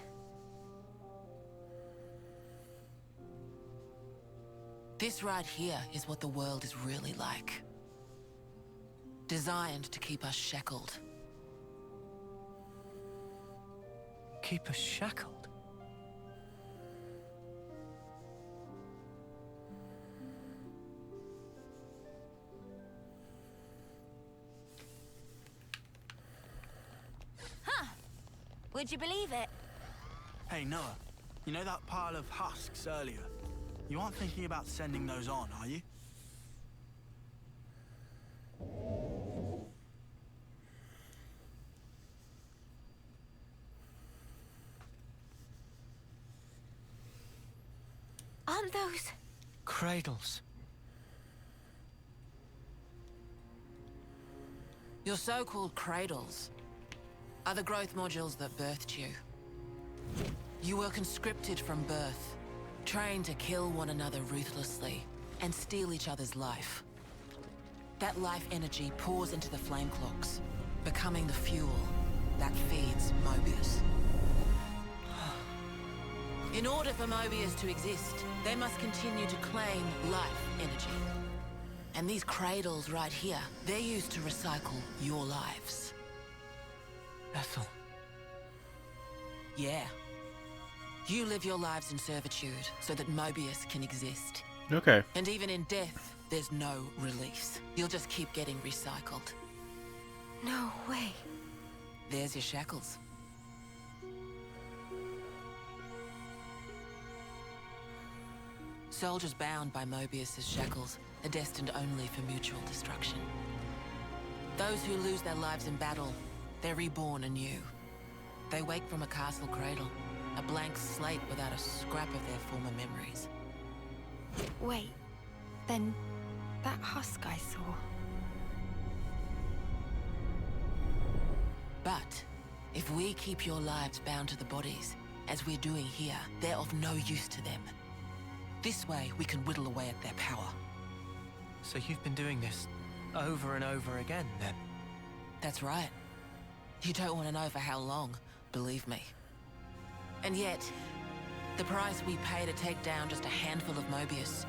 This right here is what the world is really like. Designed to keep us shackled. Keep us shackled? Huh. Would you believe it? Hey, Noah. You know that pile of husks earlier? You aren't thinking about sending those on, are you? Aren't those... Cradles. Your so-called cradles are the growth modules that birthed you. You were conscripted from birth, trained to kill one another ruthlessly and steal each other's life. That life energy pours into the flame clocks, becoming the fuel that feeds Mobius. In order for Mobius to exist, they must continue to claim life energy. And these cradles right here, they're used to recycle your lives. Ethel. Yeah. You live your lives in servitude so that Mobius can exist. Okay. And even in death, there's no release. You'll just keep getting recycled. No way. There's your shackles. Soldiers bound by Mobius's shackles are destined only for mutual destruction. Those who lose their lives in battle, they're reborn anew. They wake from a castle cradle, a blank slate without a scrap of their former memories. Wait, then that husk I saw. But if we keep your lives bound to the bodies, as we're doing here, they're of no use to them. This way, we can whittle away at their power. So you've been doing this over and over again, then? That's right. You don't want to know for how long, believe me. And yet, the price we pay to take down just a handful of Mobius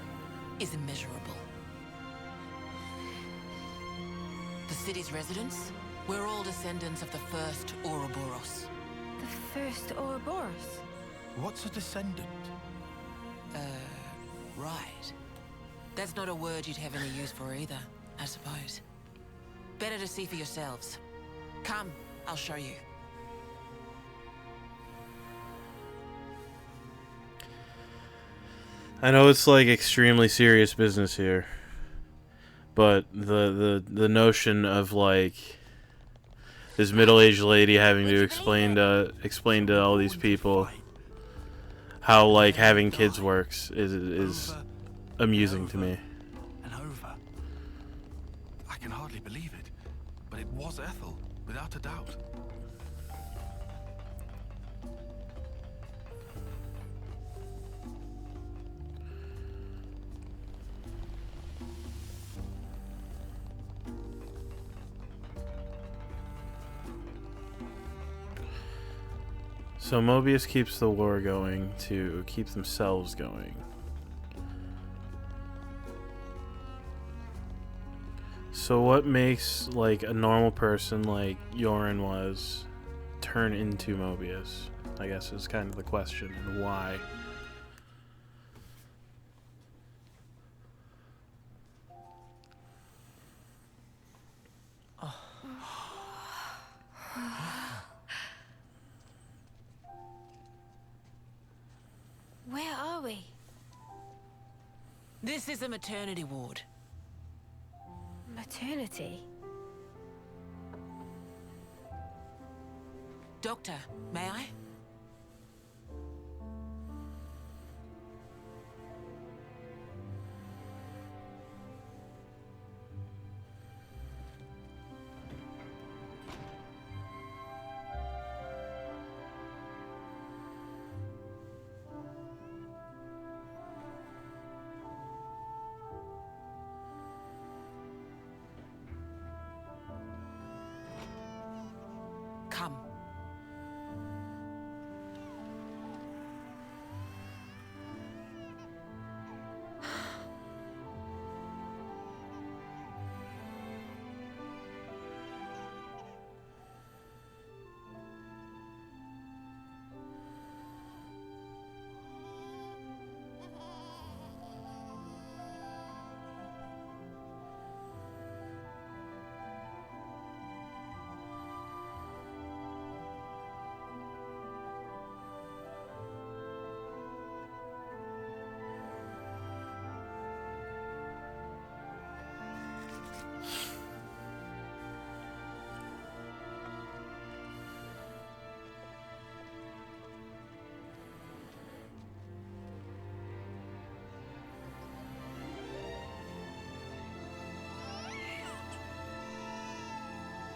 is immeasurable. The city's residents, we're all descendants of the first Ouroboros. The first Ouroboros? What's a descendant? Right. That's not a word you'd have any use for either, I suppose. Better to see for yourselves. Come, I'll show you. I know it's like extremely serious business here, but the notion of like this middle-aged lady having to explain to all these people how like having kids works is amusing to me. And over. I can hardly believe it, but it was Ethel, without a doubt. So Mobius keeps the war going to keep themselves going. So what makes like a normal person like Yoren was turn into Mobius? I guess is kind of the question, and why. Where are we? This is a maternity ward. Maternity? Doctor, may I? Come.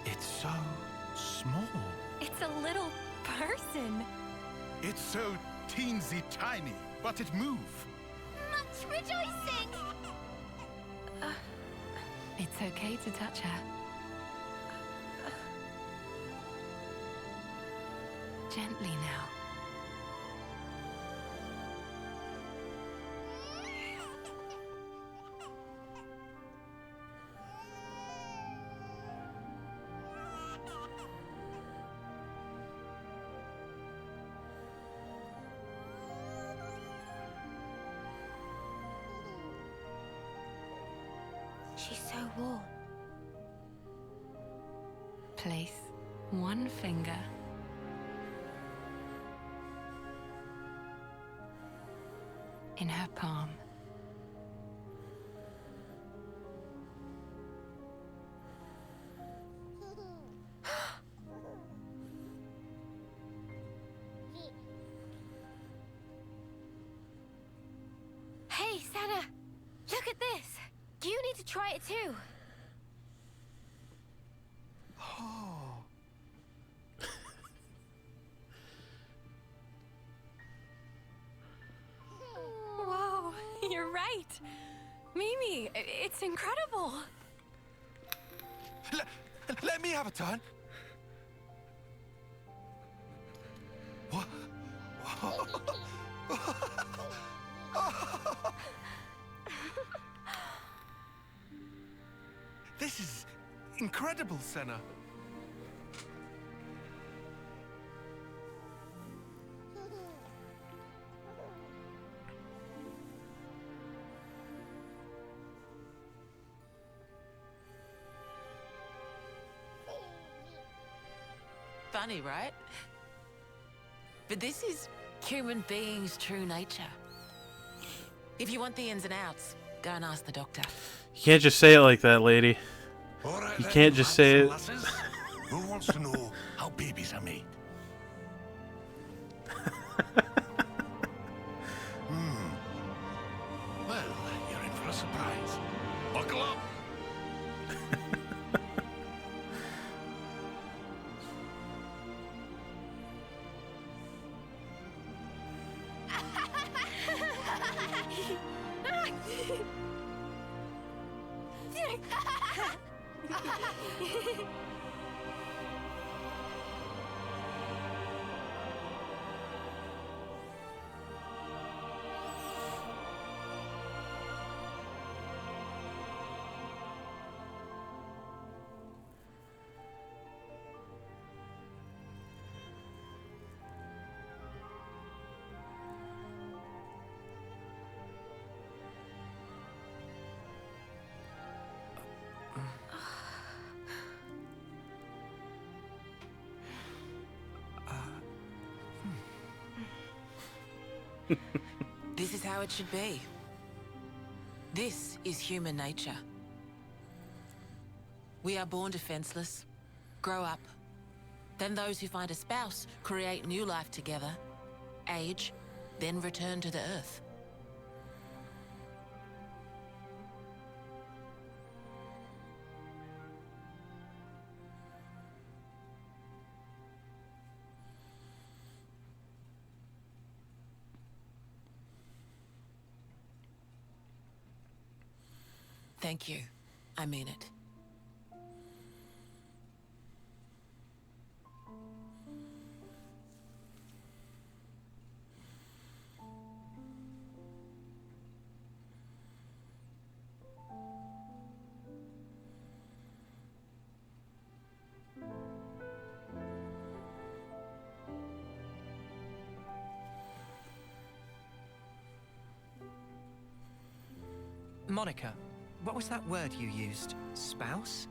It's so small. It's a little person. It's so teensy tiny, but it moves. Much rejoicing! It's okay to touch her. Gently now. She's so warm. Place one finger in her palm. Hey, Sana! Look at this! You need to try it too. Whoa, you're right. Mimi, it's incredible. Let me have a turn. What? This is incredible, Senna. funny, right? But this is human beings' true nature. If you want the ins and outs, go and ask the doctor. You can't just say it like that, lady. Alright, You then, can't just say it. lads and lasses. Who wants to know how babies are made? Well, you're in for a surprise. Buckle up. This is how it should be. This is human nature. We are born defenseless, grow up. Then those who find a spouse create new life together, age, then return to the earth. Thank you. I mean it. Monica, what was that word you used? Spouse?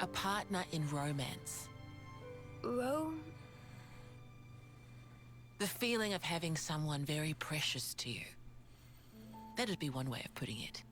A partner in romance. The feeling of having someone very precious to you. That'd be one way of putting it.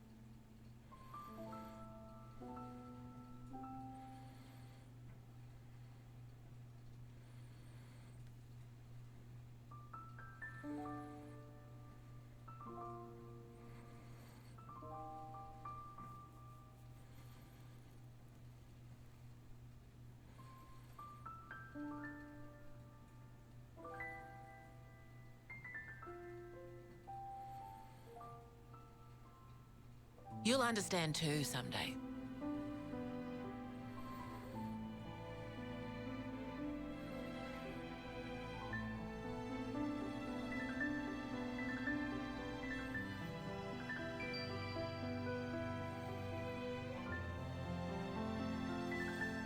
You'll understand too someday.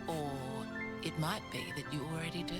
Or it might be that you already do.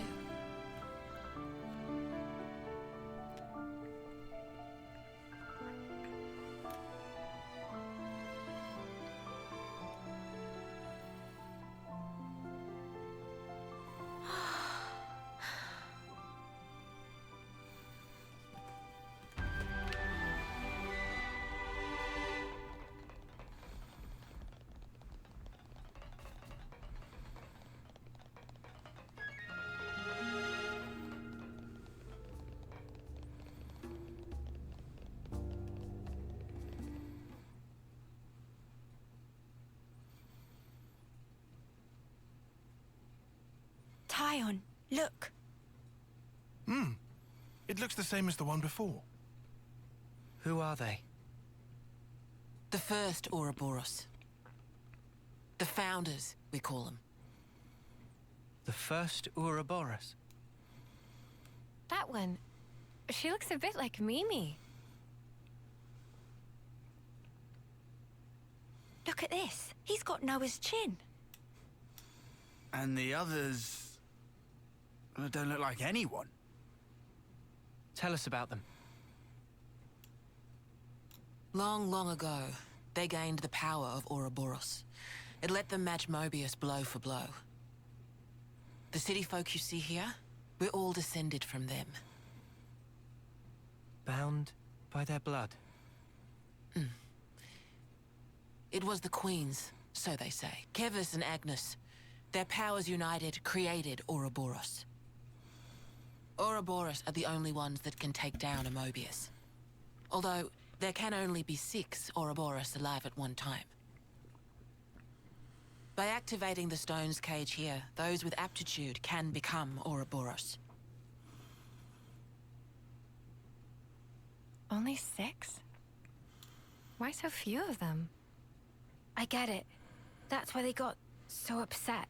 Tyon, look. It looks the same as the one before. Who are they? The first Ouroboros. The founders, we call them. The first Ouroboros? That one. She looks a bit like Mimi. Look at this. He's got Noah's chin. And the others don't look like anyone. Tell us about them. Long, long ago, they gained the power of Ouroboros. It let them match Mobius blow for blow. The city folk you see here, we're all descended from them. Bound by their blood? It was the Queens, so they say. Kevis and Agnes. Their powers united created Ouroboros. Ouroboros are the only ones that can take down a Mobius. Although, there can only be 6 Ouroboros alive at one time. By activating the stone's cage here, those with aptitude can become Ouroboros. Only 6? Why so few of them? I get it. That's why they got so upset.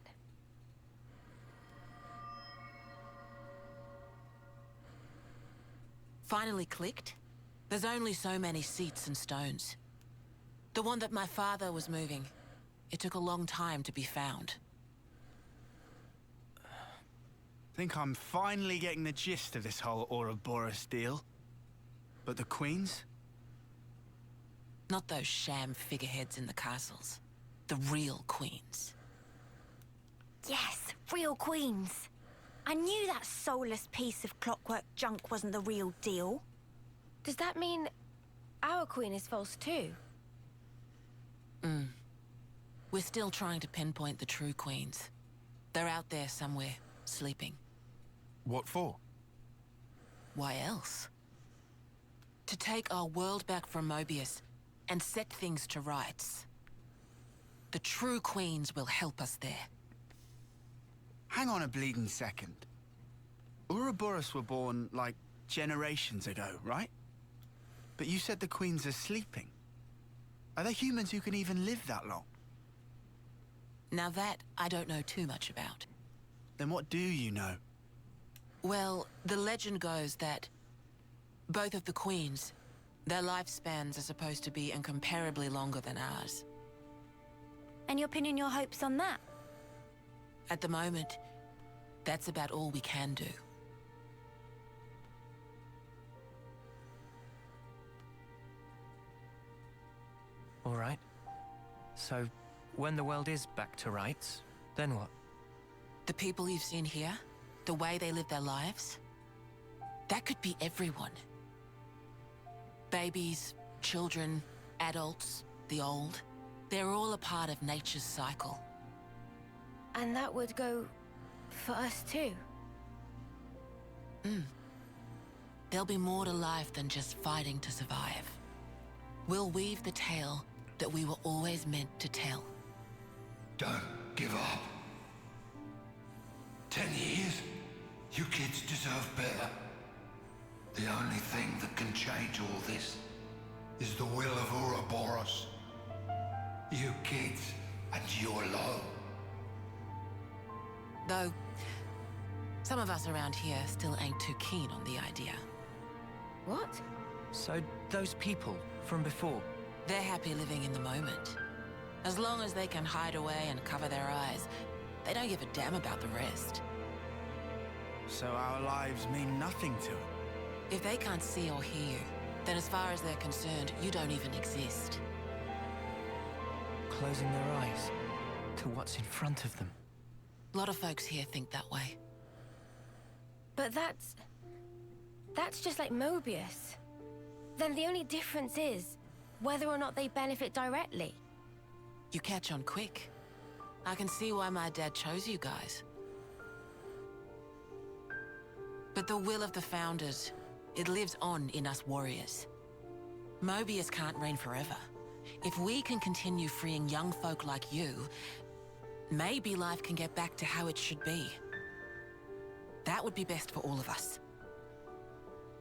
Finally clicked? There's only so many seats and stones. The one that my father was moving, it took a long time to be found. Think I'm finally getting the gist of this whole Ouroboros deal. But the Queens? Not those sham figureheads in the castles. The real Queens. Yes, real Queens. I knew that soulless piece of clockwork junk wasn't the real deal. Does that mean our queen is false too? We're still trying to pinpoint the true Queens. They're out there somewhere, sleeping. What for? Why else? To take our world back from Mobius and set things to rights. The true Queens will help us there. Hang on a bleeding second. Ouroboros were born, like, generations ago, right? But you said the Queens are sleeping. Are there humans who can even live that long? Now that, I don't know too much about. Then what do you know? Well, the legend goes that both of the Queens, their lifespans are supposed to be incomparably longer than ours. And you're pinning your hopes on that? At the moment, that's about all we can do. All right. So, when the world is back to rights, then what? The people you've seen here, the way they live their lives, that could be everyone. Babies, children, adults, the old, they're all a part of nature's cycle. And that would go for us too? There'll be more to life than just fighting to survive. We'll weave the tale that we were always meant to tell. Don't give up. 10 years? You kids deserve better. The only thing that can change all this is the will of Ouroboros. You kids, and you alone. Though, some of us around here still ain't too keen on the idea. What? So, those people from before? They're happy living in the moment. As long as they can hide away and cover their eyes, they don't give a damn about the rest. So our lives mean nothing to them? If they can't see or hear you, then as far as they're concerned, you don't even exist. Closing their eyes to what's in front of them. A lot of folks here think that way. But that's just like Mobius. Then the only difference is whether or not they benefit directly. You catch on quick. I can see why my dad chose you guys. But the will of the Founders, it lives on in us warriors. Mobius can't reign forever. If we can continue freeing young folk like you, maybe life can get back to how it should be. That would be best for all of us.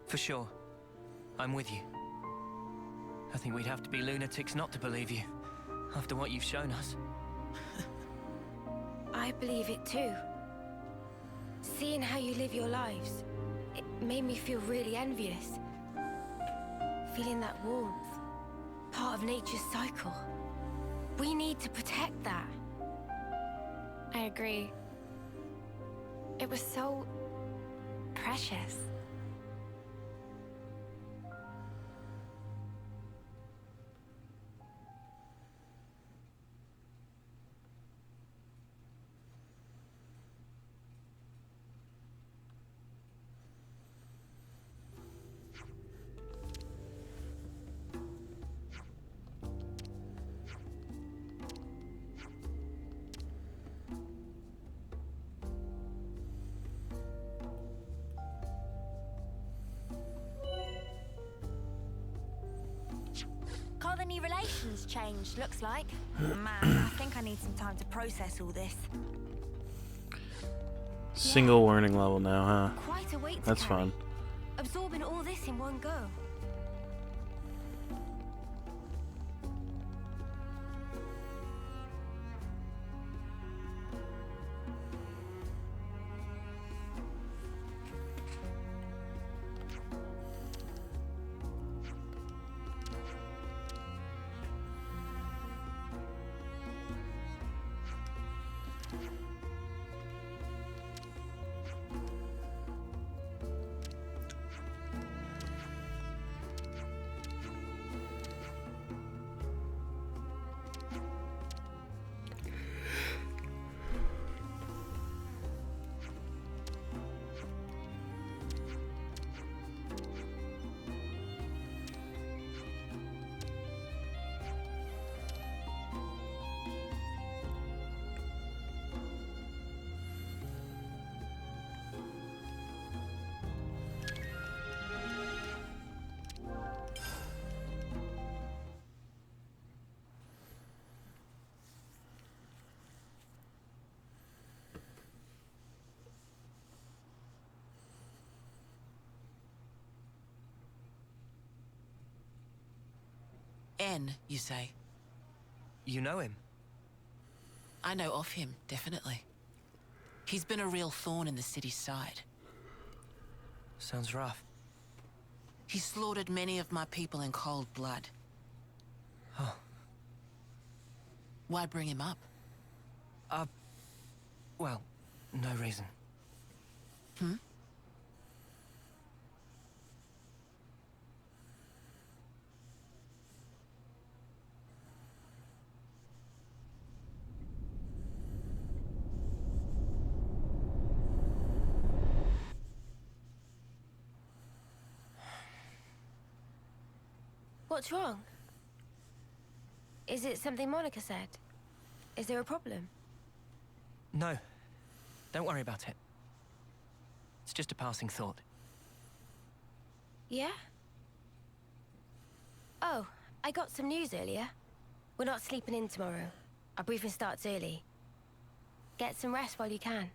For sure. I'm with you. I think we'd have to be lunatics not to believe you, after what you've shown us. I believe it too. Seeing how you live your lives, it made me feel really envious. Feeling that warmth, part of nature's cycle. We need to protect that. I agree. It was so precious. situation's changed, looks like. Man, I think I need some time to process all this. Single warning level now, huh? Quite a weight to That's carry. fun. Absorbing all this in one go. N, you say? You know him? I know of him, definitely. He's been a real thorn in the city's side. Sounds rough. He slaughtered many of my people in cold blood. Oh. Why bring him up? Well, no reason. Hmm? What's wrong? Is it something Monica said? Is there a problem? No. Don't worry about it. It's just a passing thought. Yeah? Oh, I got some news earlier. We're not sleeping in tomorrow. Our briefing starts early. Get some rest while you can.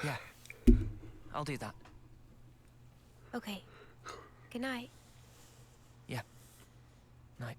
Yeah. I'll do that. Okay. Good night. Yeah. Night.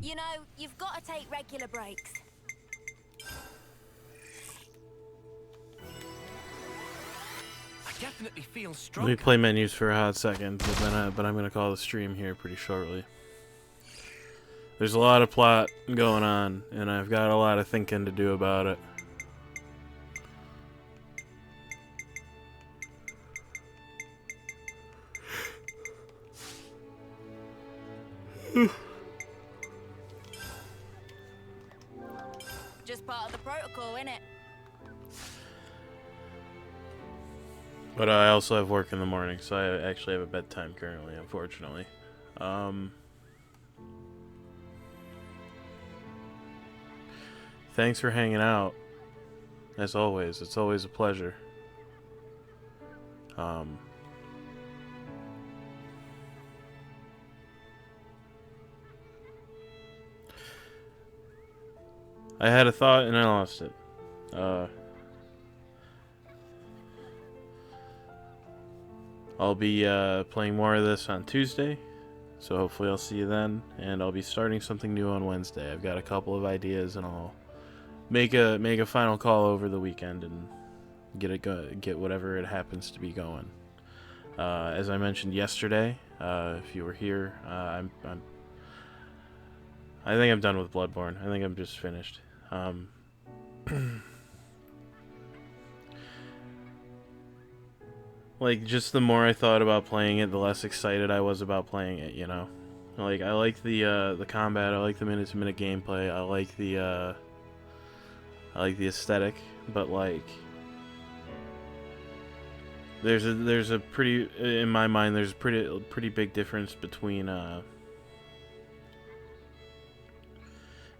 You know, you've got to take regular breaks. I definitely feel Let strong. me play menus for a hot second, but I'm gonna call the stream here pretty shortly. There's a lot of plot going on, and I've got a lot of thinking to do about it. Just part of the protocol, innit? But I also have work in the morning, so I actually have a bedtime currently, unfortunately. Thanks for hanging out. As always, it's always a pleasure. I had a thought and I lost it. I'll be playing more of this on Tuesday, so hopefully I'll see you then. And I'll be starting something new on Wednesday. I've got a couple of ideas, and I'll make a final call over the weekend and get whatever it happens to be going. As I mentioned yesterday, if you were here, I think I'm done with Bloodborne. I think I'm just finished. Like, just the more I thought about playing it, the less excited I was about playing it, you know? Like, I like the combat, I like the minute-to-minute gameplay, I like the aesthetic, but, like, there's a pretty, in my mind, there's a pretty big difference between,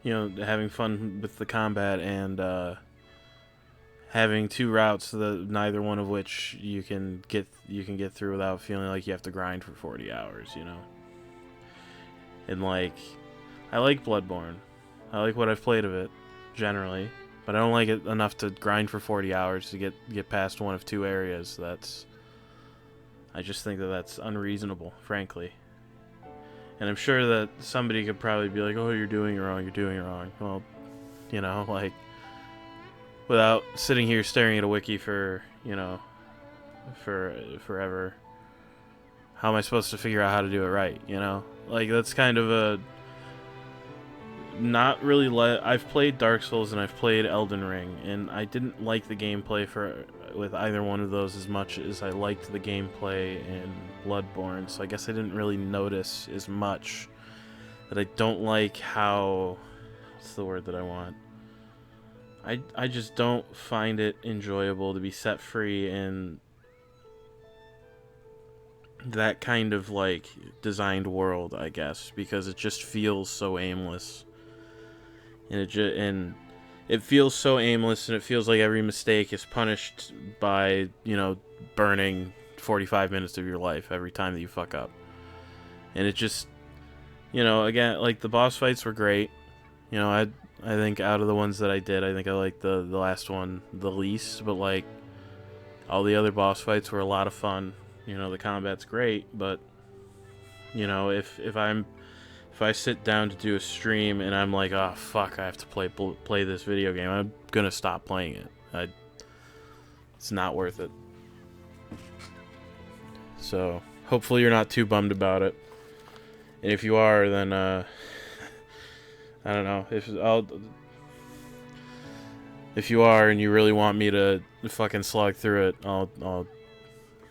you know, having fun with the combat and, having two routes, neither one of which you can get through without feeling like you have to grind for 40 hours, you know. And like, I like Bloodborne. I like what I've played of it, generally, but I don't like it enough to grind for 40 hours to get past one of two areas. I just think that's unreasonable, frankly. And I'm sure that somebody could probably be like, "Oh, you're doing it wrong. You're doing it wrong." Well, you know, like, without sitting here staring at a wiki for, you know, for forever, how am I supposed to figure out how to do it right, you know? Like, that's kind of a... Not really... I've played Dark Souls and I've played Elden Ring, and I didn't like the gameplay with either one of those as much as I liked the gameplay in Bloodborne, so I guess I didn't really notice as much that I don't like how... What's the word that I want? I just don't find it enjoyable to be set free in that kind of, like, designed world, I guess, because it just feels so aimless. And it feels so aimless, and it feels like every mistake is punished by, you know, burning 45 minutes of your life every time that you fuck up. And it just, you know, again, like, the boss fights were great. You know, I think out of the ones that I did, I think I liked the last one the least, but, like, all the other boss fights were a lot of fun. You know, the combat's great, but, you know, if I sit down to do a stream and I'm like, oh fuck, I have to play this video game, I'm gonna stop playing it. It's not worth it. So hopefully you're not too bummed about it, and if you are, then I don't know, if you are and you really want me to fucking slog through it, I'll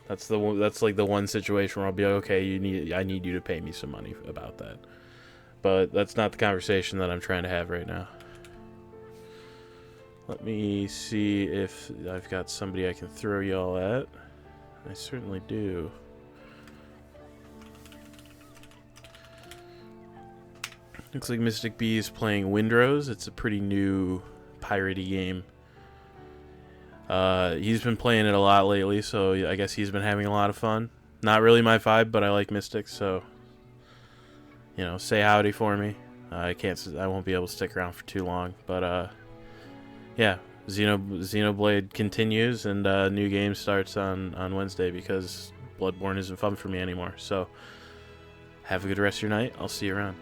that's like the one situation where I'll be like, okay, I need you to pay me some money about that. But that's not the conversation that I'm trying to have right now. Let me see if I've got somebody I can throw y'all at. I certainly do. Looks like Mystic B is playing Windrose. It's a pretty new piratey game. He's been playing it a lot lately, so I guess he's been having a lot of fun. Not really my vibe, but I like Mystic, so, you know, say howdy for me. I won't be able to stick around for too long, but yeah, Xenoblade continues, and new game starts on Wednesday because Bloodborne isn't fun for me anymore. So have a good rest of your night. I'll see you around.